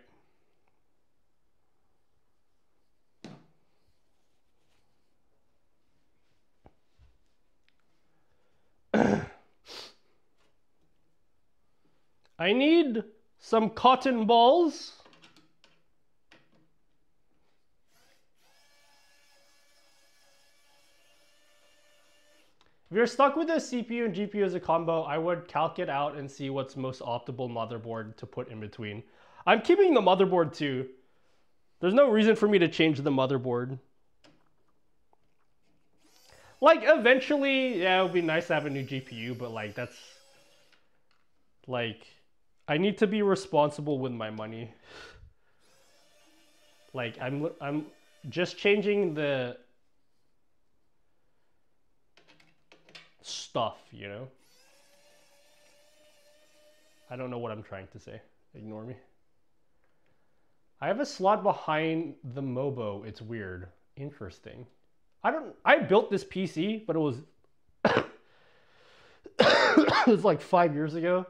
I need some cotton balls. If you're stuck with a CPU and GPU as a combo, I would calc it out and see what's most optimal motherboard to put in between. I'm keeping the motherboard too. There's no reason for me to change the motherboard. Like, eventually, yeah, it would be nice to have a new GPU, but like, that's... Like, I need to be responsible with my money. Like, I'm just changing the stuff, you know? I don't know what I'm trying to say. Ignore me. I have a slot behind the Mobo. It's weird. Interesting. I built this PC, but it was it was like 5 years ago.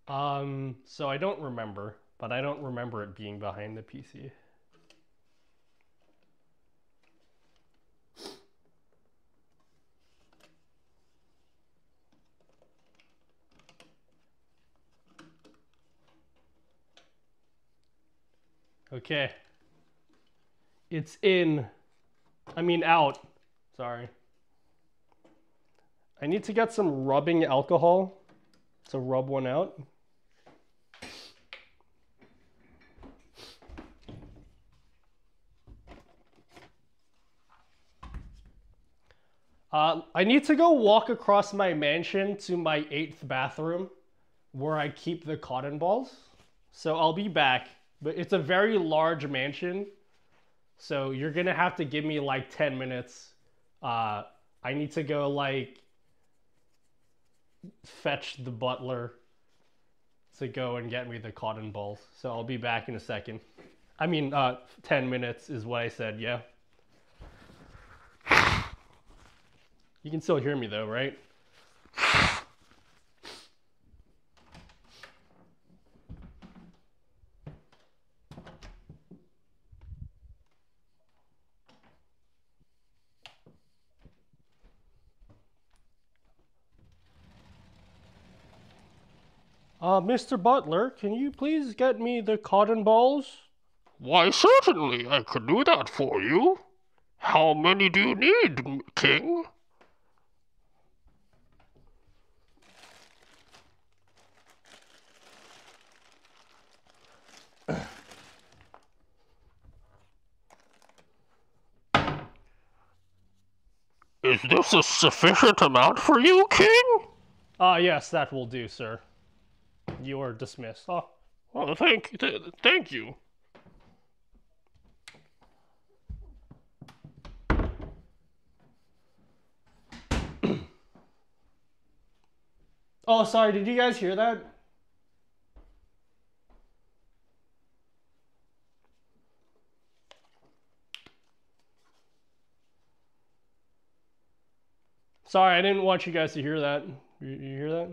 So I don't remember, but I don't remember it being behind the PC. Okay. It's in. I mean out. Sorry. I need to get some rubbing alcohol to rub one out. I need to go walk across my mansion to my 8th bathroom where I keep the cotton balls. So I'll be back, but it's a very large mansion. So you're gonna have to give me like 10 minutes. I need to go like fetch the butler to go and get me the cotton balls. So I'll be back in a second. I mean, 10 minutes is what I said, yeah. You can still hear me though, right? Mr. Butler, can you please get me the cotton balls? Why, certainly, I could do that for you. How many do you need, King? Is this a sufficient amount for you, King? Yes, that will do, sir. You are dismissed. Oh, well, thank you. Oh, sorry, did you guys hear that? Sorry, I didn't want you guys to hear that. You hear that?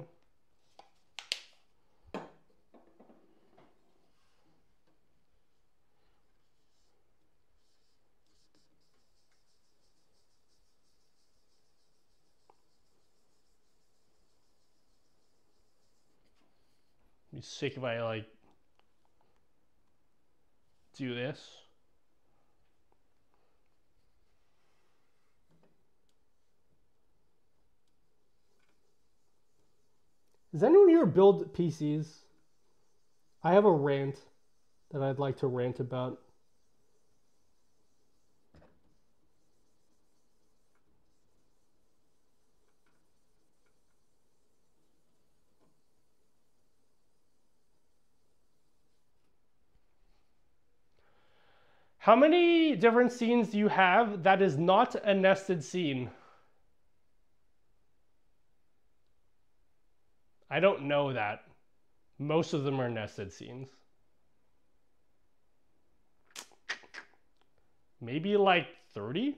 Be sick if I like do this. Does anyone here build PCs? I have a rant that I'd like to rant about. How many different scenes do you have that is not a nested scene? I don't know that. Most of them are nested scenes. Maybe like 30?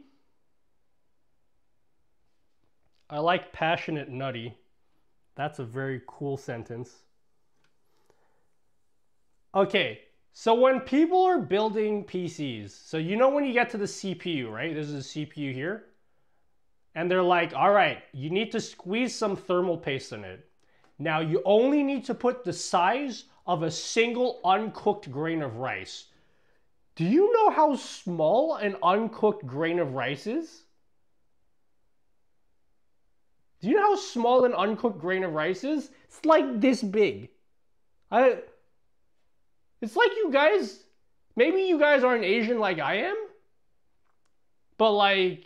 I like passionate nutty. That's a very cool sentence. Okay, so when people are building PCs, so you know when you get to the CPU, right? This is a CPU here. And they're like, all right, you need to squeeze some thermal paste in it. Now you only need to put the size of a single uncooked grain of rice. Do you know how small an uncooked grain of rice is? Do you know how small an uncooked grain of rice is? It's like this big. It's like you guys, maybe you guys aren't Asian like I am, but like,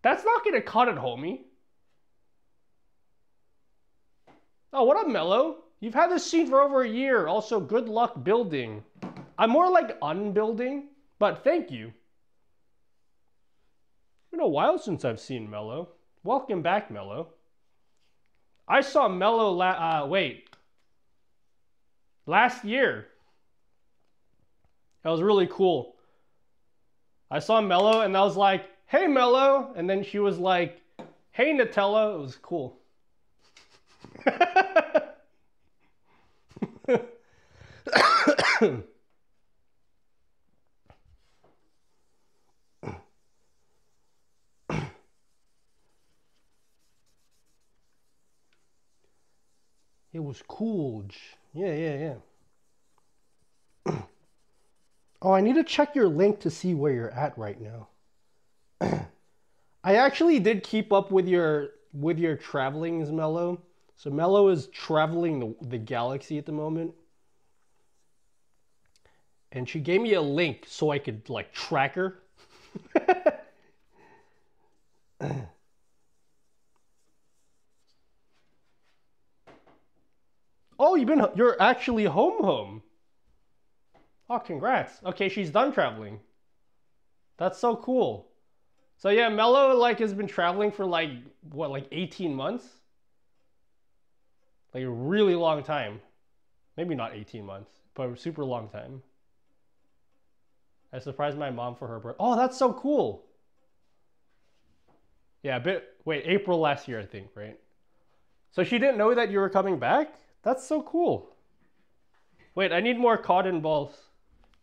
that's not gonna cut it, homie. Oh, what up, Mello? You've had this scene for over a year. Also, good luck building. I'm more like unbuilding, but thank you. It's been a while since I've seen Mello. Welcome back, Mello. I saw Mello last year. That was really cool. I saw Mello and I was like, hey, Mello. And then she was like, hey, Nutella. It was cool. It was cool. Yeah. Oh, I need to check your link to see where you're at right now. I actually did keep up with your travelings, Mello. So Mello is traveling the galaxy at the moment. And she gave me a link so I could like track her. Oh, you're actually home. Oh, congrats. Okay, she's done traveling. That's so cool. So yeah, Mello like has been traveling for like what, like 18 months? Like a really long time. Maybe not 18 months, but a super long time. I surprised my mom for her birthday. Oh, that's so cool. Yeah, wait, April last year, I think, right? So she didn't know that you were coming back? That's so cool. Wait, I need more cotton balls.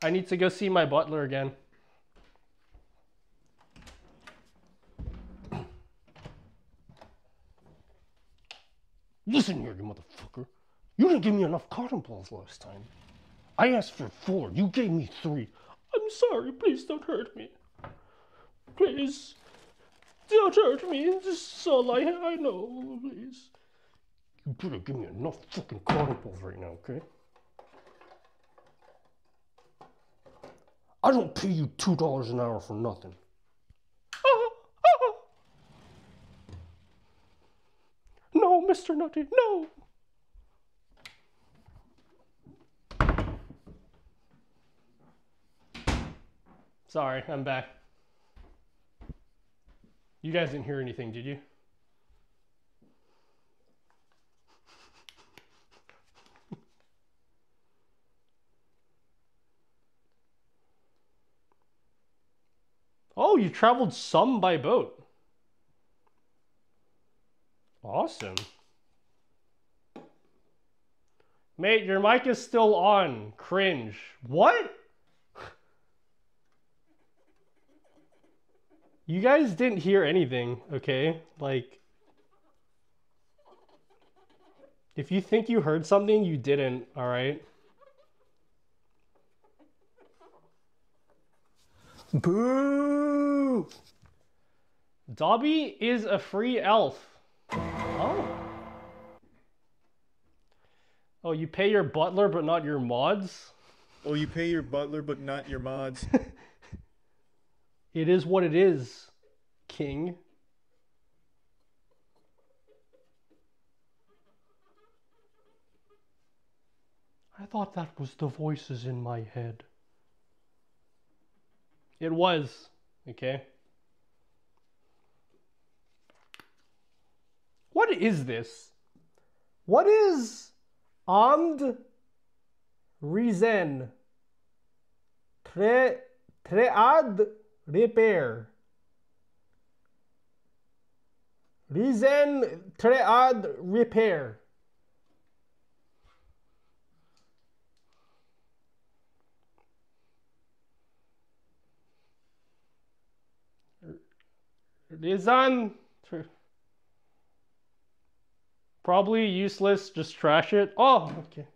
I need to go see my butler again. Listen here, you motherfucker. You didn't give me enough cotton balls last time. I asked for 4. You gave me 3. I'm sorry. Please don't hurt me. Please. Don't hurt me. This is all I know. Please. You better give me enough fucking cotton balls right now, okay? I don't pay you $2 an hour for nothing. No, Mr. Nutty, no! Sorry, I'm back. You guys didn't hear anything, did you? Oh, you traveled some by boat. Awesome. Mate, your mic is still on. Cringe. What? You guys didn't hear anything, okay? Like, if you think you heard something, you didn't, alright? Boo! Dobby is a free elf. Oh. Oh, you pay your butler but not your mods? Oh, you pay your butler but not your mods. It is what it is, King. I thought that was the voices in my head. It was, okay? What is this? What is armed reason? Tread repair. Reason tread repair. Reason. Probably useless, just trash it. Oh, okay.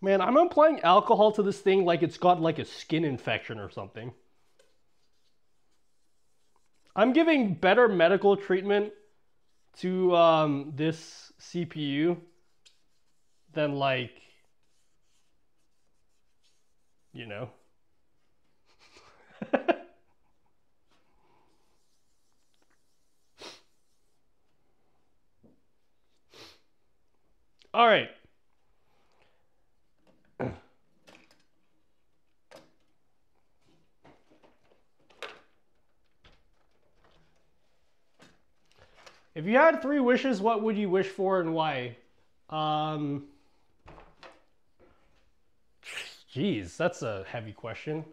Man, I'm applying alcohol to this thing like it's got like a skin infection or something. I'm giving better medical treatment to this CPU than like, you know. All right. If you had 3 wishes, what would you wish for and why? Geez, that's a heavy question.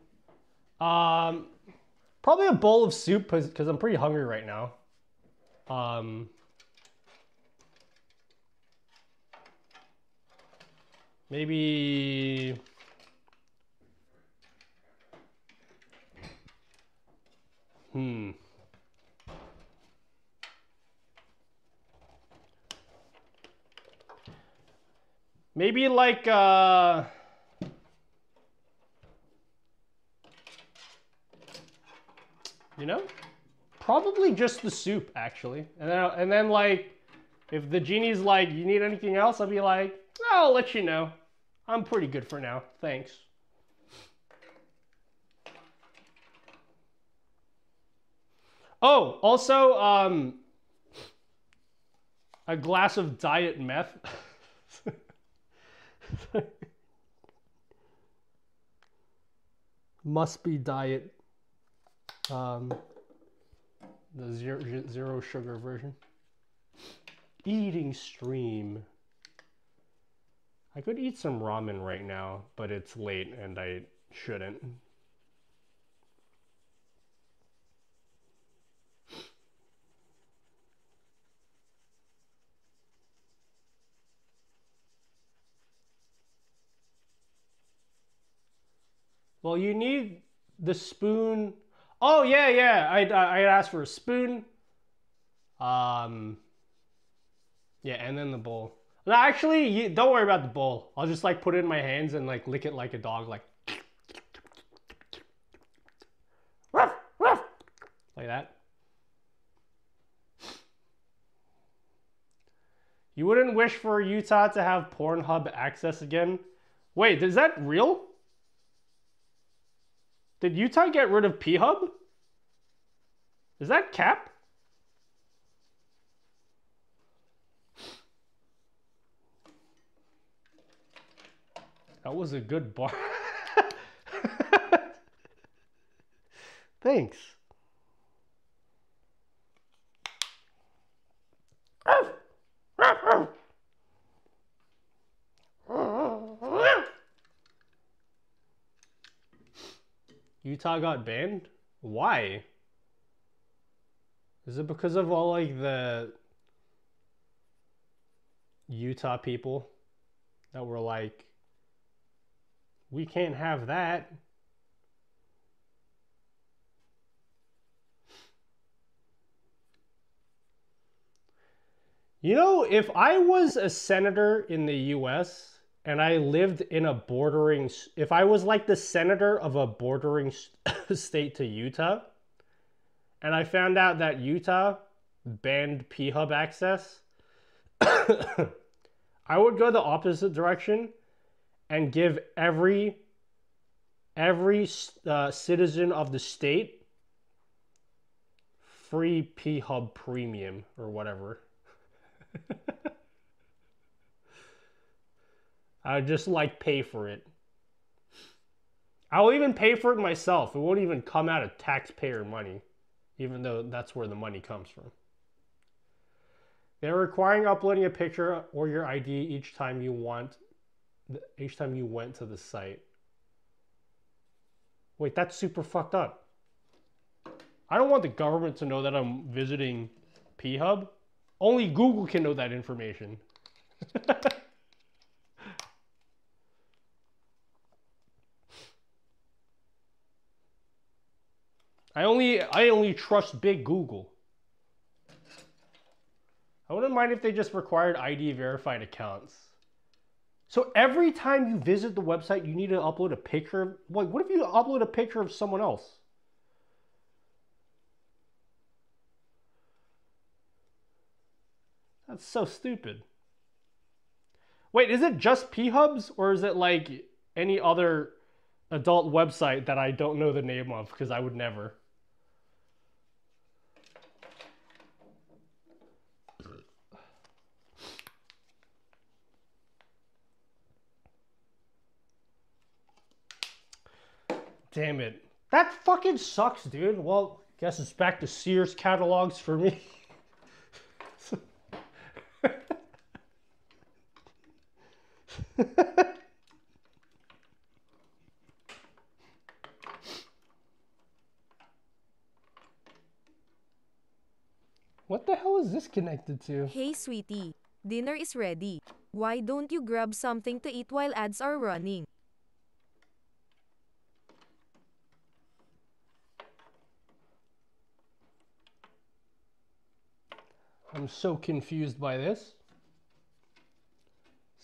Probably a bowl of soup because I'm pretty hungry right now. Maybe Maybe like you know, probably just the soup actually, and then like if the genie's like, you need anything else, I'll be like, oh, I'll let you know. I'm pretty good for now, thanks. Oh, also a glass of diet meth. Must be diet. The zero sugar version. Eating stream. I could eat some ramen right now, but it's late and I shouldn't. Well, you need the spoon. Oh yeah, yeah. I asked for a spoon. Yeah, and then the bowl. No, actually, don't worry about the bowl. I'll just like put it in my hands and like lick it like a dog, like like that. You wouldn't wish for Utah to have Pornhub access again? Wait, is that real? Did Utah get rid of P-Hub? Is that cap? That was a good bar. Thanks. Utah got banned? Why? Is it because of all like the Utah people that were like, we can't have that? You know, if I was a senator in the US and I lived in a bordering, if I was like the senator of a bordering state to Utah, and I found out that Utah banned P-Hub access, I would go the opposite direction and give every citizen of the state free P-Hub premium or whatever. I would just like pay for it. I'll even pay for it myself. It won't even come out of taxpayer money, even though that's where the money comes from. They're requiring uploading a picture or your ID each time you went to the site. Wait, that's super fucked up. I don't want the government to know that I'm visiting P-Hub. Only Google can know that information. I only trust big Google. I wouldn't mind if they just required ID verified accounts. So every time you visit the website, you need to upload a picture. What if you upload a picture of someone else? That's so stupid. Wait, is it just P-Hubs or is it like any other adult website that I don't know the name of? Because I would never. Damn it. That fucking sucks, dude. Well, guess it's back to Sears catalogs for me. What the hell is this connected to? Hey sweetie, dinner is ready. Why don't you grab something to eat while ads are running? I'm so confused by this.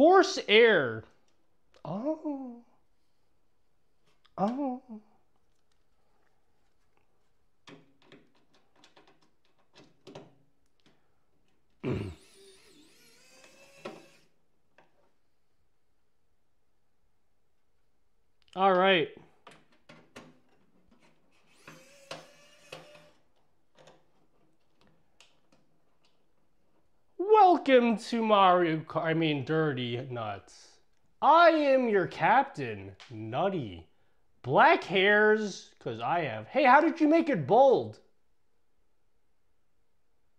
Corsair. Oh. Oh. All right. Welcome to Mario Kart. I mean, Dirty Nuts. I am your captain, Nutty. Black hairs, because I have. Hey, how did you make it bold?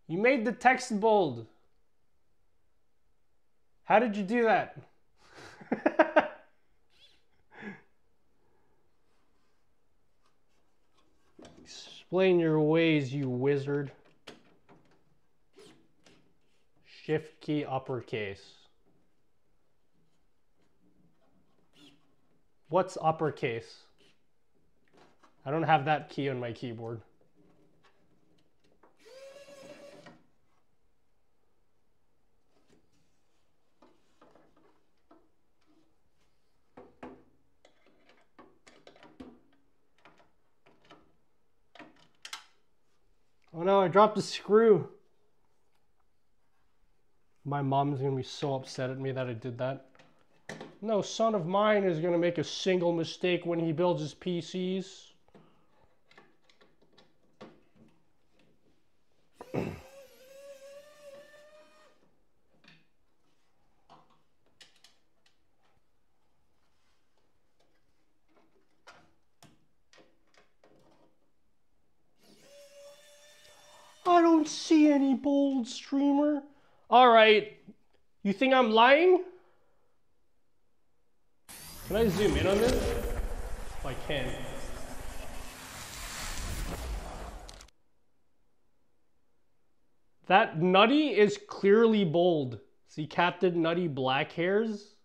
You made the text bold. How did you do that? Explain your ways, you wizard. Shift key uppercase. What's uppercase? I don't have that key on my keyboard. Oh no, I dropped a screw. My mom's gonna be so upset at me that I did that. No son of mine is gonna make a single mistake when he builds his PCs. I don't see any bold, streamer. All right, you think I'm lying? Can I zoom in on this? If I can. That Nutty is clearly bold. See Captain Nutty black hairs?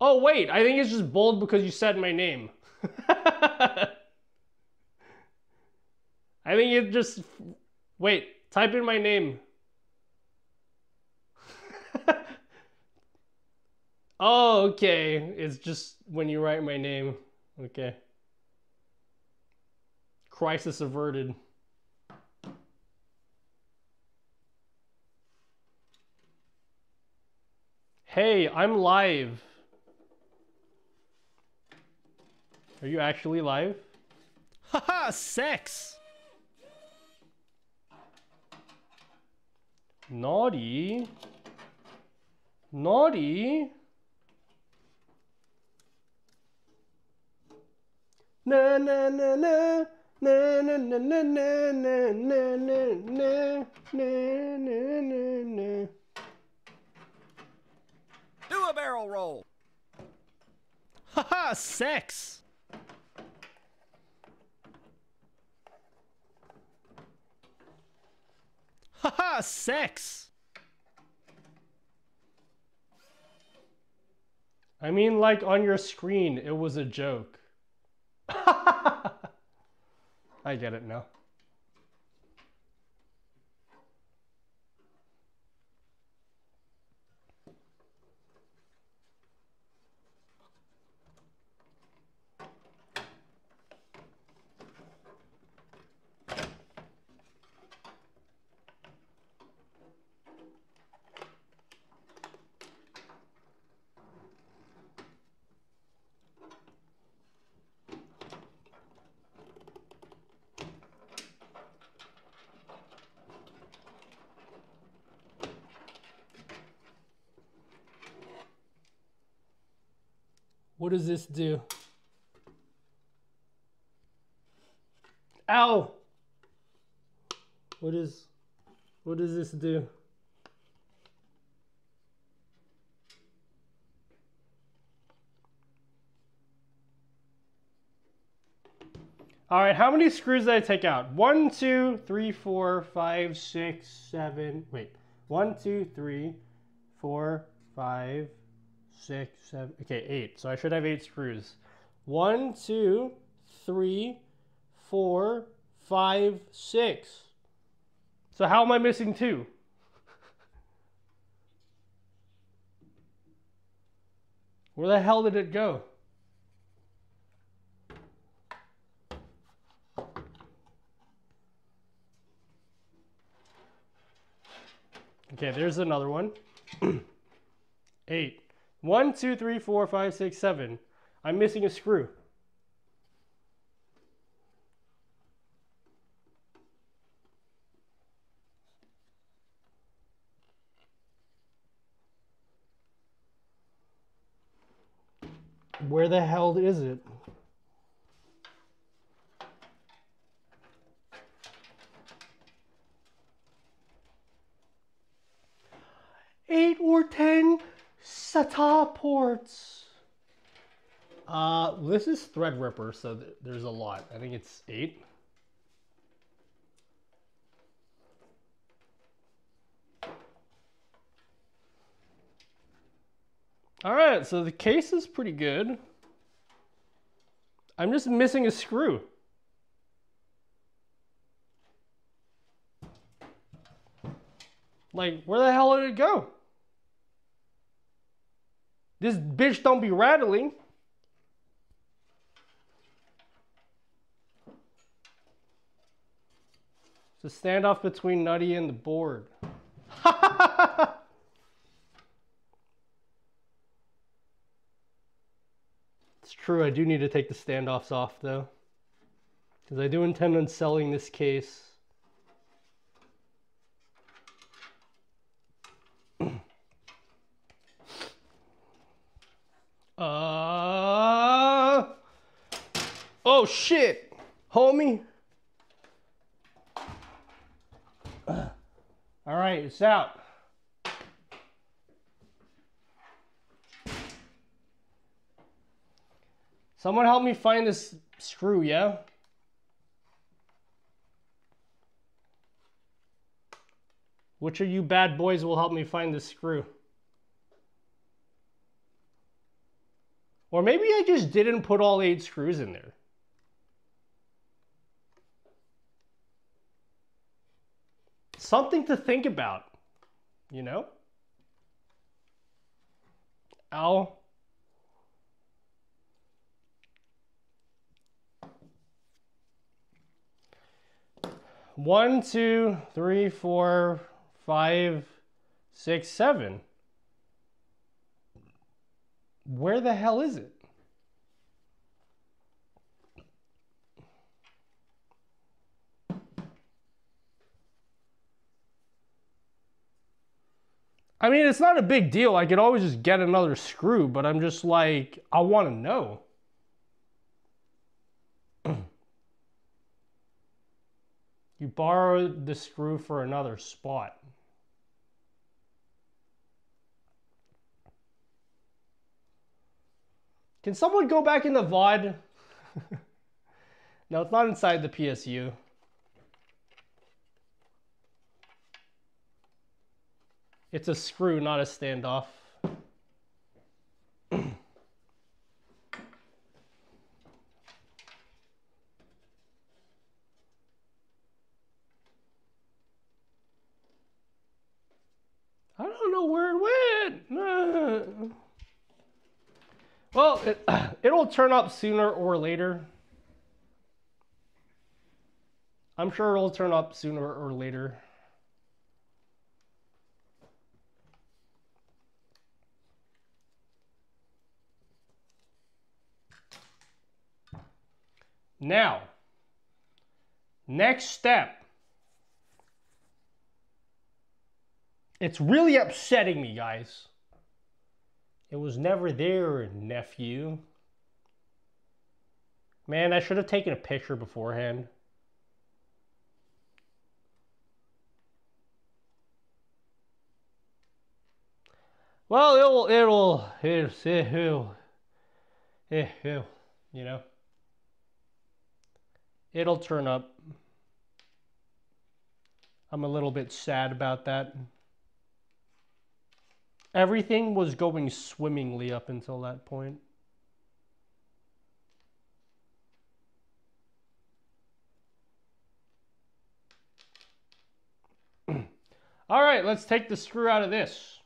Oh wait, I think it's just bold because you said my name. I think it just... Wait, type in my name. Oh, okay. It's just when you write my name. Okay. Crisis averted. Hey, I'm live. Are you actually live? Haha, sex! Naughty. Naughty. Na na na na na na na na na na na na na na na. Do a barrel roll! Haha, sex! Haha, sex! I mean, like on your screen, it was a joke. I get it now. What does this do? Ow! What does this do? All right, how many screws did I take out? 1, 2, 3, 4, 5, 6, 7. Wait, 1, 2, 3, 4, 5, 6, 7. Okay, 8. So I should have 8 screws. 1, 2, 3, 4, 5, 6. So how am I missing 2? Where the hell did it go? Okay, there's another one. 8. 1, 2, 3, 4, 5, 6, 7. I'm missing a screw. Where the hell is it? Eight or 10 SATA ports. This is Threadripper, so there's a lot. I think it's 8. All right, so the case is pretty good. I'm just missing a screw. Like, where the hell did it go? This bitch don't be rattling. It's a standoff between Nutty and the board. It's true, I do need to take the standoffs off though, because I do intend on selling this case. Oh shit, homie. All right, it's out. Someone help me find this screw, yeah? Which of you bad boys will help me find this screw? Or maybe I just didn't put all 8 screws in there. Something to think about, you know? Ow. One, 2, 3, 4, 5, 6, 7. Where the hell is it? I mean, it's not a big deal. I could always just get another screw, but I'm just like, I want to know. You borrowed the screw for another spot. Can someone go back in the VOD? No, it's not inside the PSU. It's a screw, not a standoff. I don't know where it went. Well, it'll turn up sooner or later. I'm sure it'll turn up sooner or later. Now, next step. It's really upsetting me, guys. It was never there, nephew. Man, I should have taken a picture beforehand. Well, it'll, you know. It'll turn up. I'm a little bit sad about that. Everything was going swimmingly up until that point. All right, let's take the screw out of this.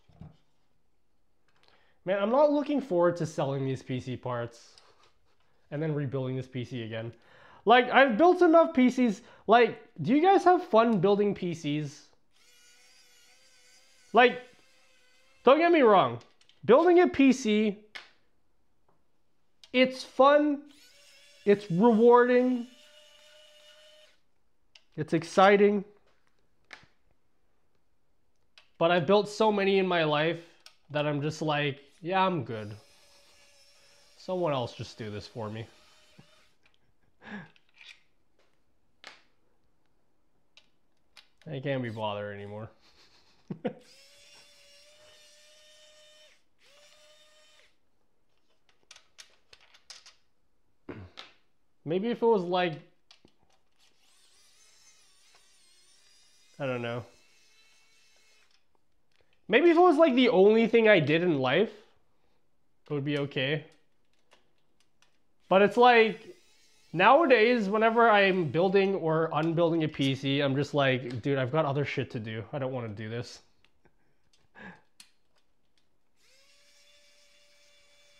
Man, I'm not looking forward to selling these PC parts and then rebuilding this PC again. Like, I've built enough PCs. Like, do you guys have fun building PCs? Like, don't get me wrong. Building a PC, it's fun. It's rewarding. It's exciting. But I've built so many in my life that I'm just like, yeah, I'm good. Someone else just do this for me. I can't be bothered anymore. Maybe if it was like, I don't know. Maybe if it was like the only thing I did in life, it would be okay. But it's like, nowadays, whenever I'm building or unbuilding a PC, I'm just like, dude, I've got other shit to do. I don't want to do this.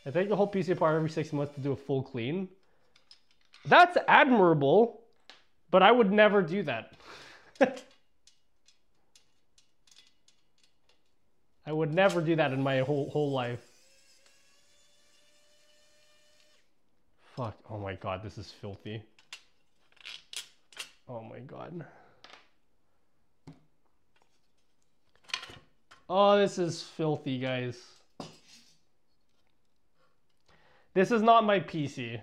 I take the whole PC apart every 6 months to do a full clean. That's admirable, but I would never do that. I would never do that in my whole life. Fuck. Oh my god, this is filthy. Oh my god. Oh, this is filthy, guys. This is not my PC.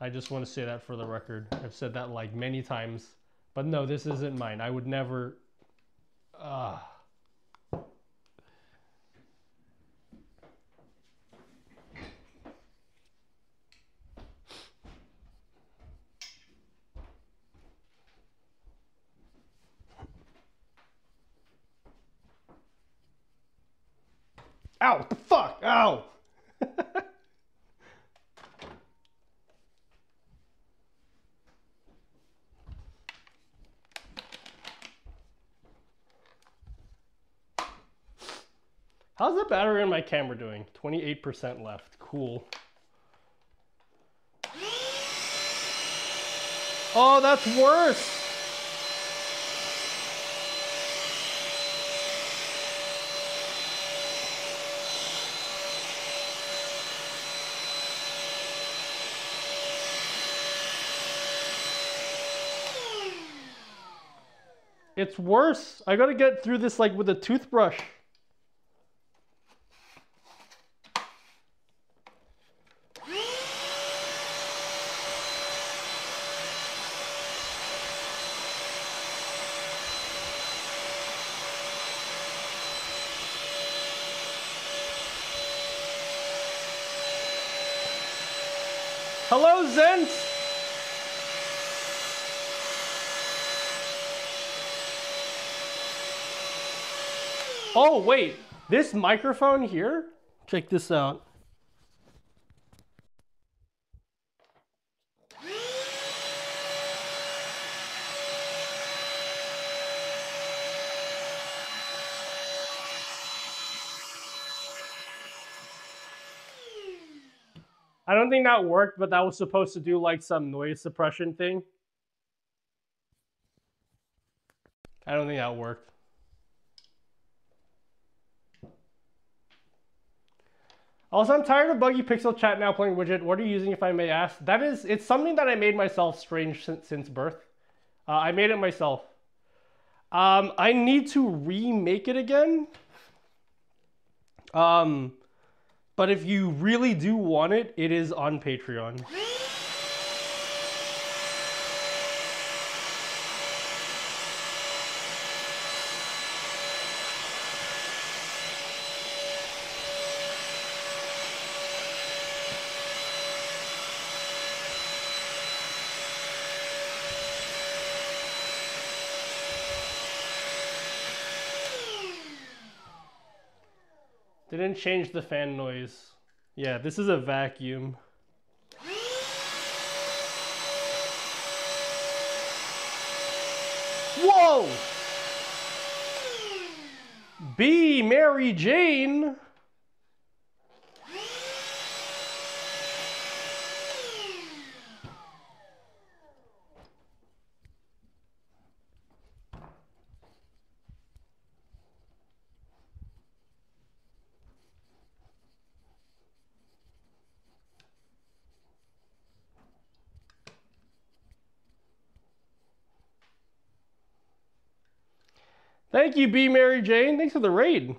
I just want to say that for the record. I've said that like many times. But no, this isn't mine. I would never... Ow! What the fuck? Ow! How's the battery on my camera doing? 28% left. Cool. Oh, that's worse! It's worse. I gotta get through this like with a toothbrush. Hello, Zent! Oh, wait. This microphone here? Check this out. I don't think that worked, but that was supposed to do like some noise suppression thing. I don't think that worked. Also, I'm tired of buggy pixel chat now playing widget. What are you using, if I may ask? It's something that I made myself strange since birth. I made it myself. I need to remake it again. But if you really do want it, it is on Patreon. Didn't change the fan noise. Yeah, this is a vacuum. Whoa! B, Mary Jane! Thank you, B. Mary Jane. Thanks for the raid.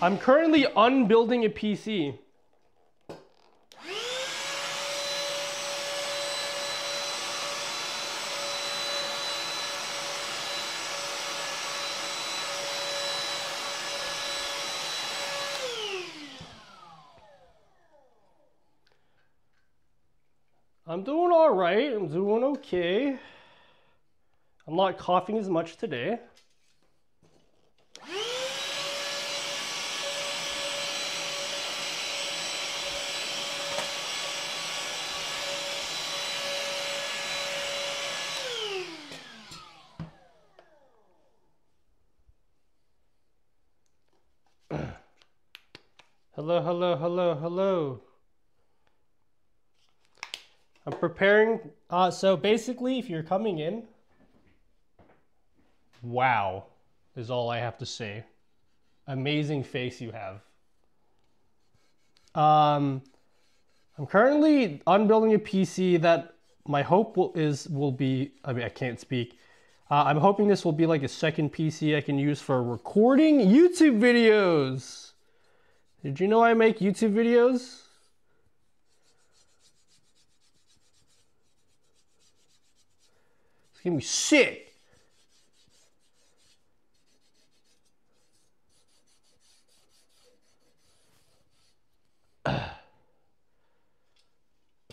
I'm currently unbuilding a PC. I'm doing all right. I'm doing okay. I'm not coughing as much today. Hello, hello, hello, hello. I'm preparing. So basically, if you're coming in, wow, is all I have to say. Amazing face you have. I'm currently unbuilding a PC that my hope will be. I mean, I can't speak. I'm hoping this will be like a second PC I can use for recording YouTube videos. Did you know I make YouTube videos? It's gonna be sick.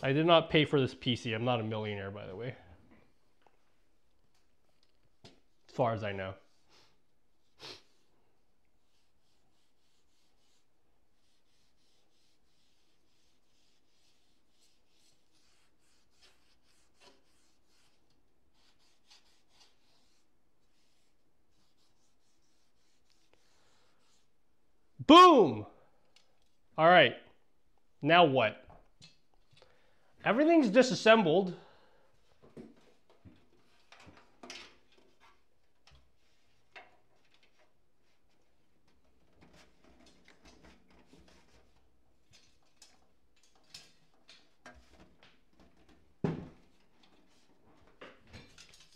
I did not pay for this PC. I'm not a millionaire, by the way. As far as I know. Boom! All right. Now what? Everything's disassembled.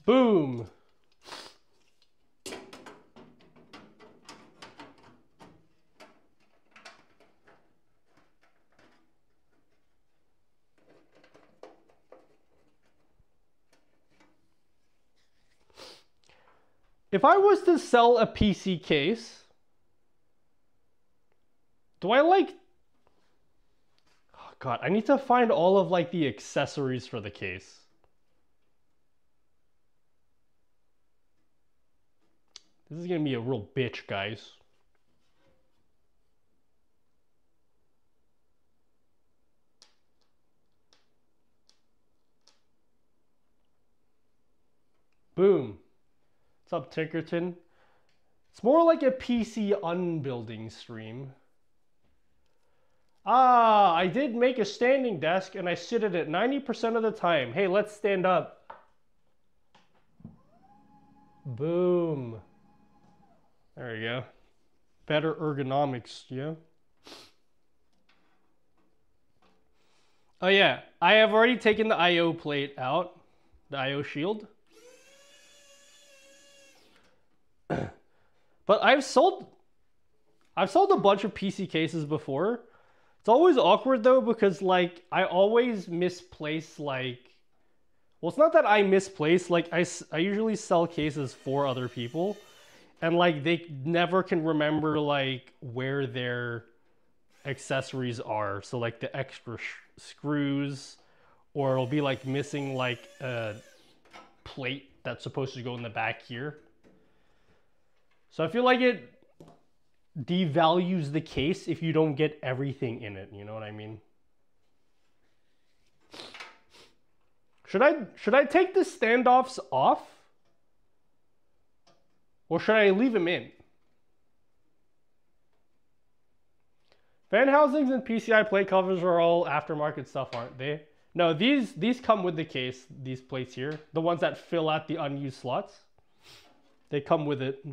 Boom! If I was to sell a PC case, do I like... Oh God, I need to find all of like the accessories for the case. This is gonna be a real bitch, guys. Boom. What's up, Tinkerton? It's more like a PC unbuilding stream. Ah, I did make a standing desk and I sit at it 90% of the time. Hey, let's stand up. Boom. There we go. Better ergonomics, yeah. Oh yeah, I have already taken the IO plate out, the IO shield. But I've sold a bunch of PC cases before. It's always awkward though because like I always misplace like, well, it's not that I misplace, like I usually sell cases for other people and like they never can remember like where their accessories are. So like the extra screws, or it'll be like missing like a plate that's supposed to go in the back here. So I feel like it devalues the case if you don't get everything in it, you know what I mean? Should I take the standoffs off? Or should I leave them in? Fan housings and PCI plate covers are all aftermarket stuff, aren't they? No, these come with the case, these plates here. The ones that fill out the unused slots. They come with it.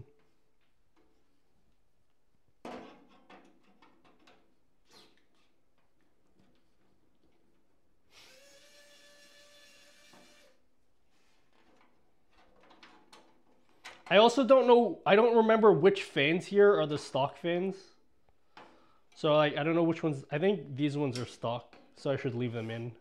I also don't know, I don't remember which fans here are the stock fans. So like, I don't know which ones, I think these ones are stock, so I should leave them in.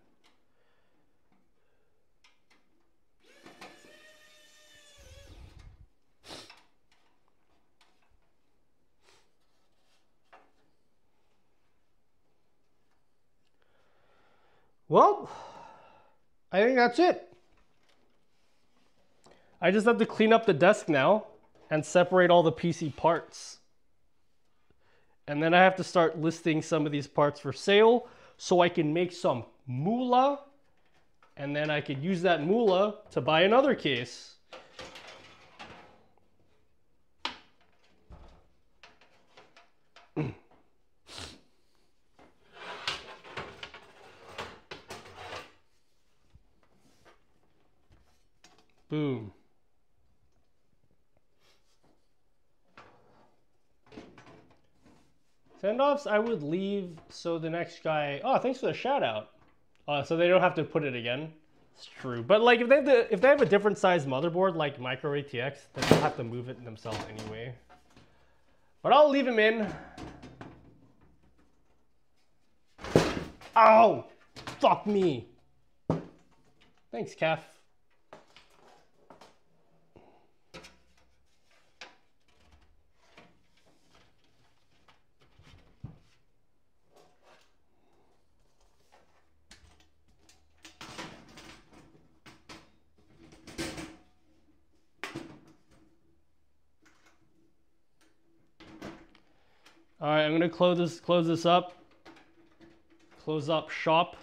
Well, I think that's it. I just have to clean up the desk now and separate all the PC parts. And then I have to start listing some of these parts for sale so I can make some moolah. And then I could use that moolah to buy another case. Boom. Send-offs I would leave so the next guy... Oh, thanks for the shout out. So they don't have to put it again. It's true. But like if they have a different size motherboard like Micro ATX, then they'll have to move it themselves anyway. But I'll leave him in. Ow! Fuck me. Thanks, Kef. All right, I'm gonna close this up. Close up shop.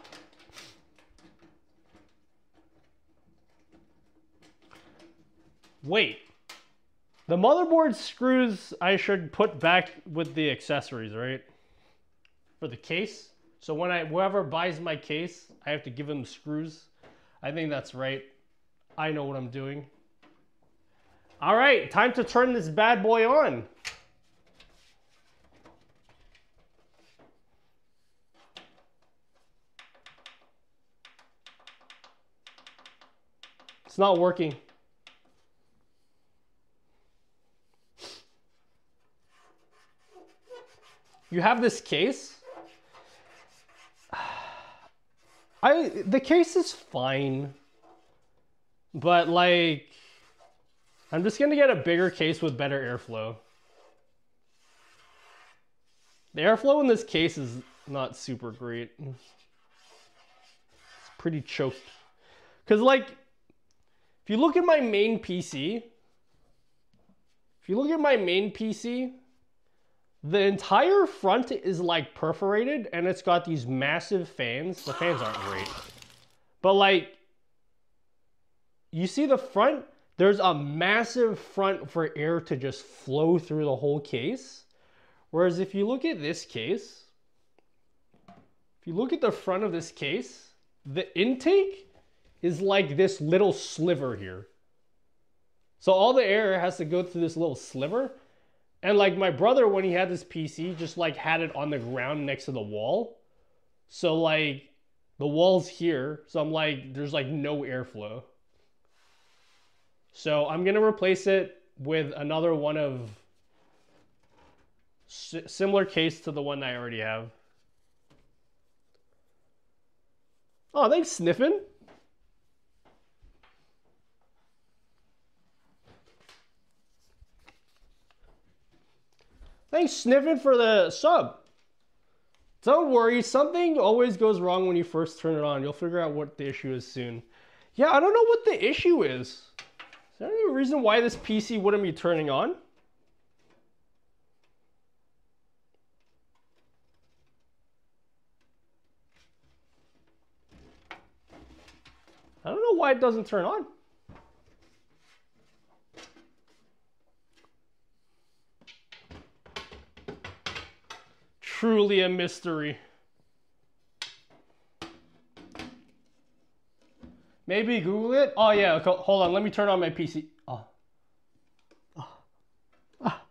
Wait, the motherboard screws I should put back with the accessories, right? For the case. So when whoever buys my case, I have to give them screws. I think that's right. I know what I'm doing. All right, time to turn this bad boy on. It's not working. You have this case? The case is fine. But like, I'm just gonna get a bigger case with better airflow. The airflow in this case is not super great. It's pretty choked. Cause like, if you look at my main PC, the entire front is like perforated and it's got these massive fans. The fans aren't great. But like, you see the front? There's a massive front for air to just flow through the whole case. Whereas if you look at this case, if you look at the front of this case, the intake is like this little sliver here. So all the air has to go through this little sliver. And like my brother, when he had this PC, just like had it on the ground next to the wall. So like the wall's here. So I'm like, there's like no airflow. So I'm gonna replace it with another one of similar case to the one I already have. Oh, thanks, Sniffin'. Thanks, Sniffin', for the sub. Don't worry, something always goes wrong when you first turn it on. You'll figure out what the issue is soon. Yeah, I don't know what the issue is. Is there any reason why this PC wouldn't be turning on? I don't know why it doesn't turn on. Truly a mystery. Maybe Google it? Oh yeah, okay, hold on, let me turn on my PC. Oh. Oh. Ah.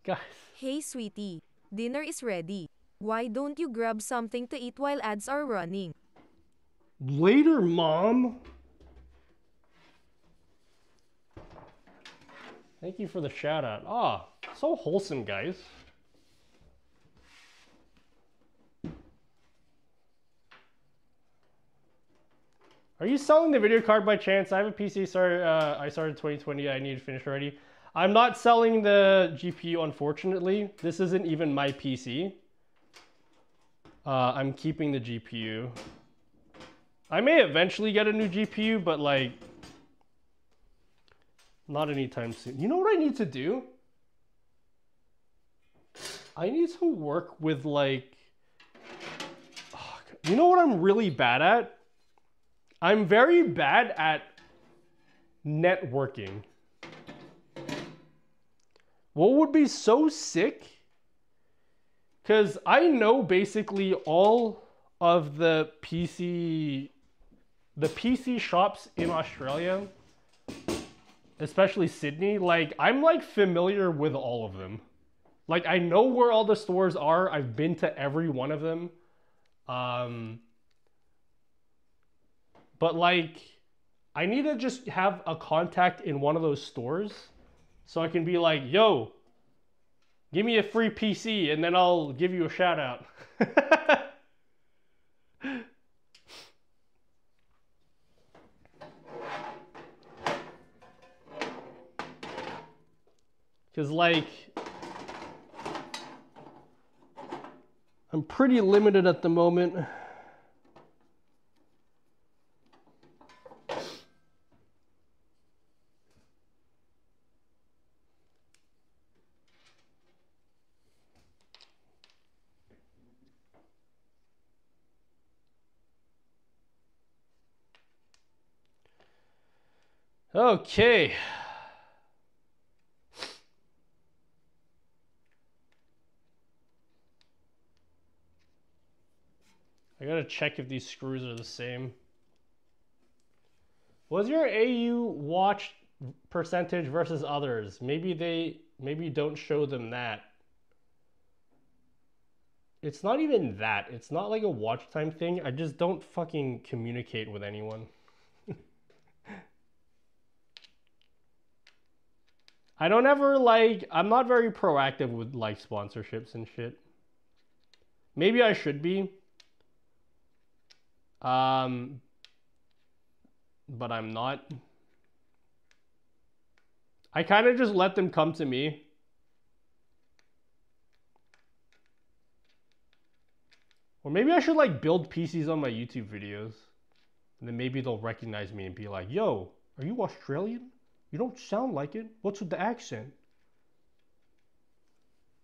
Guys. Hey sweetie, dinner is ready. Why don't you grab something to eat while ads are running? Later, Mom. Thank you for the shout out. Ah, so wholesome, guys. Are you selling the video card by chance? I have a PC. I started 2020. I need to finish already. I'm not selling the GPU, unfortunately. This isn't even my PC. I'm keeping the GPU. I may eventually get a new GPU, but like, not anytime soon. You know what I need to do? I need to work with like, you know what I'm really bad at? I'm very bad at networking. What would be so sick? Because I know basically all of the PC shops in Australia, especially Sydney. Like, I'm like familiar with all of them. Like, I know where all the stores are. I've been to every one of them. But like, I need to just have a contact in one of those stores so I can be like, yo, give me a free PC and then I'll give you a shout out. Because like, I'm pretty limited at the moment. Okay. I gotta check if these screws are the same. What's your AU watch percentage versus others? Maybe don't show them that. It's not even that. It's not like a watch time thing. I just don't fucking communicate with anyone. I don't ever like, I'm not very proactive with like sponsorships and shit. Maybe I should be. But I'm not. I kind of just let them come to me. Or maybe I should like build PCs on my YouTube videos. And then maybe they'll recognize me and be like, yo, are you Australian? You don't sound like it. What's with the accent?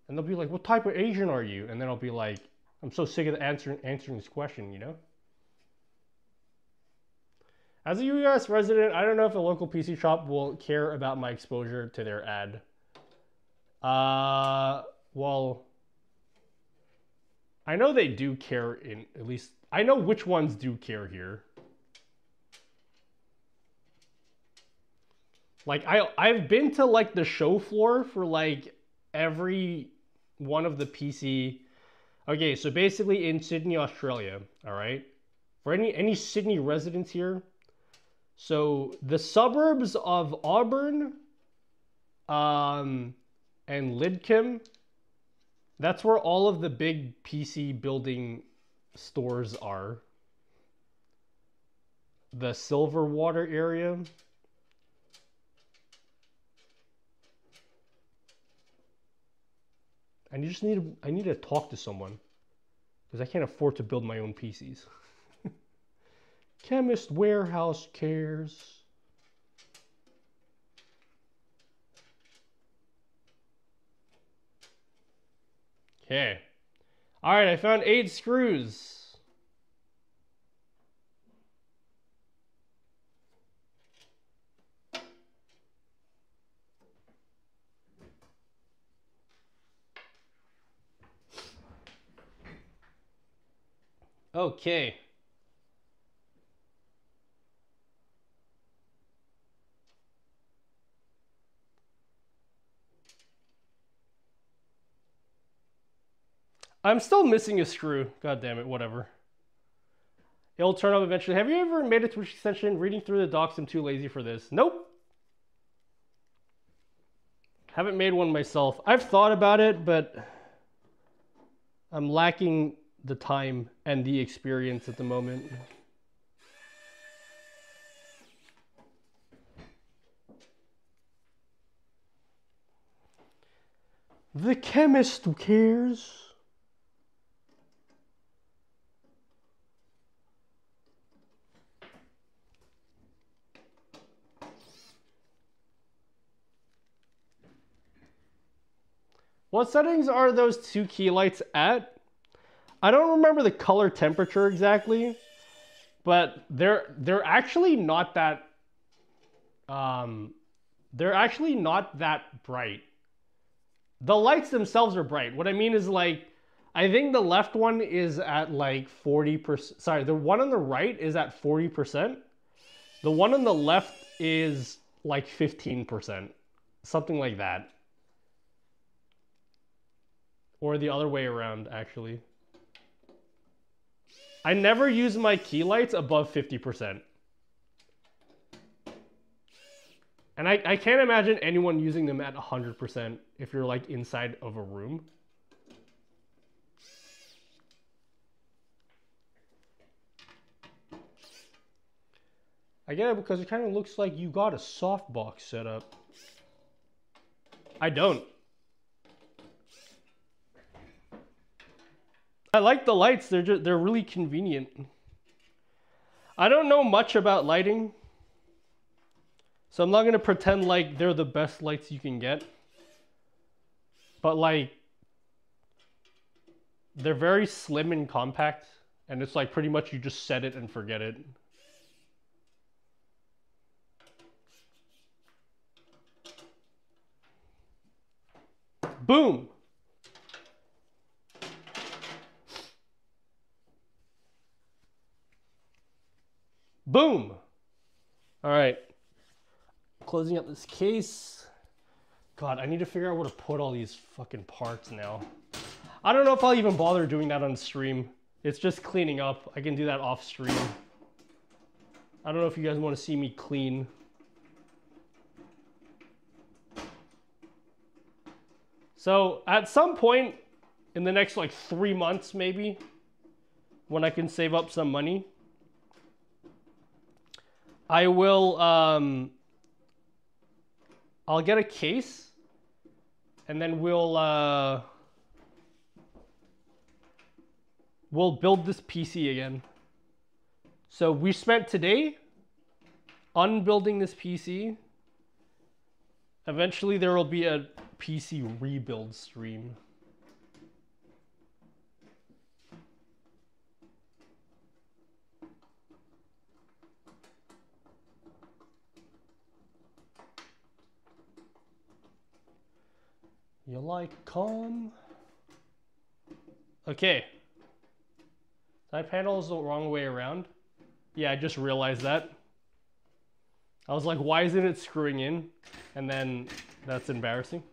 And they'll be like, what type of Asian are you? And then I'll be like, I'm so sick of answering this question, you know? As a US resident, I don't know if a local PC shop will care about my exposure to their ad. Well, I know they do care in, at least, I know which ones do care here. Like, I've been to, like, the show floor for, like, every one of the PC... Okay, so basically in Sydney, Australia, all right? For any Sydney residents here, so the suburbs of Auburn and Lidcombe, that's where all of the big PC building stores are. The Silverwater area... I need to talk to someone because I can't afford to build my own PCs. Chemist Warehouse cares. Okay. All right, I found 8 screws. Okay. I'm still missing a screw. God damn it, whatever. It'll turn up eventually. Have you ever made a Twitch extension? Reading through the docs, I'm too lazy for this. Nope. Haven't made one myself. I've thought about it, but I'm lacking the time and the experience at the moment. The chemist who cares. What settings are those two key lights at? I don't remember the color temperature exactly, but they're actually not that they're actually not that bright. The lights themselves are bright. What I mean is, like, I think the left one is at like 40%. Sorry, the one on the right is at 40%. The one on the left is like 15%. Something like that. Or the other way around, actually. I never use my key lights above 50%. And I can't imagine anyone using them at 100% if you're like inside of a room. I get it because it kind of looks like you got a softbox set up. I don't. I like the lights. They're really convenient. I don't know much about lighting, so I'm not going to pretend like they're the best lights you can get. But like, they're very slim and compact, and it's like pretty much you just set it and forget it. Boom! Boom! All right. Closing up this case. God, I need to figure out where to put all these fucking parts now. I don't know if I'll even bother doing that on stream. It's just cleaning up. I can do that off stream. I don't know if you guys want to see me clean. So at some point in the next like 3 months maybe, when I can save up some money, I will, I'll get a case, and then we'll build this PC again. So we spent today unbuilding this PC. Eventually there will be a PC rebuild stream. You like calm? Okay. Side panel is the wrong way around. Yeah, I just realized that. I was like, why isn't it screwing in? And then that's embarrassing.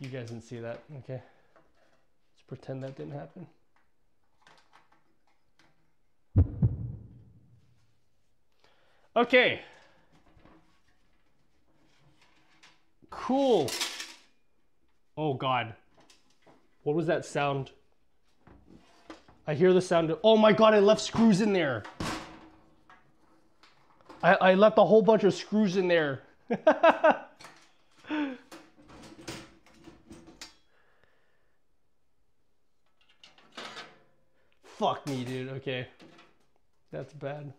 You guys didn't see that. Okay. Let's pretend that didn't happen. Okay. Cool. Oh God. What was that sound? I hear the sound of, oh my God, I left screws in there. I left a whole bunch of screws in there. Fuck me, dude. Okay. That's bad.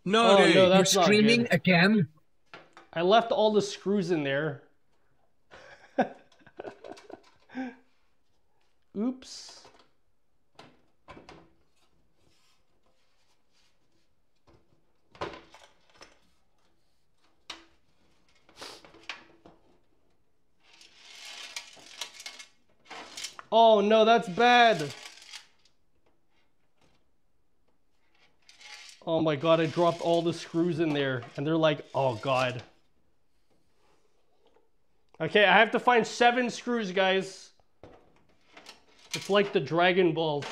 No, oh, dude, no, you're that's not streaming good. again? I left all the screws in there. Oops. Oh no, that's bad. Oh my god, I dropped all the screws in there. And they're like, oh god. Okay, I have to find 7 screws, guys. It's like the Dragon Balls.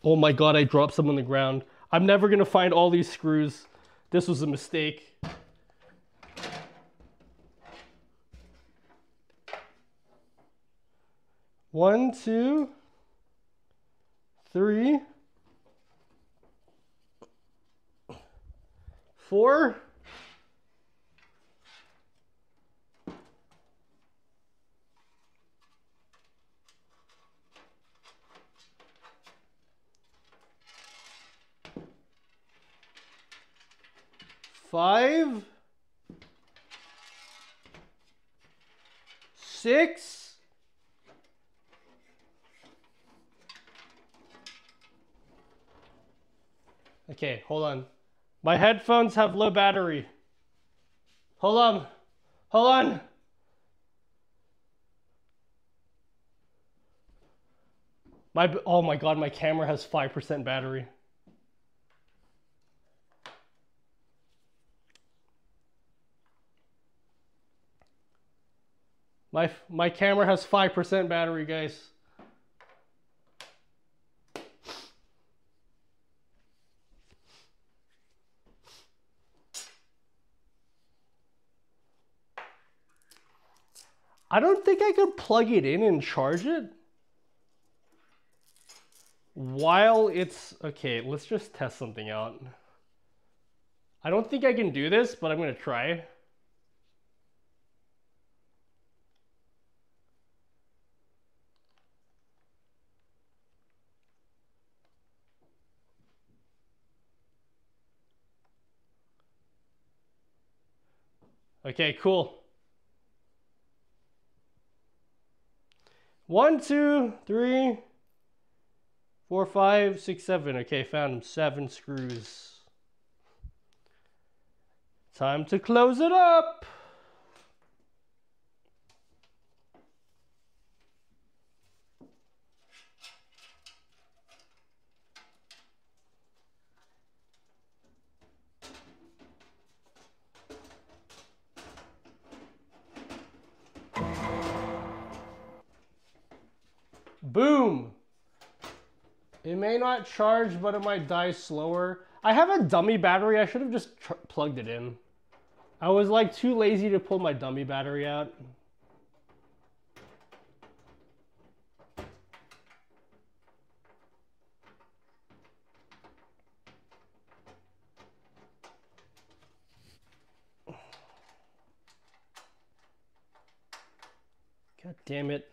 Oh my god, I dropped some on the ground. I'm never gonna find all these screws. This was a mistake. One, 2, 3, 4. Five, 6, 'kay, hold on. My headphones have low battery. Hold on. Hold on. Oh my god, my camera has 5% battery. My camera has 5% battery, guys. I don't think I could plug it in and charge it while it's... Okay, let's just test something out. I don't think I can do this, but I'm gonna try. Okay, cool. 1, 2, 3, 4, 5, 6, 7. Okay, found 7 screws. Time to close it up. Boom! It may not charge, but it might die slower. I have a dummy battery. I should have just plugged it in. I was like too lazy to pull my dummy battery out. God damn it.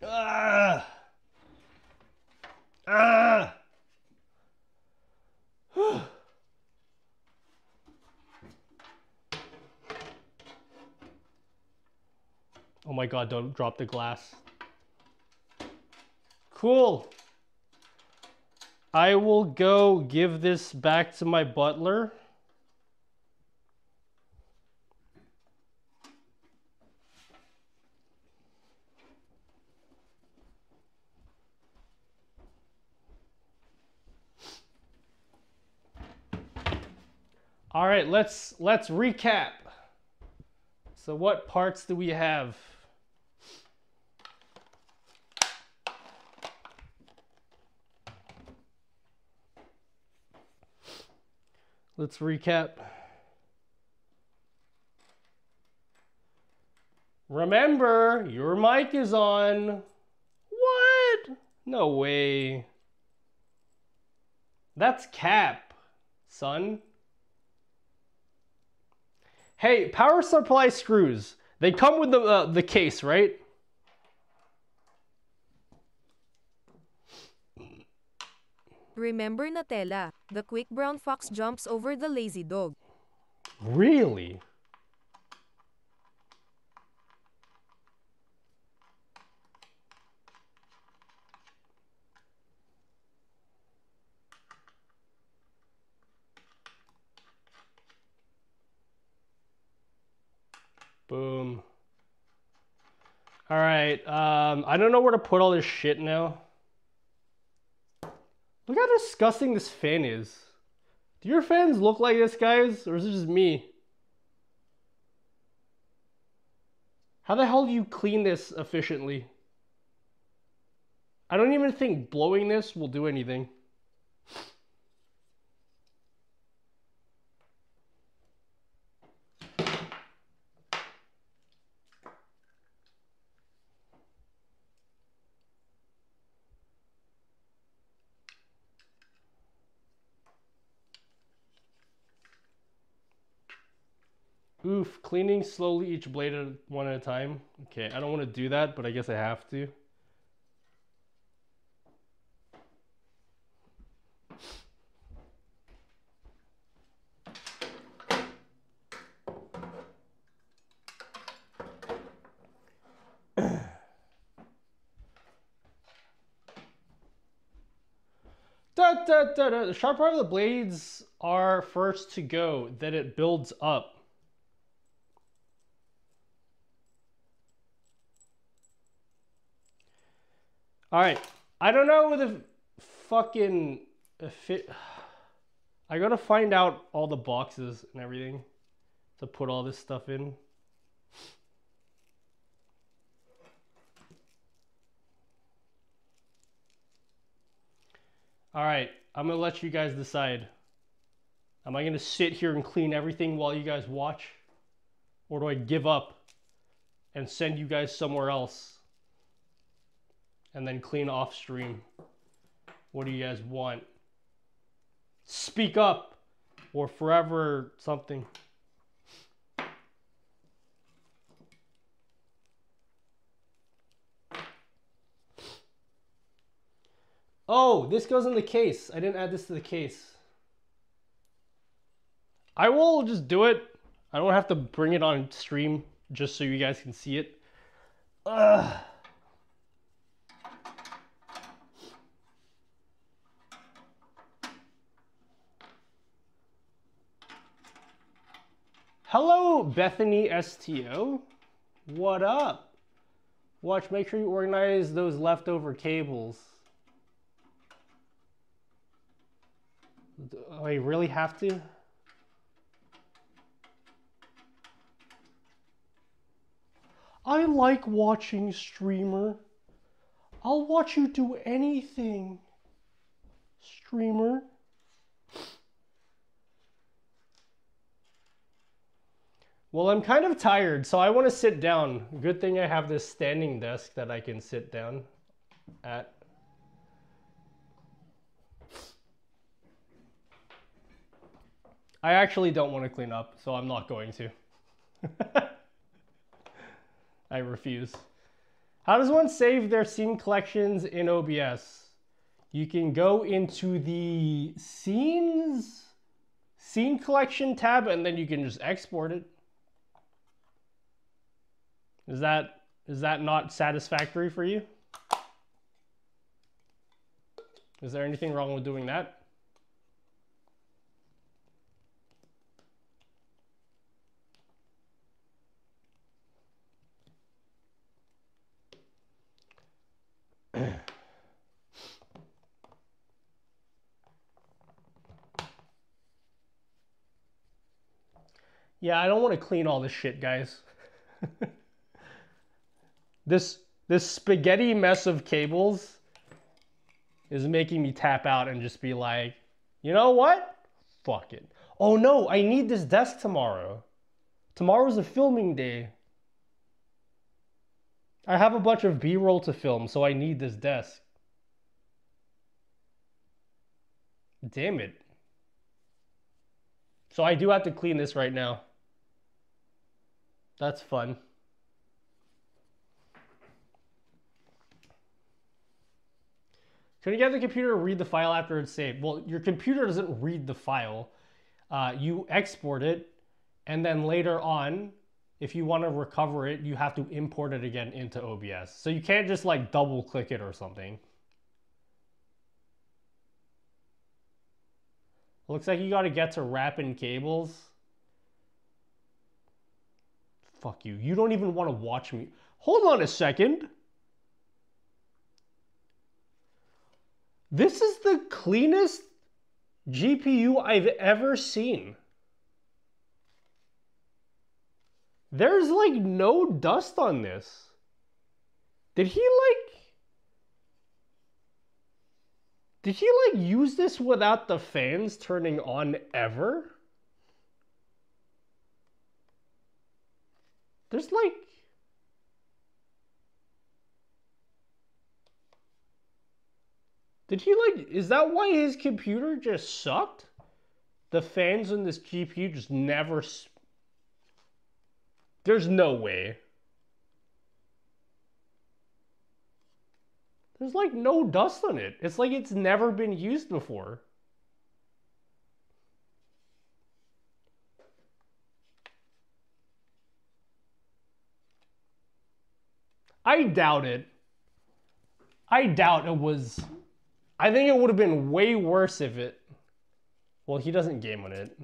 Ah! Ah! Oh my god, don't drop the glass. Cool. I will go give this back to my butler. All right, let's recap. So what parts do we have? Let's recap. Remember, your mic is on. What? No way. That's cap, son. Hey, power supply screws. They come with the case, right? Remember Nutella, the quick brown fox jumps over the lazy dog. Really? Boom. All right. I don't know where to put all this shit now. Look how disgusting this fan is. Do your fans look like this, guys? Or is it just me? How the hell do you clean this efficiently? I don't even think blowing this will do anything. Oof, cleaning slowly each blade one at a time. Okay, I don't want to do that, but I guess I have to. The sharp part of the blades are first to go, then it builds up. Alright, I don't know the fucking fit. I gotta find out all the boxes and everything to put all this stuff in. Alright, I'm gonna let you guys decide. Am I gonna sit here and clean everything while you guys watch? Or do I give up and send you guys somewhere else? And then clean off stream. What do you guys want? Speak up or forever something. Oh, this goes in the case. I didn't add this to the case. I will just do it. I don't have to bring it on stream just so you guys can see it. Ugh. Hello, Bethany STO. What up? Watch, make sure you organize those leftover cables. Do I really have to? I like watching streamer. I'll watch you do anything, streamer. Well, I'm kind of tired, so I want to sit down. Good thing I have this standing desk that I can sit down at. I actually don't want to clean up, so I'm not going to. I refuse. How does one save their scene collections in OBS? You can go into the scene collection tab, and then you can just export it. Is that not satisfactory for you? Is there anything wrong with doing that? Yeah, I don't want to clean all this shit, guys. This spaghetti mess of cables is making me tap out and just be like, you know what? Fuck it. Oh no, I need this desk tomorrow. Tomorrow's a filming day. I have a bunch of B-roll to film, so I need this desk. Damn it. So I do have to clean this right now. That's fun. Can you get the computer to read the file after it's saved? Well, your computer doesn't read the file. You export it, and then later on, if you want to recover it, you have to import it again into OBS. So you can't just like double click it or something. Looks like you got to get to wrapping cables. Fuck you. You don't even want to watch me. Hold on a second. This is the cleanest GPU I've ever seen. There's like no dust on this. Did he like use this without the fans turning on ever? There's like... Did he like... Is that why his computer just sucked? The fans in this GPU just never... There's no way. There's like no dust on it. It's like it's never been used before. I doubt it. I doubt it was... I think it would have been way worse if it... Well, he doesn't game on it.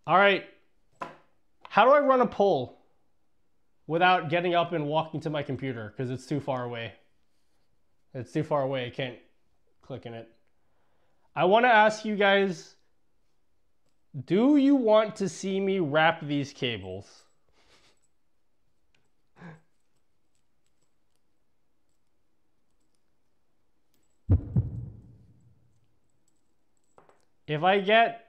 All right. How do I run a poll without getting up and walking to my computer? Because it's too far away. It's too far away. I can't click in it. I want to ask you guys, do you want to see me wrap these cables? If I get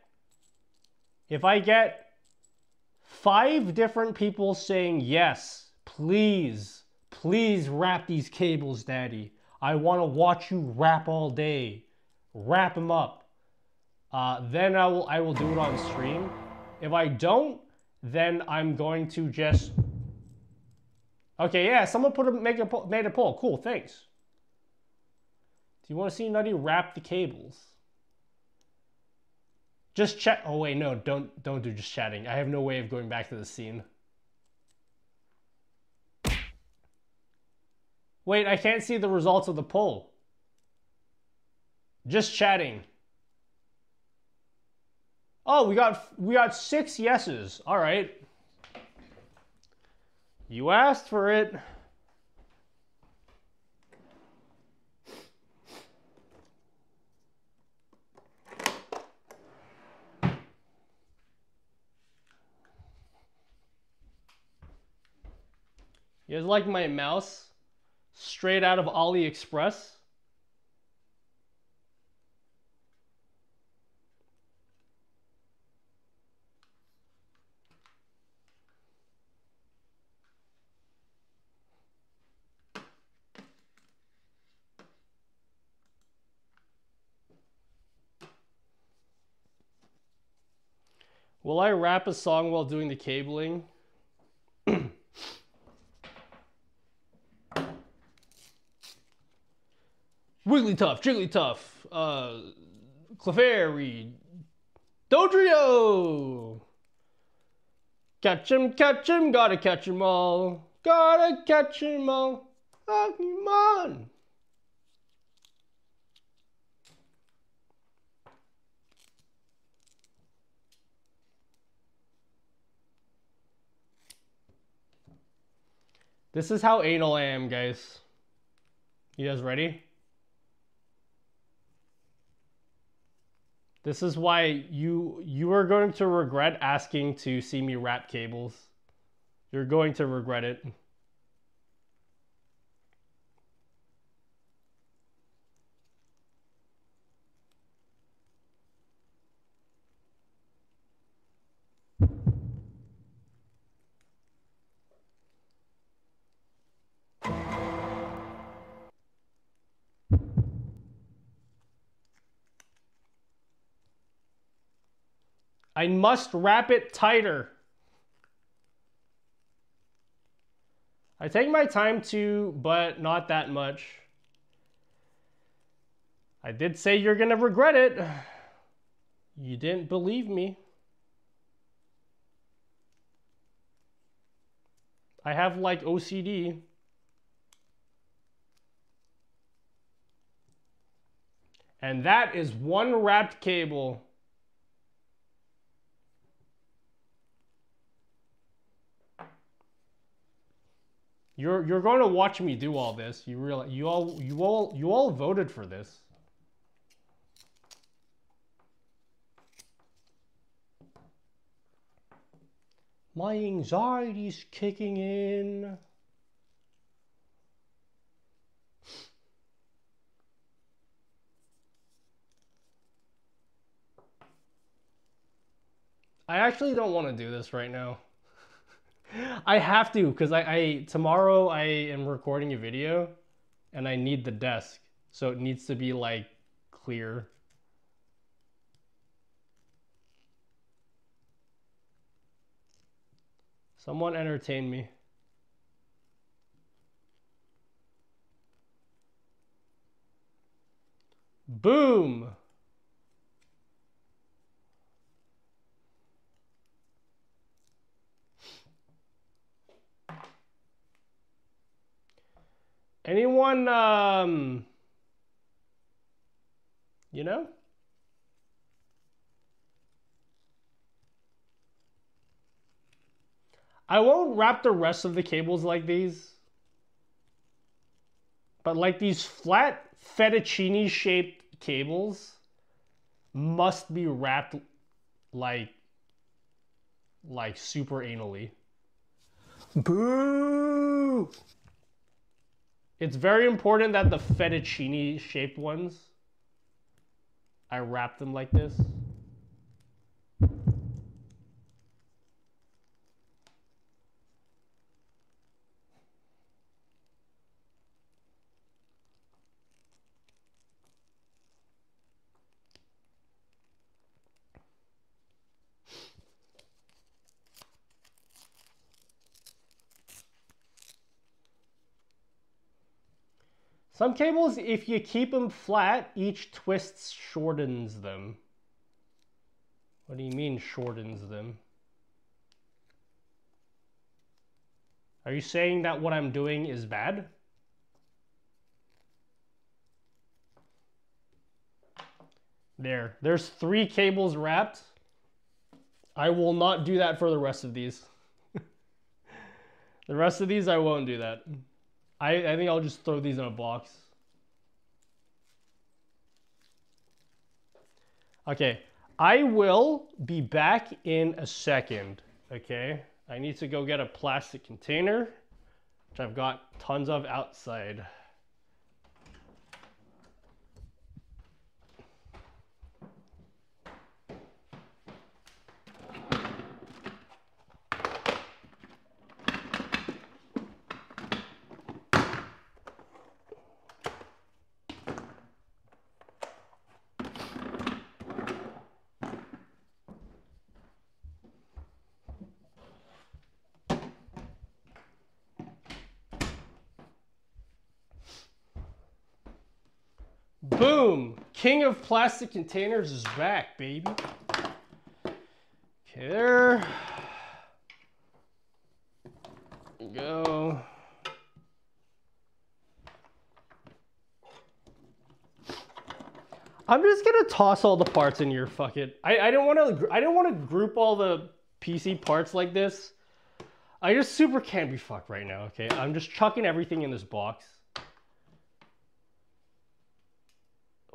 5 different people saying yes, please wrap these cables, Daddy. I want to watch you wrap all day. Wrap them up. Then I will do it on stream. If I don't, then I'm going to just... Okay, yeah, someone made a poll. Cool, thanks. Do you want to see Nutty wrap the cables? Just chat. Oh wait, no, don't do just chatting. I have no way of going back to the scene. Wait, I can't see the results of the poll. Just chatting. Oh, we got 6 yeses. All right. You asked for it. You guys like my mouse? Straight out of AliExpress? Will I rap a song while doing the cabling? Wigglytuff, Jigglytuff, Clefairy, Dodrio! Catch 'em, gotta catch 'em all. Gotta catch 'em all. Pokemon! This is how anal I am, guys. You guys ready? This is why you are going to regret asking to see me wrap cables. You're going to regret it. I must wrap it tighter. I take my time too, but not that much. I did say you're gonna regret it. You didn't believe me. I have like OCD. And that is one wrapped cable. You're going to watch me do all this. You realize you all voted for this. My anxiety's kicking in. I actually don't want to do this right now. I have to, because tomorrow I am recording a video and I need the desk. So it needs to be like clear. Someone entertain me. Boom! Anyone, you know? I won't wrap the rest of the cables like these. But like these flat fettuccine shaped cables must be wrapped like super anally. Boo! It's very important that the fettuccine shaped ones, I wrap them like this. Some cables, if you keep them flat, each twist shortens them. What do you mean shortens them? Are you saying that what I'm doing is bad? There's 3 cables wrapped. I will not do that for the rest of these. The rest of these, I won't do that. I think I'll just throw these in a box. Okay, I will be back in a second, okay? I need to go get a plastic container, which I've got tons of outside. Boom! King of plastic containers is back, baby. Okay, there. Go. I'm just gonna toss all the parts in here. Fuck it. I don't want to group all the PC parts like this. I just super can't be fucked right now. Okay, I'm just chucking everything in this box.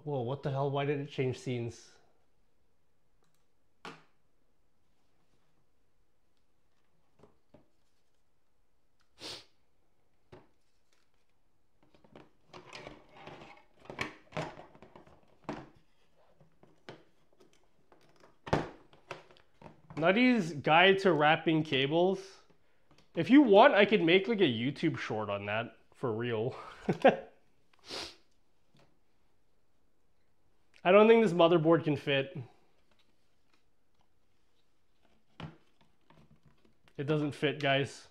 Whoa, what the hell? Why did it change scenes? Nutty's Guide to Wrapping Cables. If you want, I could make like a YouTube short on that, for real. I don't think this motherboard can fit. It doesn't fit, guys.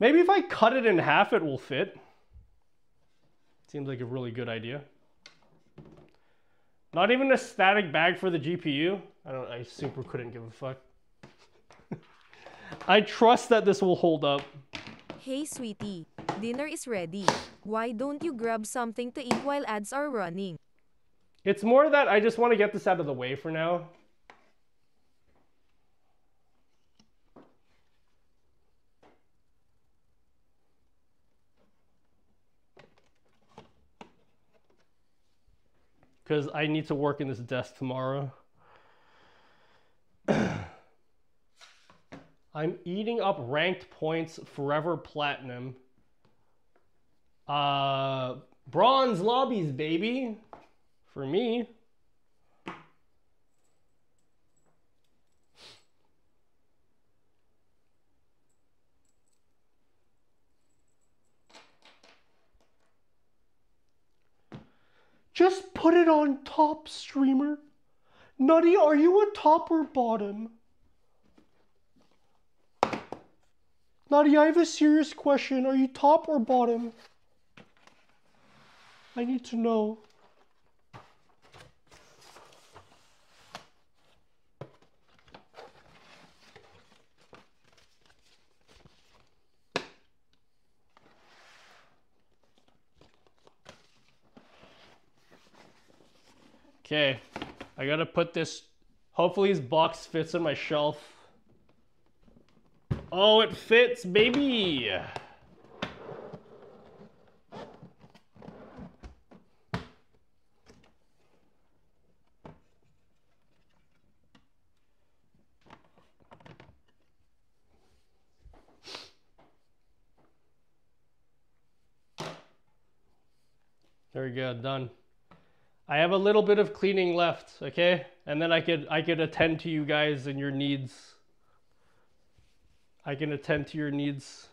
Maybe if I cut it in half, it will fit. Seems like a really good idea. Not even a static bag for the GPU. I super couldn't give a fuck. I trust that this will hold up. Hey sweetie, dinner is ready. Why don't you grab something to eat while ads are running? It's more that I just want to get this out of the way for now. because I need to work in this desk tomorrow. I'm eating up ranked points, forever platinum. Bronze lobbies, baby. For me. Just put it on top, streamer. Nutty, are you a top or bottom? Nutty, I have a serious question. Are you top or bottom? I need to know. Okay, I gotta put this, hopefully this box fits on my shelf. Oh, it fits, baby! There we go, done. I have a little bit of cleaning left, okay? And then I could attend to you guys and your needs. I can attend to your needs.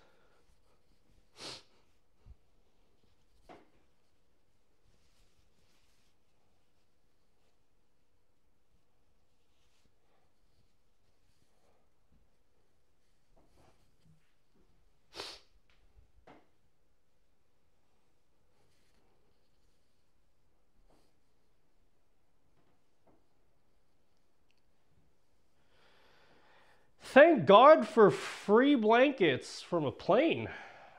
Thank God for free blankets from a plane.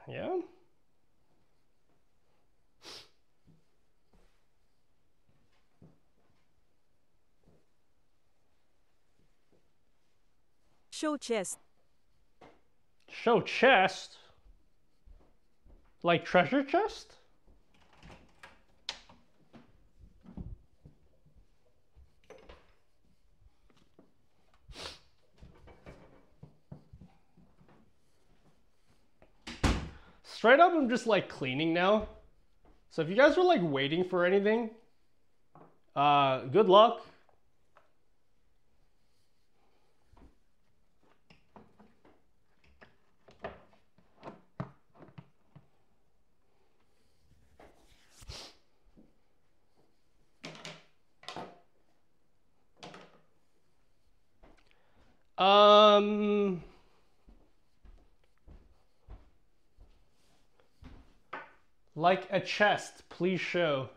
Yeah? Show chest. Show chest? Like treasure chest? Straight up, I'm just like cleaning now. So if you guys were like waiting for anything, good luck. Like a chest, please show.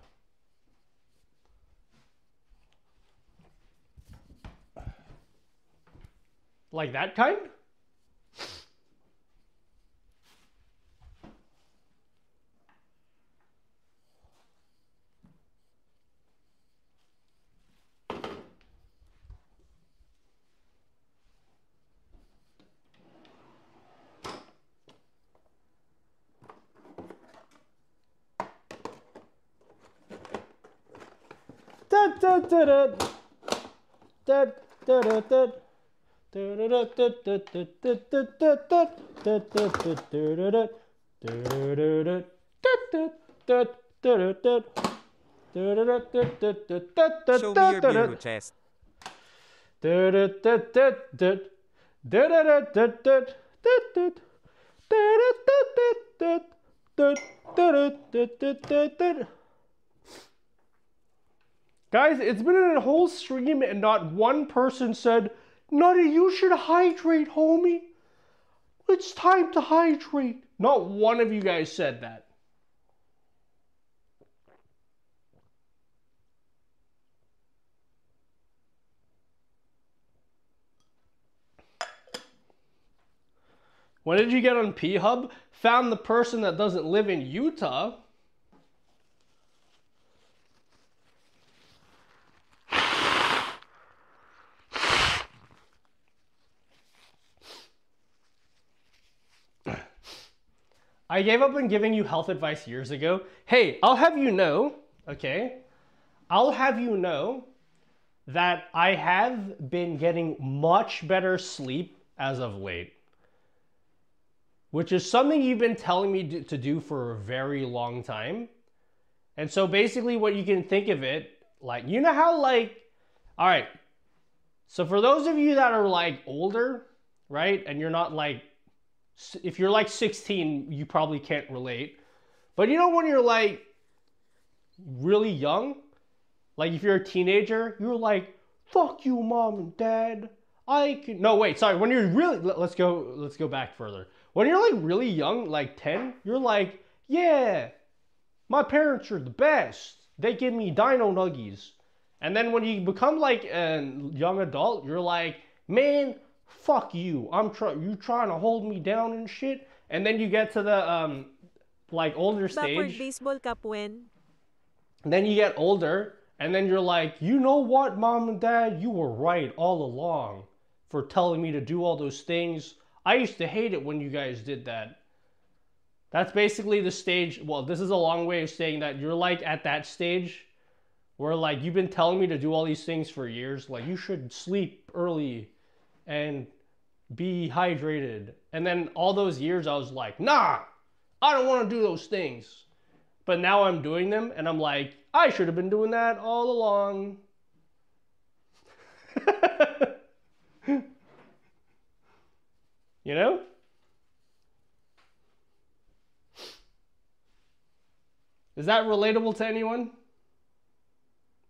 Like that kind? Show me your beer chest. Guys, it's been a whole stream and not one person said, Nutty, you should hydrate, homie. It's time to hydrate. Not one of you guys said that. When did you get on P-Hub? Found the person that doesn't live in Utah. I gave up on giving you health advice years ago. Hey, I'll have you know, okay? I'll have you know that I have been getting much better sleep as of late, which is something you've been telling me to do for a very long time. And so basically what you can think of it, like, you know how like, all right, so for those of you that are like older, right? And you're not like, if you're like 16, you probably can't relate. But you know when you're like really young, like if you're a teenager, you're like, fuck you, mom and dad. No, wait, sorry. When you're really, let's go back further. When you're like really young, like 10, you're like, yeah, my parents are the best. They give me dino nuggies. And then when you become like a young adult, you're like, man, fuck you. You trying to hold me down and shit. And then you get to the like older stage. Backward baseball cap win. Then you get older, and then you're like, you know what, mom and dad, you were right all along for telling me to do all those things. I used to hate it when you guys did that. That's basically the stage. Well, this is a long way of saying that you're like at that stage where like you've been telling me to do all these things for years. Like you should sleep early and be hydrated. And then all those years I was like, nah, I don't want to do those things. But now I'm doing them and I'm like, I should have been doing that all along. You know? Is that relatable to anyone?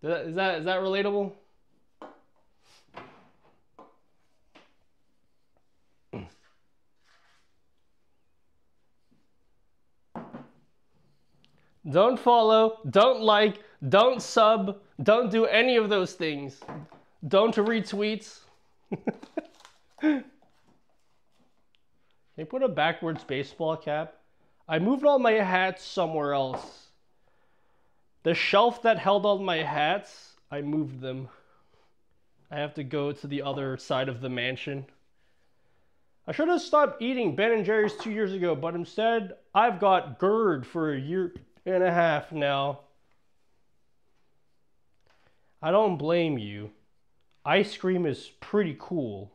Is that relatable? Don't follow, don't like, don't sub, don't do any of those things. Don't retweet. They put a backwards baseball cap. I moved all my hats somewhere else. The shelf that held all my hats, I moved them. I have to go to the other side of the mansion. I should have stopped eating Ben & Jerry's 2 years ago, but instead I've got GERD for a year and a half now. I don't blame you. Ice cream is pretty cool.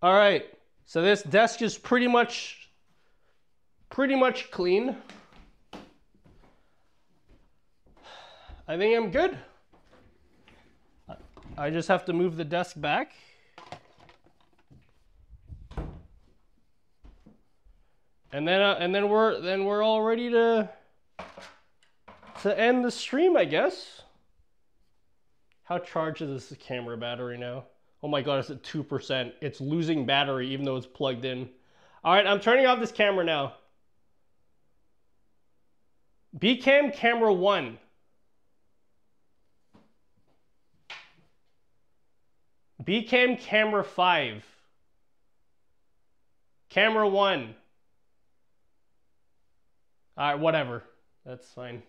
All right, so this desk is pretty much clean. I think I'm good. I just have to move the desk back. And then we're all ready to end the stream, I guess. How charged is this camera battery now? Oh my god, it's at 2%. It's losing battery even though it's plugged in. All right, I'm turning off this camera now. Bcam camera 1. Bcam camera 5. Camera 1. All right, whatever. That's fine.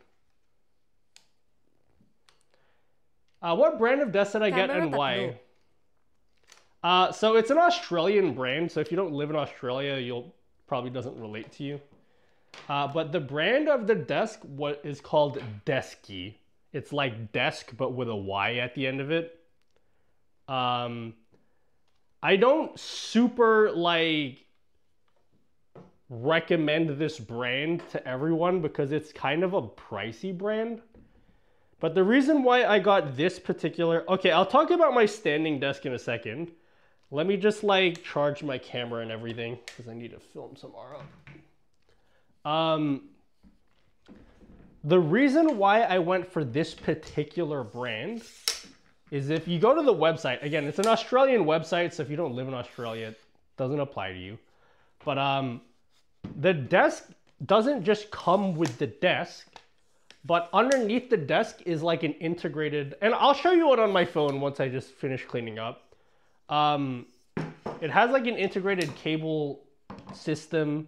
What brand of desk did I get and why? So it's an Australian brand, so if you don't live in Australia, you'll probably doesn't relate to you. But the brand of the desk is called Desky. It's like desk, but with a Y at the end of it. I don't super like recommend this brand to everyone because it's kind of a pricey brand. But the reason why I got this particular... Okay, I'll talk about my standing desk in a second. Let me just like charge my camera and everything because I need to film tomorrow. The reason why I went for this particular brand is if you go to the website, again, it's an Australian website, so if you don't live in Australia, it doesn't apply to you. But the desk doesn't just come with the desk, but underneath the desk is like an integrated, and I'll show you it on my phone once I just finish cleaning up. It has like an integrated cable system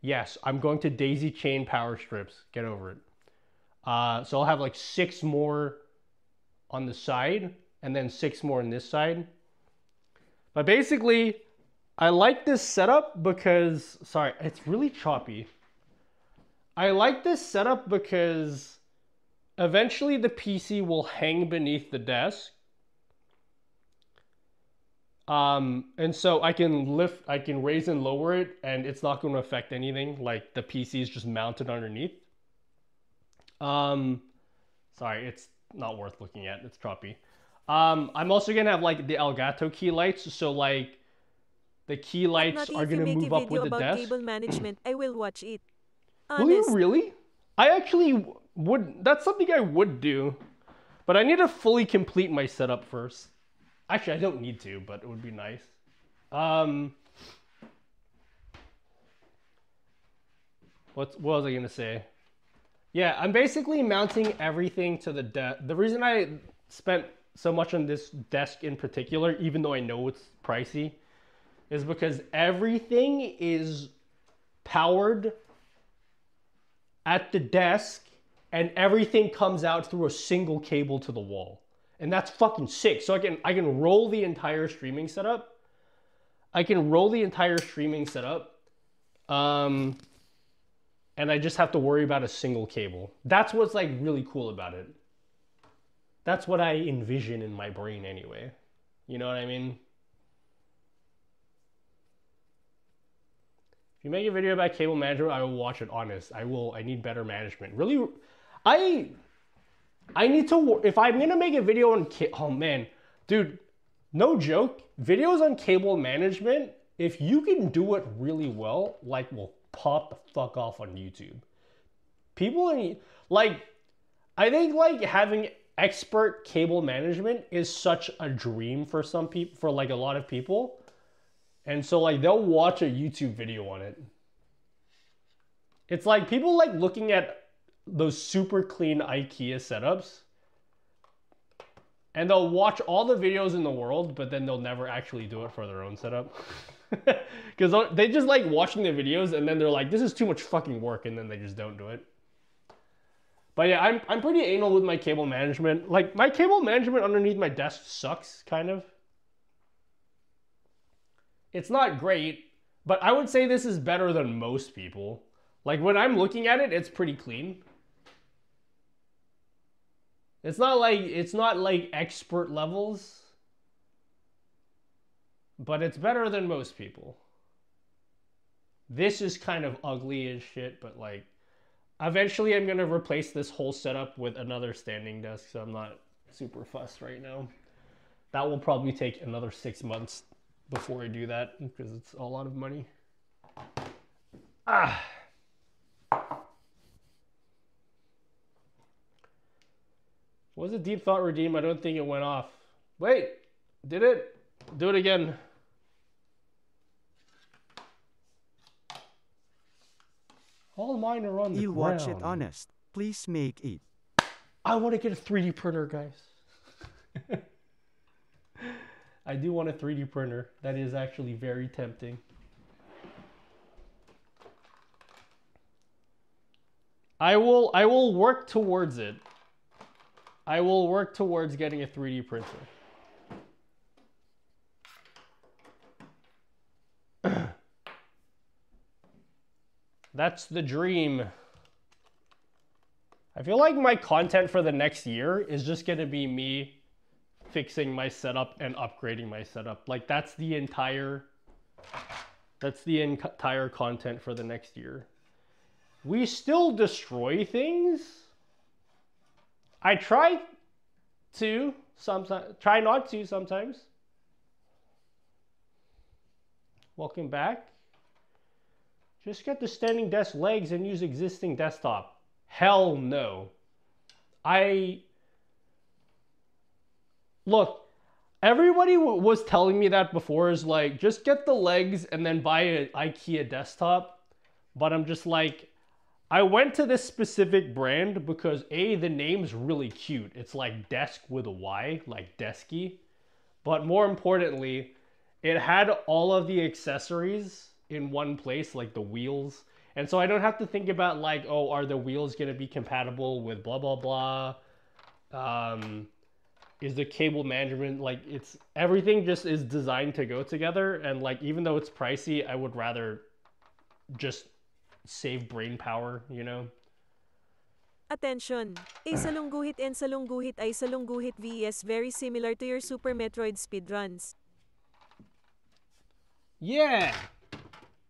Yes, I'm going to daisy chain power strips. Get over it. So I'll have like 6 more on the side and then 6 more on this side. But basically, I like this setup because, sorry, it's really choppy. I like this setup because eventually the PC will hang beneath the desk. And so I can raise and lower it, and it's not going to affect anything. Like the PC is just mounted underneath. Sorry, it's not worth looking at. It's choppy. I'm also gonna have like the Elgato key lights, so like the key lights are gonna move up with the desk. Cable management, I will watch it. Will you really? I actually would. That's something I would do, but I need to fully complete my setup first. Actually, I don't need to, but it would be nice. What was I gonna say? Yeah, I'm basically mounting everything to the desk. The reason I spent so much on this desk in particular, even though I know it's pricey, is because everything is powered at the desk and everything comes out through a single cable to the wall. And that's fucking sick. So I can roll the entire streaming setup. And I just have to worry about a single cable. That's what's like really cool about it. That's what I envision in my brain anyway. You know what I mean? If you make a video about cable management, I will watch it, honest. I need better management. Really, I need to, if I'm gonna make a video on, oh man, dude, no joke, videos on cable management, if you can do it really well, like, will pop the fuck off on YouTube. People, like, I think like having expert cable management is such a dream for some people, for like a lot of people. And so like they'll watch a YouTube video on it. It's like people like looking at those super clean IKEA setups and they'll watch all the videos in the world, but then they'll never actually do it for their own setup. Because they just like watching the videos and then they're like, this is too much fucking work, and then they just don't do it. But yeah, I'm pretty anal with my cable management. Like my cable management underneath my desk sucks, kind of. It's not great, but I would say this is better than most people. Like when I'm looking at it, it's pretty clean. It's not like expert levels, but it's better than most people. This is kind of ugly as shit, but like eventually I'm gonna replace this whole setup with another standing desk, so I'm not super fussed right now. That will probably take another 6 months before I do that, because it's a lot of money. Was it deep thought redeem? I don't think it went off. Wait, did it? Do it again. All mine are on the You'll ground. watch it, honest. Please make it. I want to get a 3D printer, guys. I do want a 3D printer. That is actually very tempting. I will work towards it. I will work towards getting a 3D printer. That's the dream. I feel like my content for the next year is just going to be me fixing my setup and upgrading my setup. Like that's the entire content for the next year. We still destroy things. I try to sometimes, try not to sometimes. Welcome back. Just get the standing desk legs and use existing desktop. Hell no. Look, everybody was telling me that before, is like, just get the legs and then buy an IKEA desktop. But I'm just like, I went to this specific brand because A, the name's really cute. It's like desk with a Y, like desky. But more importantly, it had all of the accessories in one place, like the wheels. And so I don't have to think about like, oh, are the wheels gonna be compatible with blah blah blah? Is the cable management like it's everything just is designed to go together, and like even though it's pricey, I would rather just save brain power, you know? Attention! A salungguhit and salungguhit ay salungguhit VES very similar to your Super Metroid speedruns. Yeah!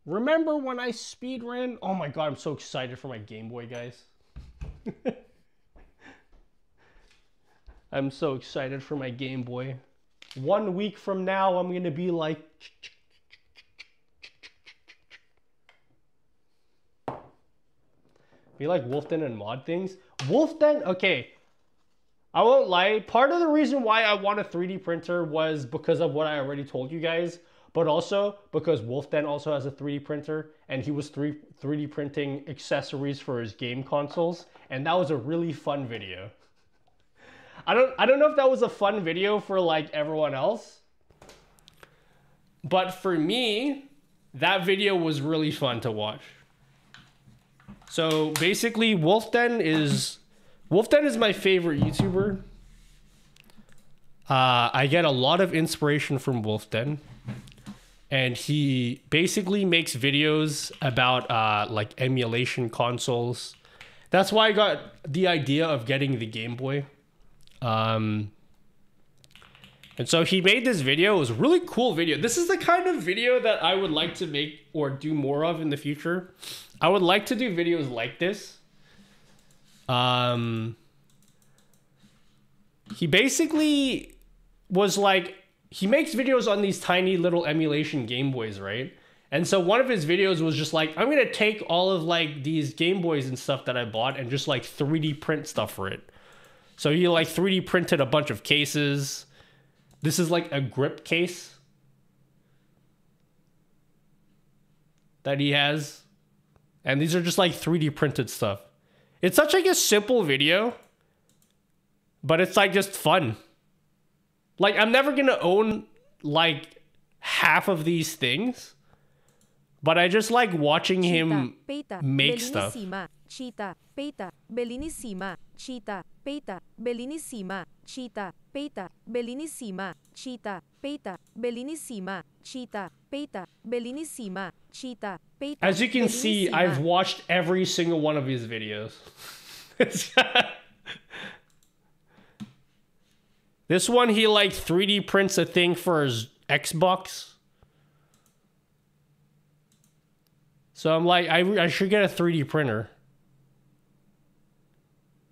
Remember when I speedran? Oh my god, I'm so excited for my Game Boy, guys. I'm so excited for my Game Boy. 1 week from now, I'm gonna be like... Be like Wolfden and mod things. Wolfden, okay. I won't lie. Part of the reason why I want a 3D printer was because of what I already told you guys. But also because Wolfden also has a 3D printer. And he was 3D printing accessories for his game consoles. And that was a really fun video. I don't know if that was a fun video for like everyone else. But for me, that video was really fun to watch. So basically, Wolfden is my favorite YouTuber. I get a lot of inspiration from Wolfden, and he basically makes videos about like emulation consoles. That's why I got the idea of getting the Game Boy. And so he made this video. It was a really cool video. This is the kind of video that I would like to make or do more of in the future. I would like to do videos like this. He basically was like, he makes videos on these tiny little emulation Game Boys, right? And so one of his videos was just like, I'm going to take all of like these Game Boys and stuff that I bought and just like 3D print stuff for it. So he like 3D printed a bunch of cases. This is like a grip case that he has. And these are just like 3D printed stuff. It's such like a simple video, but it's like just fun. Like I'm never gonna own like half of these things, but I just like watching him make stuff. Cheetah, Peta, Bellinissima, Cheetah, Peta, Bellinissima, Cheetah, Peta, Bellinissima, Cheetah, Peta, Bellinissima, Cheetah, Peta, Bellinissima, Cheetah, Peta. As you can see, I've watched every single one of his videos. This one, he like 3D prints a thing for his Xbox. So I'm like, I should get a 3D printer.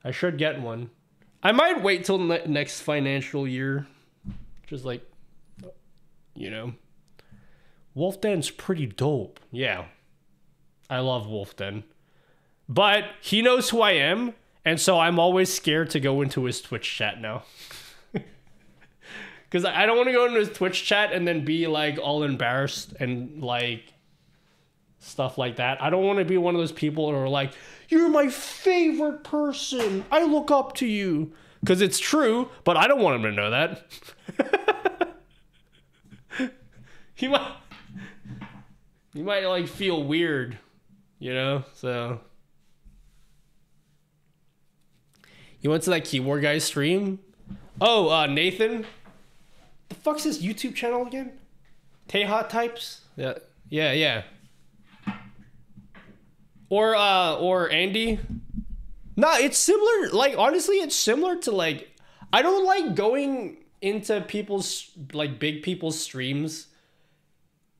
I should get one. I might wait till next financial year. Just like, you know. Wolfden's pretty dope. Yeah. I love Wolfden. But he knows who I am. And so I'm always scared to go into his Twitch chat now. Because I don't want to go into his Twitch chat and then be like all embarrassed and like stuff like that. I don't want to be one of those people who are like, you're my favorite person. I look up to you. Because it's true, but I don't want him to know that. He might like feel weird, you know? So you went to that keyboard guy stream? Oh, Nathan? The fuck's his YouTube channel again? Tehat Types? Yeah. Or Andy? Nah, it's similar. Like, honestly, it's similar to, like... I don't like going into people's, like, big people's streams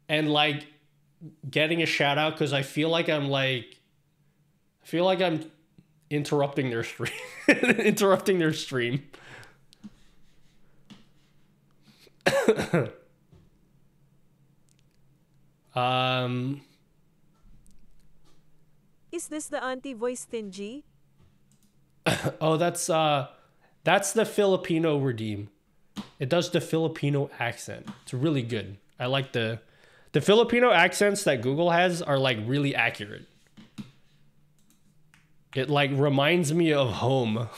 and, like, getting a shout-out because I feel like I'm, like... I feel like I'm interrupting their stream. Interrupting their stream. Is this the auntie voice stingy? Oh, that's the Filipino redeem. It does the Filipino accent. It's really good. I like the Filipino accents that Google has are like really accurate. It like reminds me of home.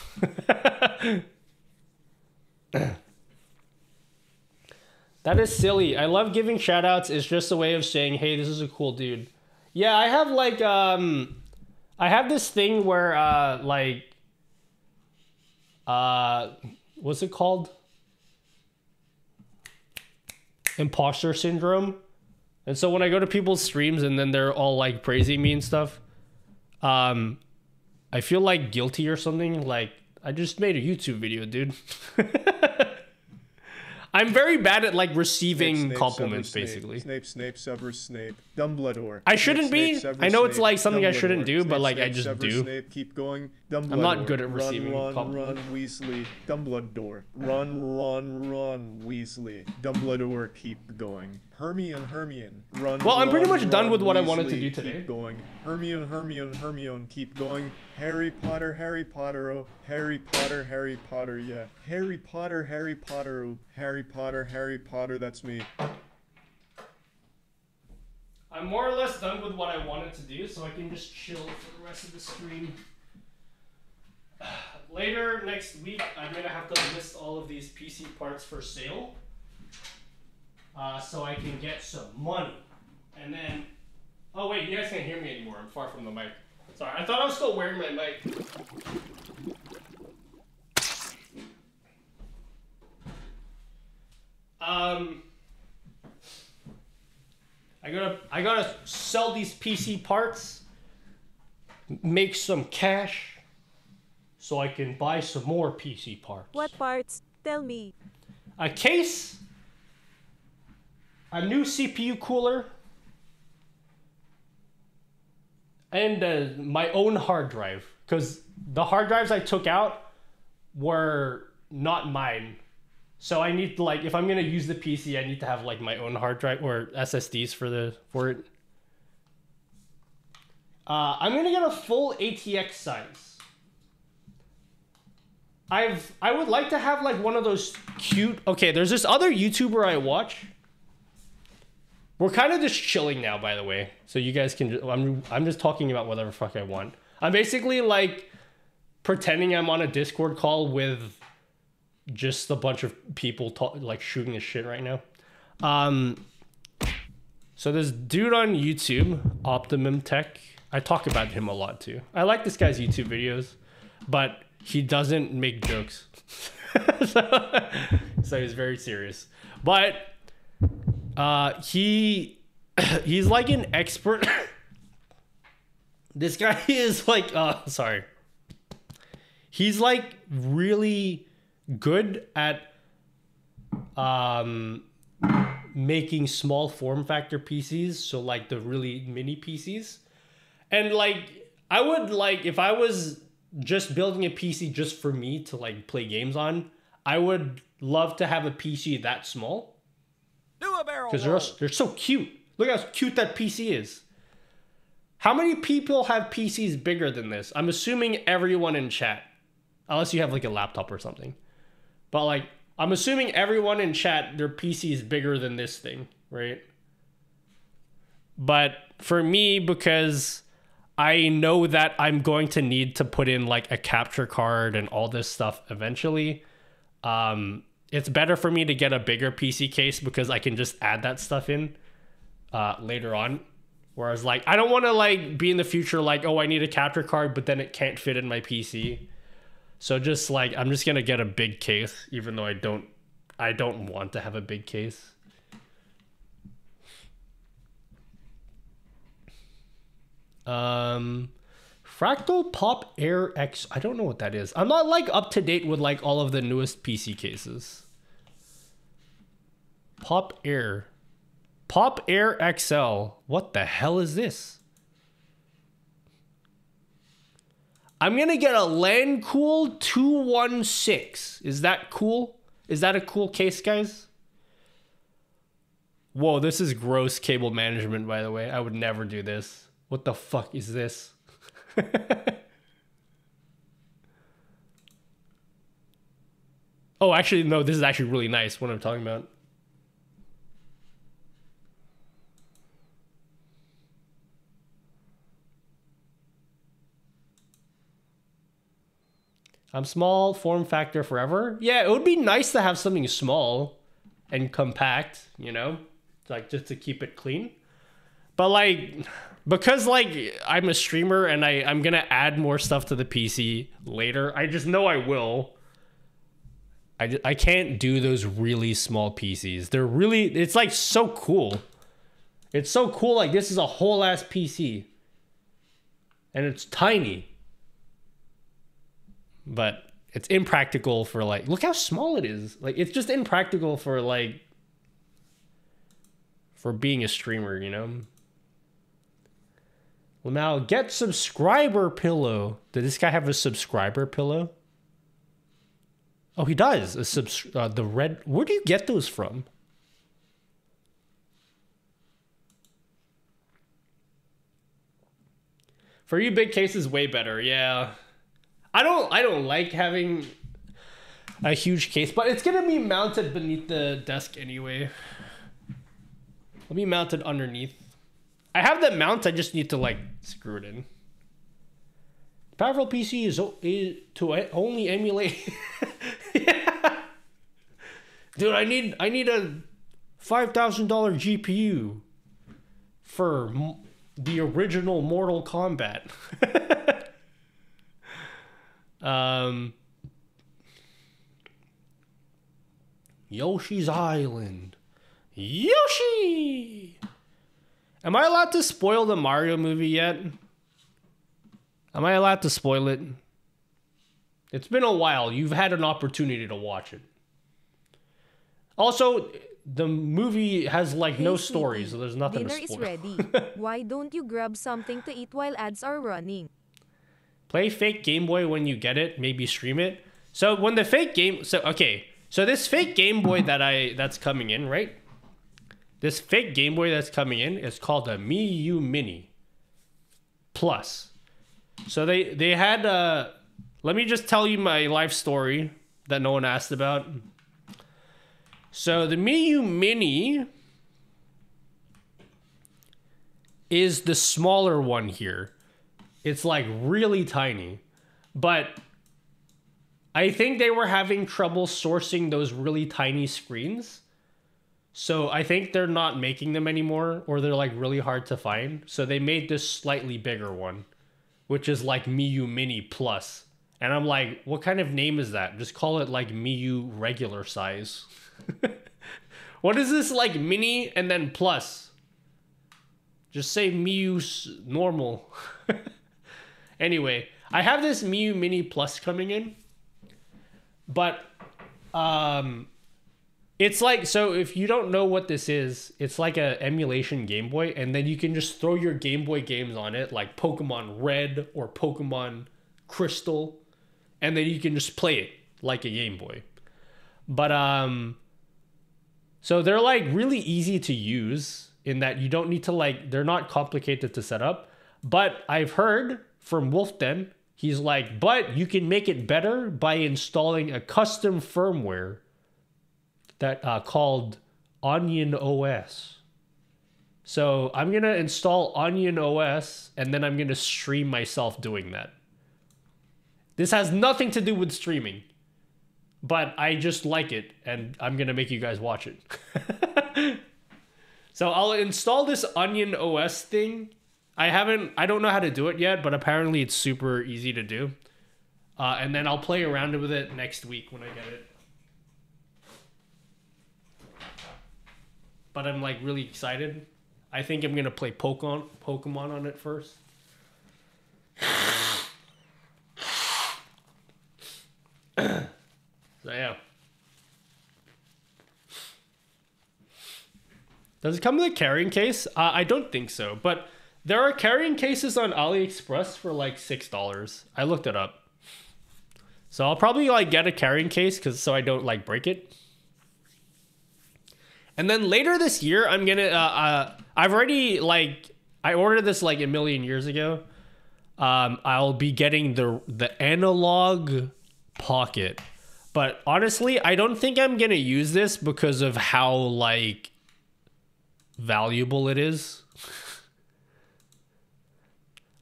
That is silly. I love giving shout outs. It's just a way of saying, hey, this is a cool dude. Yeah, I have like I have this thing where what's it called? Imposter syndrome. And so when I go to people's streams and then they're all like praising me and stuff, I feel like guilty or something. Like, I just made a YouTube video, dude. I'm very bad at like receiving compliments, basically. Snape, Severus Snape, Dumbledore. I shouldn't be. I know it's like something I shouldn't do, but like I just Severus do. Snape, keep going. Dumbledore. I'm not good at receiving Run, Weasley. Dumbledore. Run, Weasley. Dumbledore, keep going. Hermione. Run. Well, I'm pretty much done with what I Weasley, wanted to do today. Keep going. Hermione, keep going. Harry Potter, oh. Harry Potter, yeah. Harry Potter, oh. Harry Potter, that's me. I'm more or less done with what I wanted to do, so I can just chill for the rest of the stream. Later next week, I'm gonna have to list all of these PC parts for sale, so I can get some money. And then, oh wait, you guys can't hear me anymore. I'm far from the mic. Sorry, I thought I was still wearing my mic. I gotta sell these PC parts, make some cash, so I can buy some more PC parts. What parts? Tell me. A case, a new CPU cooler, and my own hard drive. Because the hard drives I took out were not mine. So I need to, like, if I'm gonna use the PC, I need to have like my own hard drive or SSDs for it. I'm gonna get a full ATX size. I would like to have like one of those cute. Okay, there's this other YouTuber I watch. We're kind of just chilling now, by the way. So you guys can. I'm just talking about whatever fuck I want. I'm basically like pretending I'm on a Discord call with just a bunch of people like shooting the shit right now. So this dude on YouTube, Optimum Tech, I talk about him a lot too. I like this guy's YouTube videos, but he doesn't make jokes. so he's very serious. But he's like an expert. This guy is like sorry. He's like really good at making small form factor PCs, so like the really mini PCs. And like I would like, if I was just building a PC just for me to like play games on, I would love to have a PC that small. Do a barrel roll. Because they're so cute. Look how cute that PC is. How many people have PCs bigger than this? I'm assuming everyone in chat. Unless you have like a laptop or something. But like, I'm assuming everyone in chat, their PC is bigger than this thing, right? But for me, because I know that I'm going to need to put in like a capture card and all this stuff eventually, it's better for me to get a bigger PC case because I can just add that stuff in later on. Whereas like, I don't want to like be in the future like, oh, I need a capture card, but then it can't fit in my PC. So just like, I'm just gonna get a big case, even though I don't want to have a big case. Fractal Pop Air X. I don't know what that is. I'm not like up to date with like all of the newest PC cases. Pop Air XL. What the hell is this? I'm gonna get a Landcool 216. Is that cool? Is that a cool case, guys? Whoa, this is gross cable management, by the way. I would never do this. What the fuck is this? Oh, actually, no, this is actually really nice, what I'm talking about. I'm small, form factor forever. Yeah, it would be nice to have something small and compact, you know? Like, just to keep it clean. But, like, because like I'm a streamer and I'm gonna add more stuff to the PC later. I just know I will. I can't do those really small PCs. It's like so cool. It's so cool. Like this is a whole ass PC. And it's tiny. But it's impractical for like, look how small it is. Like it's just impractical for like, for being a streamer, you know? Well, now get subscriber pillow. Did this guy have a subscriber pillow? Oh, he does. The red. Where do you get those from? For you, big case is way better. Yeah, I don't like having a huge case, but it's gonna be mounted beneath the desk anyway. Let me mount it underneath. I have the mount. I just need to like screw it in. Powerful PC is to only emulate. Yeah. Dude, I need a $5,000 GPU for the original Mortal Kombat. Yoshi's Island. Yoshi! Am I allowed to spoil the Mario movie yet? Am I allowed to spoil it? It's been a while. You've had an opportunity to watch it. Also, the movie has like no story, so there's nothing to spoil. Dinner is ready. Why don't you grab something to eat while ads are running? Play fake Game Boy when you get it. Maybe stream it. So when the fake game... So, okay. So this fake Game Boy that's coming in, right? This fake Game Boy that's coming in is called a Mii Mini Plus. So they had... let me just tell you my life story that no one asked about. So the Mii Mini is the smaller one here. It's like really tiny. But I think they were having trouble sourcing those really tiny screens. So I think they're not making them anymore, or they're like really hard to find. So they made this slightly bigger one, which is like Mii Mini Plus. And I'm like, what kind of name is that? Just call it like Mii regular size. What is this like mini and then plus? Just say Mii normal. Anyway, I have this Mii Mini Plus coming in. But it's like, so if you don't know what this is, it's like a emulation Game Boy, and then you can just throw your Game Boy games on it, like Pokemon Red or Pokemon Crystal, and then you can just play it like a Game Boy. But so they're like really easy to use in that you don't need to like, they're not complicated to set up. But I've heard from Wolfden, he's like, but you can make it better by installing a custom firmware that called Onion OS. So I'm gonna install Onion OS and then I'm gonna stream myself doing that. This has nothing to do with streaming, but I just like it and I'm gonna make you guys watch it. So I'll install this Onion OS thing. I don't know how to do it yet, but apparently it's super easy to do. And then I'll play around with it next week when I get it. But I'm like really excited. I think I'm gonna play Pokemon on it first. So yeah. Does it come with a carrying case? I don't think so, but there are carrying cases on AliExpress for like $6. I looked it up. So I'll probably like get a carrying case so I don't like break it. And then later this year, I'm gonna, I've already like, I ordered this like a million years ago. I'll be getting the Analog Pocket. But honestly, I don't think I'm gonna use this because of how like valuable it is.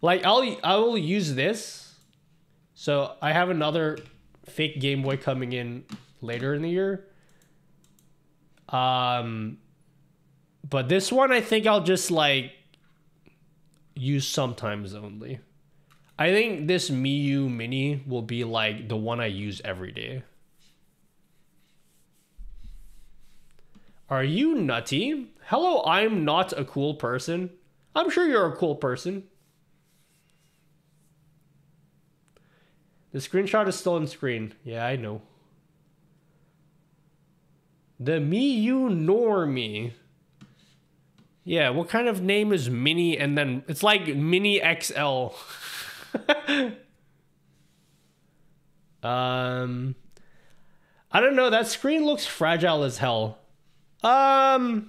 Like I will use this. So I have another fake Game Boy coming in later in the year. But this one I think I'll just like use sometimes only. I think this Miu Mini will be like the one I use every day. Are you nutty? Hello, I'm not a cool person. I'm sure you're a cool person. The screenshot is still on screen. Yeah, I know. The Miu Normie. Yeah, what kind of name is Mini and then... It's like Mini XL. I don't know. That screen looks fragile as hell. Well,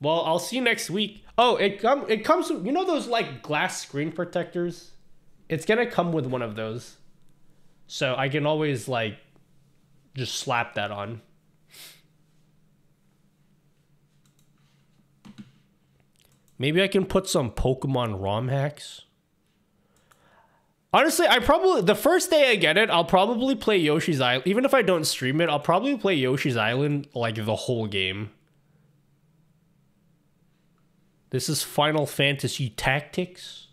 I'll see you next week. Oh, it comes with, you know those like glass screen protectors? It's gonna come with one of those. So I can always like just slap that on. Maybe I can put some Pokemon ROM hacks. Honestly, the first day I get it, I'll probably play Yoshi's Island. Even if I don't stream it, I'll probably play Yoshi's Island like the whole game. This is Final Fantasy Tactics.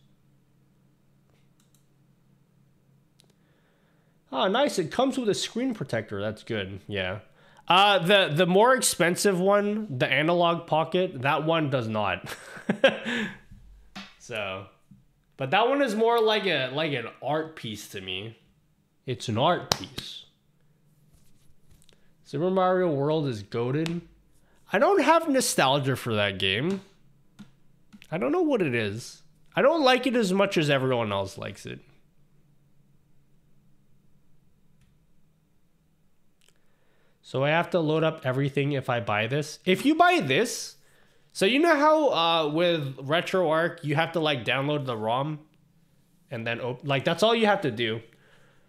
Oh, nice. It comes with a screen protector. That's good. Yeah. The more expensive one, the Analog Pocket, that one does not. So, but that one is more like an art piece to me. It's an art piece. Super Mario World is goated. I don't have nostalgia for that game. I don't know what it is. I don't like it as much as everyone else likes it. So I have to load up everything if I buy this. If you buy this, so you know how with RetroArch you have to like download the ROM and then like that's all you have to do.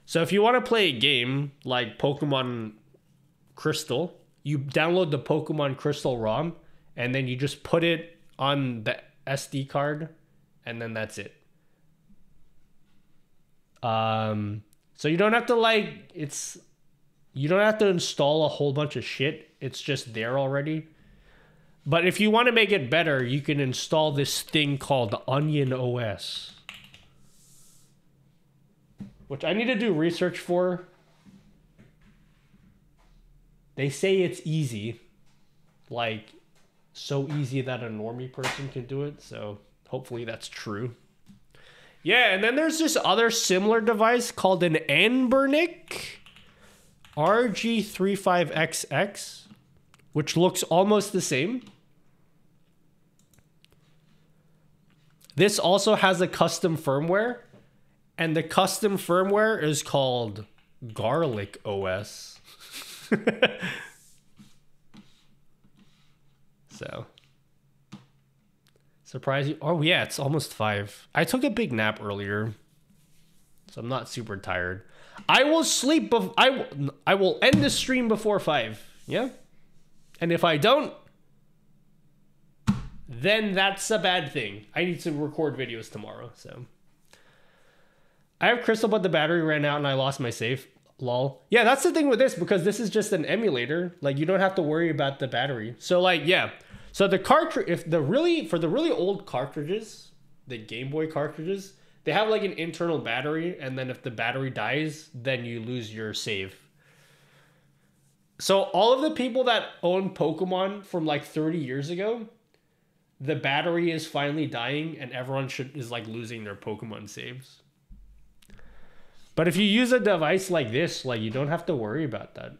So if you want to play a game like Pokemon Crystal, you download the Pokemon Crystal ROM and then you just put it on the SD card and then that's it. So you don't have to like you don't have to install a whole bunch of shit. It's just there already. But if you want to make it better, you can install this thing called Onion OS. Which I need to do research for. They say it's easy. Like, so easy that a normie person can do it. So hopefully that's true. Yeah, and then there's this other similar device called an Anbernic RG35XX, which looks almost the same. This also has a custom firmware, and the custom firmware is called Garlic OS. So, surprising. Oh yeah, it's almost 5. I took a big nap earlier, so I'm not super tired. I will sleep. I will end the stream before 5. Yeah, and if I don't, then that's a bad thing. I need to record videos tomorrow. So I have Crystal, but the battery ran out and I lost my save. Lol. Yeah, that's the thing with this, because this is just an emulator. Like, you don't have to worry about the battery. So like, yeah. So the cartridge, for the really old cartridges, the Game Boy cartridges, they have like an internal battery, and then if the battery dies, then you lose your save. So all of the people that own Pokemon from like 30 years ago, the battery is finally dying and everyone is like losing their Pokemon saves. But if you use a device like this, like, you don't have to worry about that.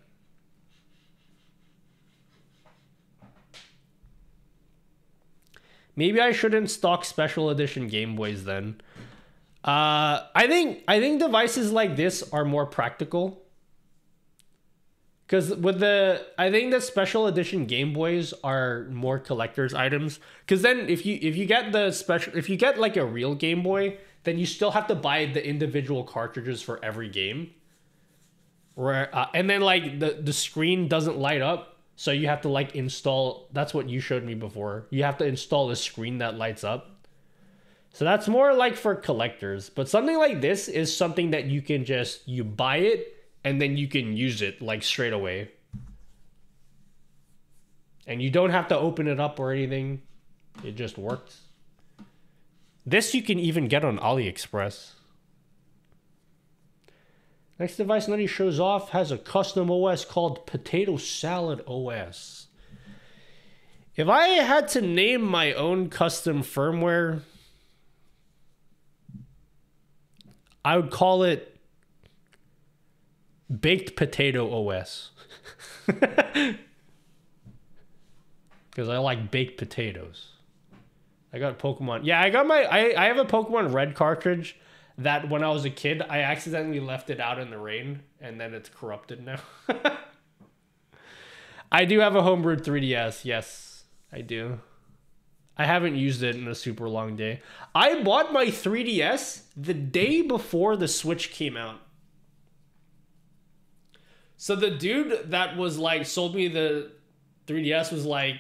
Maybe I shouldn't stock special edition Game Boys then. I think devices like this are more practical. Because I think the special edition Game Boys are more collector's items. Because then if you get like a real Game Boy, then you still have to buy the individual cartridges for every game. And then like the screen doesn't light up, so you have to like install. That's what you showed me before. You have to install a screen that lights up. So that's more like for collectors. But something like this is something that you can you buy it and then you can use it like straight away. And you don't have to open it up or anything. It just worked. This you can even get on AliExpress. Next device Nutty shows off has a custom OS called Potato Salad OS. If I had to name my own custom firmware, I would call it Baked Potato OS. Because I like baked potatoes. I got Pokemon. Yeah, I got my... I have a Pokemon Red cartridge that when I was a kid, I accidentally left it out in the rain, and then it's corrupted now. I do have a homebrewed 3DS. Yes, I do. I haven't used it in a super long day. I bought my 3DS the day before the Switch came out. So the dude that was like, sold me the 3DS was like,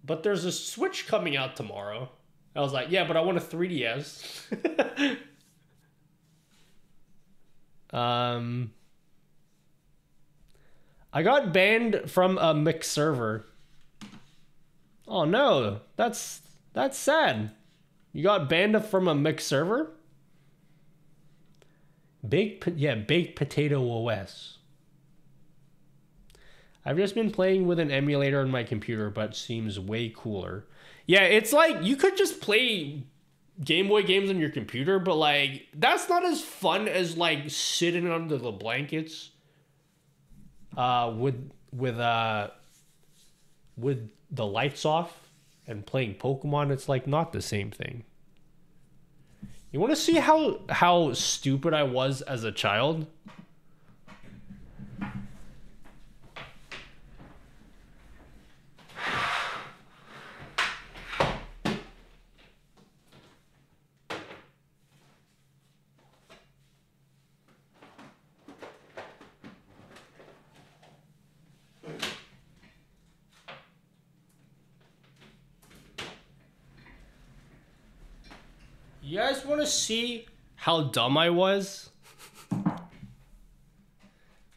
but there's a Switch coming out tomorrow. I was like, yeah, but I want a 3DS. I got banned from a mixed server. Oh no, that's sad. You got banned from a mixed server? Baked Potato OS. I've just been playing with an emulator on my computer, but seems way cooler. Yeah, it's like you could just play Game Boy games on your computer, but like that's not as fun as like sitting under the blankets with the lights off and playing Pokemon. It's like not the same thing. You want to see how stupid I was as a child? You guys want to see how dumb I was?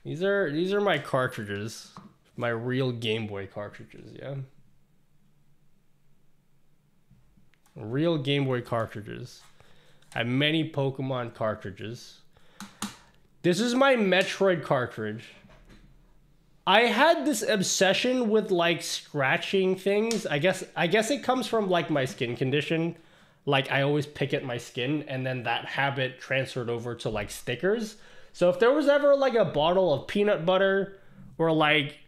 These are my cartridges, my real Game Boy cartridges, yeah. Real Game Boy cartridges. I have many Pokemon cartridges. This is my Metroid cartridge. I had this obsession with like scratching things. I guess it comes from like my skin condition. Like I always pick at my skin, and then that habit transferred over to like stickers. So if there was ever like a bottle of peanut butter, or like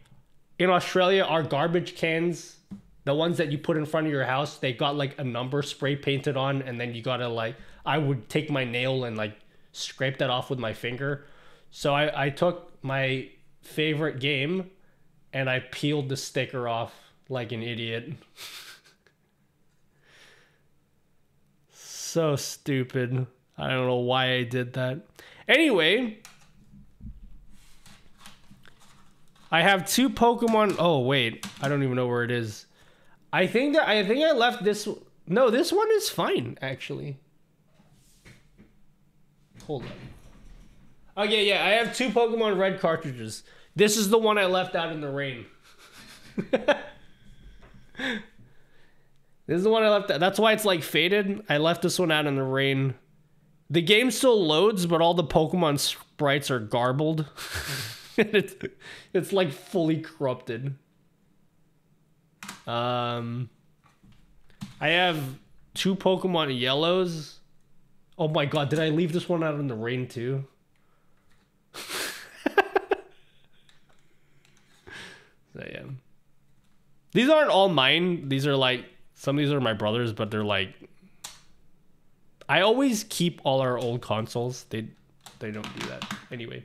in Australia, our garbage cans, the ones that you put in front of your house, they got like a number spray painted on, and then you gotta like, I would take my nail and like scrape that off with my finger. So I took my favorite game and I peeled the sticker off like an idiot. So stupid. I don't know why I did that. Anyway, I have two Pokemon. Oh wait, I don't even know where it is. I think I left this. No, this one is fine actually. Hold on. Okay, yeah, I have two Pokemon Red cartridges. This is the one I left out in the rain. This is the one I left. That's why it's like faded. I left this one out in the rain. The game still loads, but all the Pokemon sprites are garbled. It's like fully corrupted. I have two Pokemon Yellows. Oh my god, did I leave this one out in the rain too? So yeah. These aren't all mine. These are like, some of these are my brother's, but they're like, I always keep all our old consoles. They don't do that. Anyway,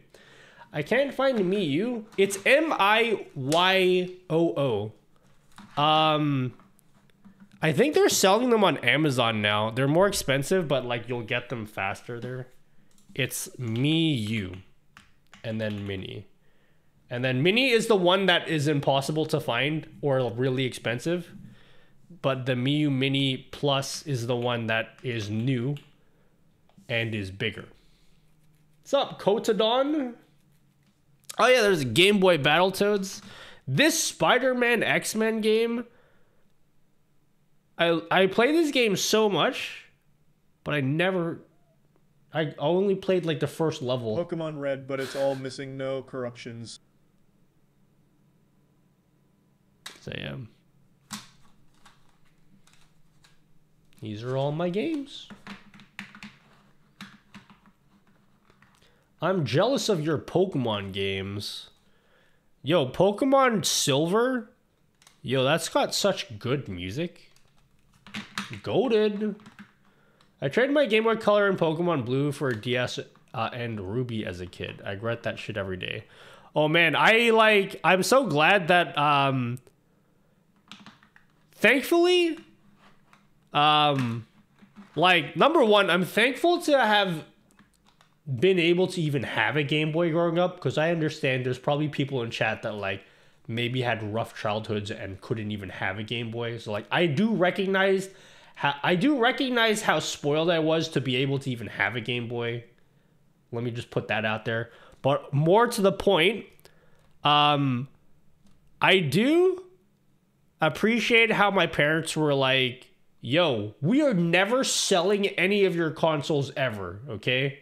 I can't find Miyu. It's MIYOO. I think they're selling them on Amazon now. They're more expensive, but like you'll get them faster there. It's Miyu, and then Mini. And then Mini is the one that is impossible to find or really expensive. But the Miyu Mini Plus is the one that is new and is bigger. What's up, Kotodon? Oh yeah, there's Game Boy Battletoads. This Spider-Man X-Men game I play this game so much, but I only played like the first level. Pokemon Red, but it's all missing, no corruptions. So yeah. These are all my games. I'm jealous of your Pokemon games. Yo, Pokemon Silver? Yo, that's got such good music. Goated. I traded my Game Boy Color and Pokemon Blue for DS and Ruby as a kid. I regret that shit every day. Oh man, I'm so glad that thankfully like number one, I'm thankful to have been able to even have a Game Boy growing up, because I understand there's probably people in chat that like maybe had rough childhoods and couldn't even have a Game Boy. So like I do recognize how spoiled I was to be able to even have a Game Boy. Let me just put that out there. But more to the point, I do appreciate how my parents were like, yo, we are never selling any of your consoles ever, okay?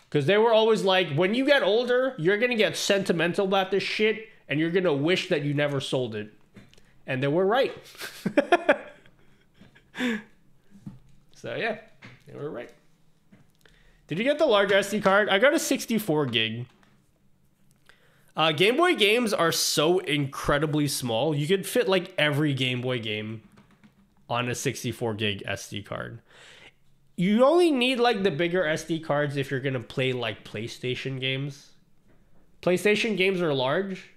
Because they were always like, when you get older, you're going to get sentimental about this shit, and you're going to wish that you never sold it. And they were right. So, yeah, they were right. Did you get the large SD card? I got a 64 gig. Game Boy games are so incredibly small. You could fit like every Game Boy game on a 64 gig SD card. You only need like the bigger SD cards if you're gonna play like PlayStation games. PlayStation games are large.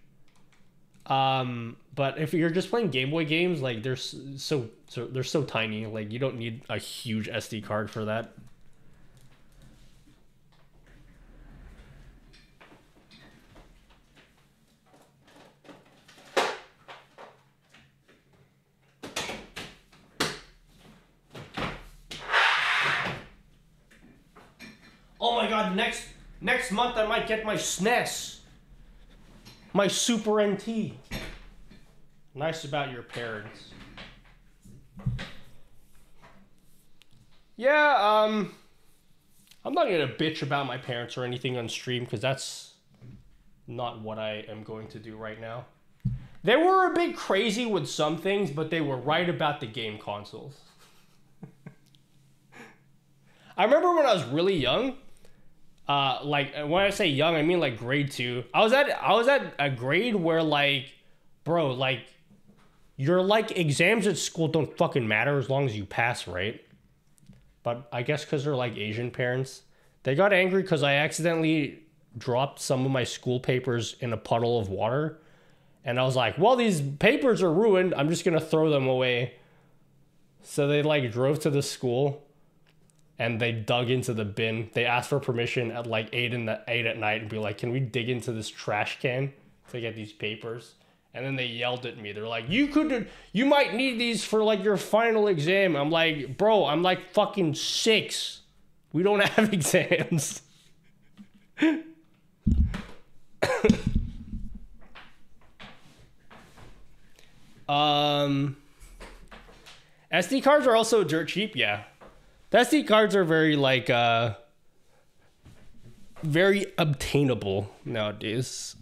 But if you're just playing Game Boy games, like they're so tiny. Like you don't need a huge SD card for that. Oh my god, next month I might get my SNES. My Super NT. Nice about your parents. Yeah, I'm not gonna bitch about my parents or anything on stream, because that's not what I am going to do right now. They were a bit crazy with some things, but they were right about the game consoles. I remember when I was really young, like when I say young, I mean like grade 2. I was at a grade where like, bro, like your like exams at school don't fucking matter as long as you pass, right? But I guess because they're like Asian parents, they got angry because I accidentally dropped some of my school papers in a puddle of water. And I was like, well, these papers are ruined. I'm just going to throw them away. So they like drove to the school and they dug into the bin. They asked for permission at like 8 at night and be like, can we dig into this trash can to get these papers? And then they yelled at me. They're like, you might need these for like your final exam. I'm like, bro, I'm like fucking 6. We don't have exams. SD cards are also dirt cheap, yeah. The SD cards are very like very obtainable nowadays.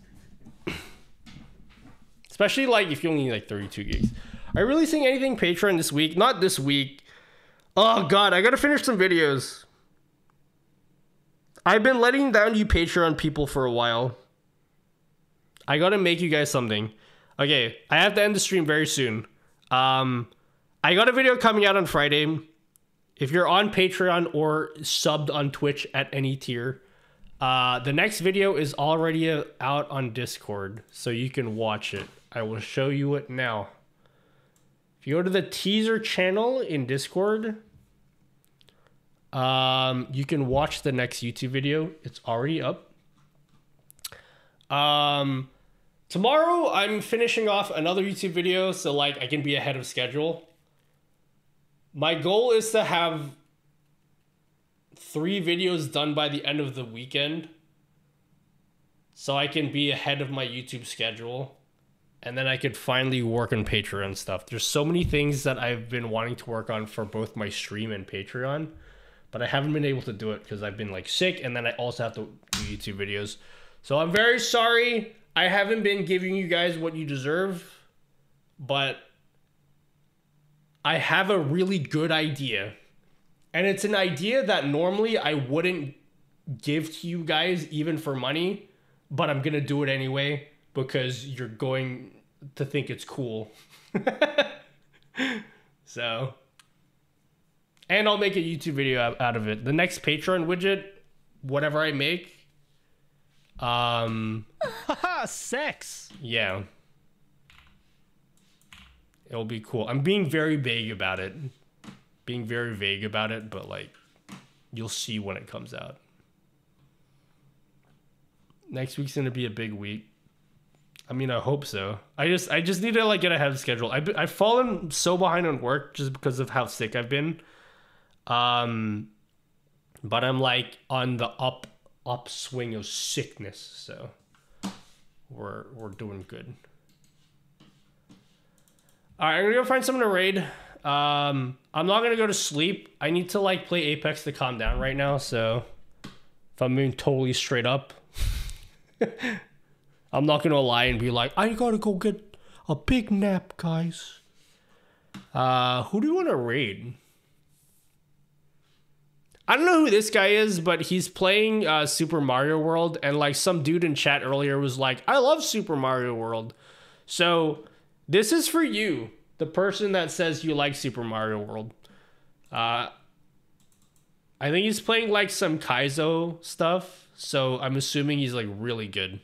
Especially like if you only need like 32 gigs. Are you releasing anything Patreon this week? Not this week. Oh god, I gotta finish some videos. I've been letting down you Patreon people for a while. I gotta make you guys something. Okay, I have to end the stream very soon. I got a video coming out on Friday. If you're on Patreon or subbed on Twitch at any tier, the next video is already out on Discord, so you can watch it. I will show you it now. If you go to the teaser channel in Discord, you can watch the next YouTube video. It's already up. Tomorrow I'm finishing off another YouTube video, so like I can be ahead of schedule. My goal is to have 3 videos done by the end of the weekend, so I can be ahead of my YouTube schedule. And then I could finally work on Patreon stuff. There's so many things that I've been wanting to work on for both my stream and Patreon, but I haven't been able to do it because I've been like sick, and then I also have to do YouTube videos. So I'm very sorry I haven't been giving you guys what you deserve, but I have a really good idea. And it's an idea that normally I wouldn't give to you guys even for money, but I'm gonna do it anyway because you're going to think it's cool. So, and I'll make a YouTube video out of it. The next Patreon widget, whatever I make, sex. Yeah, it'll be cool. I'm being very vague about it. But like, you'll see when it comes out. Next week's gonna be a big week. I mean, I hope so. I just need to like get ahead of schedule. I've fallen so behind on work just because of how sick I've been. But I'm like on the upswing of sickness, so we're doing good. All right, I'm gonna go find someone to raid. I'm not gonna go to sleep. I need to like play Apex to calm down right now. So if I'm being totally straight up. I'm not gonna lie and be like, I gotta go get a big nap, guys. Who do you want to raid? I don't know who this guy is, but he's playing Super Mario World, and like some dude in chat earlier was like, I love Super Mario World. So this is for you, the person that says you like Super Mario World. I think he's playing like some Kaizo stuff, so I'm assuming he's like really good.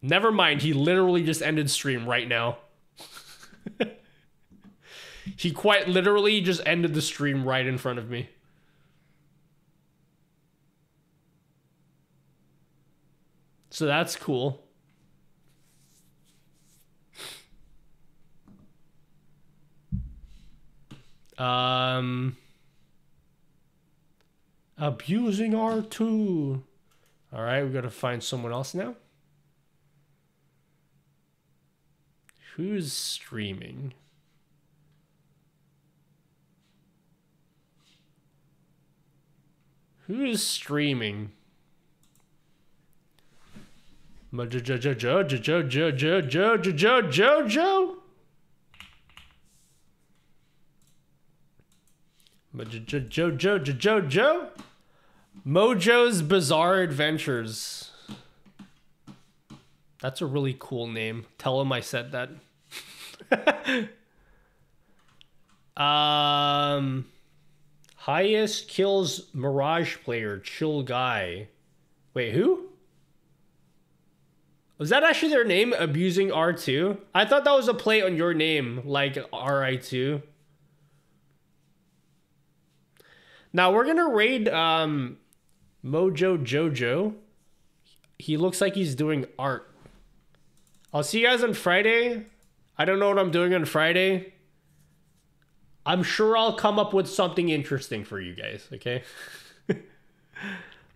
Never mind, he literally just ended stream right now. He quite literally just ended the stream right in front of me. So that's cool. Abusing R2. All right, we got to find someone else now. Who's streaming? Who's streaming? Jojo? Mojo's Bizarre Adventures. That's a really cool name. Tell him I said that. Highest kills Mirage player, chill guy. Wait, who? Was that actually their name? Abusing R2? I thought that was a play on your name, like RI2. Now we're gonna raid Mojo Jojo. He looks like he's doing art. I'll see you guys on Friday. I don't know what I'm doing on Friday. I'm sure I'll come up with something interesting for you guys, okay?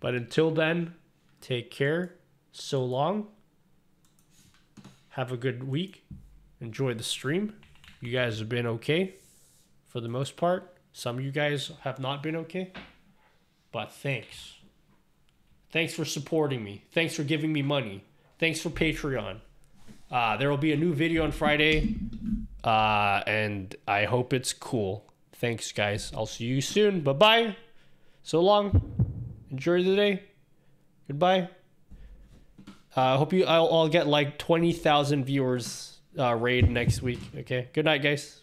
But until then, take care. So long. Have a good week. Enjoy the stream. You guys have been okay for the most part. Some of you guys have not been okay. But thanks. Thanks for supporting me. Thanks for giving me money. Thanks for Patreon. There will be a new video on Friday. And I hope it's cool. Thanks, guys. I'll see you soon. Bye-bye. So long. Enjoy the day. Goodbye. I'll get like 20,000 viewers raid next week. Okay. Good night, guys.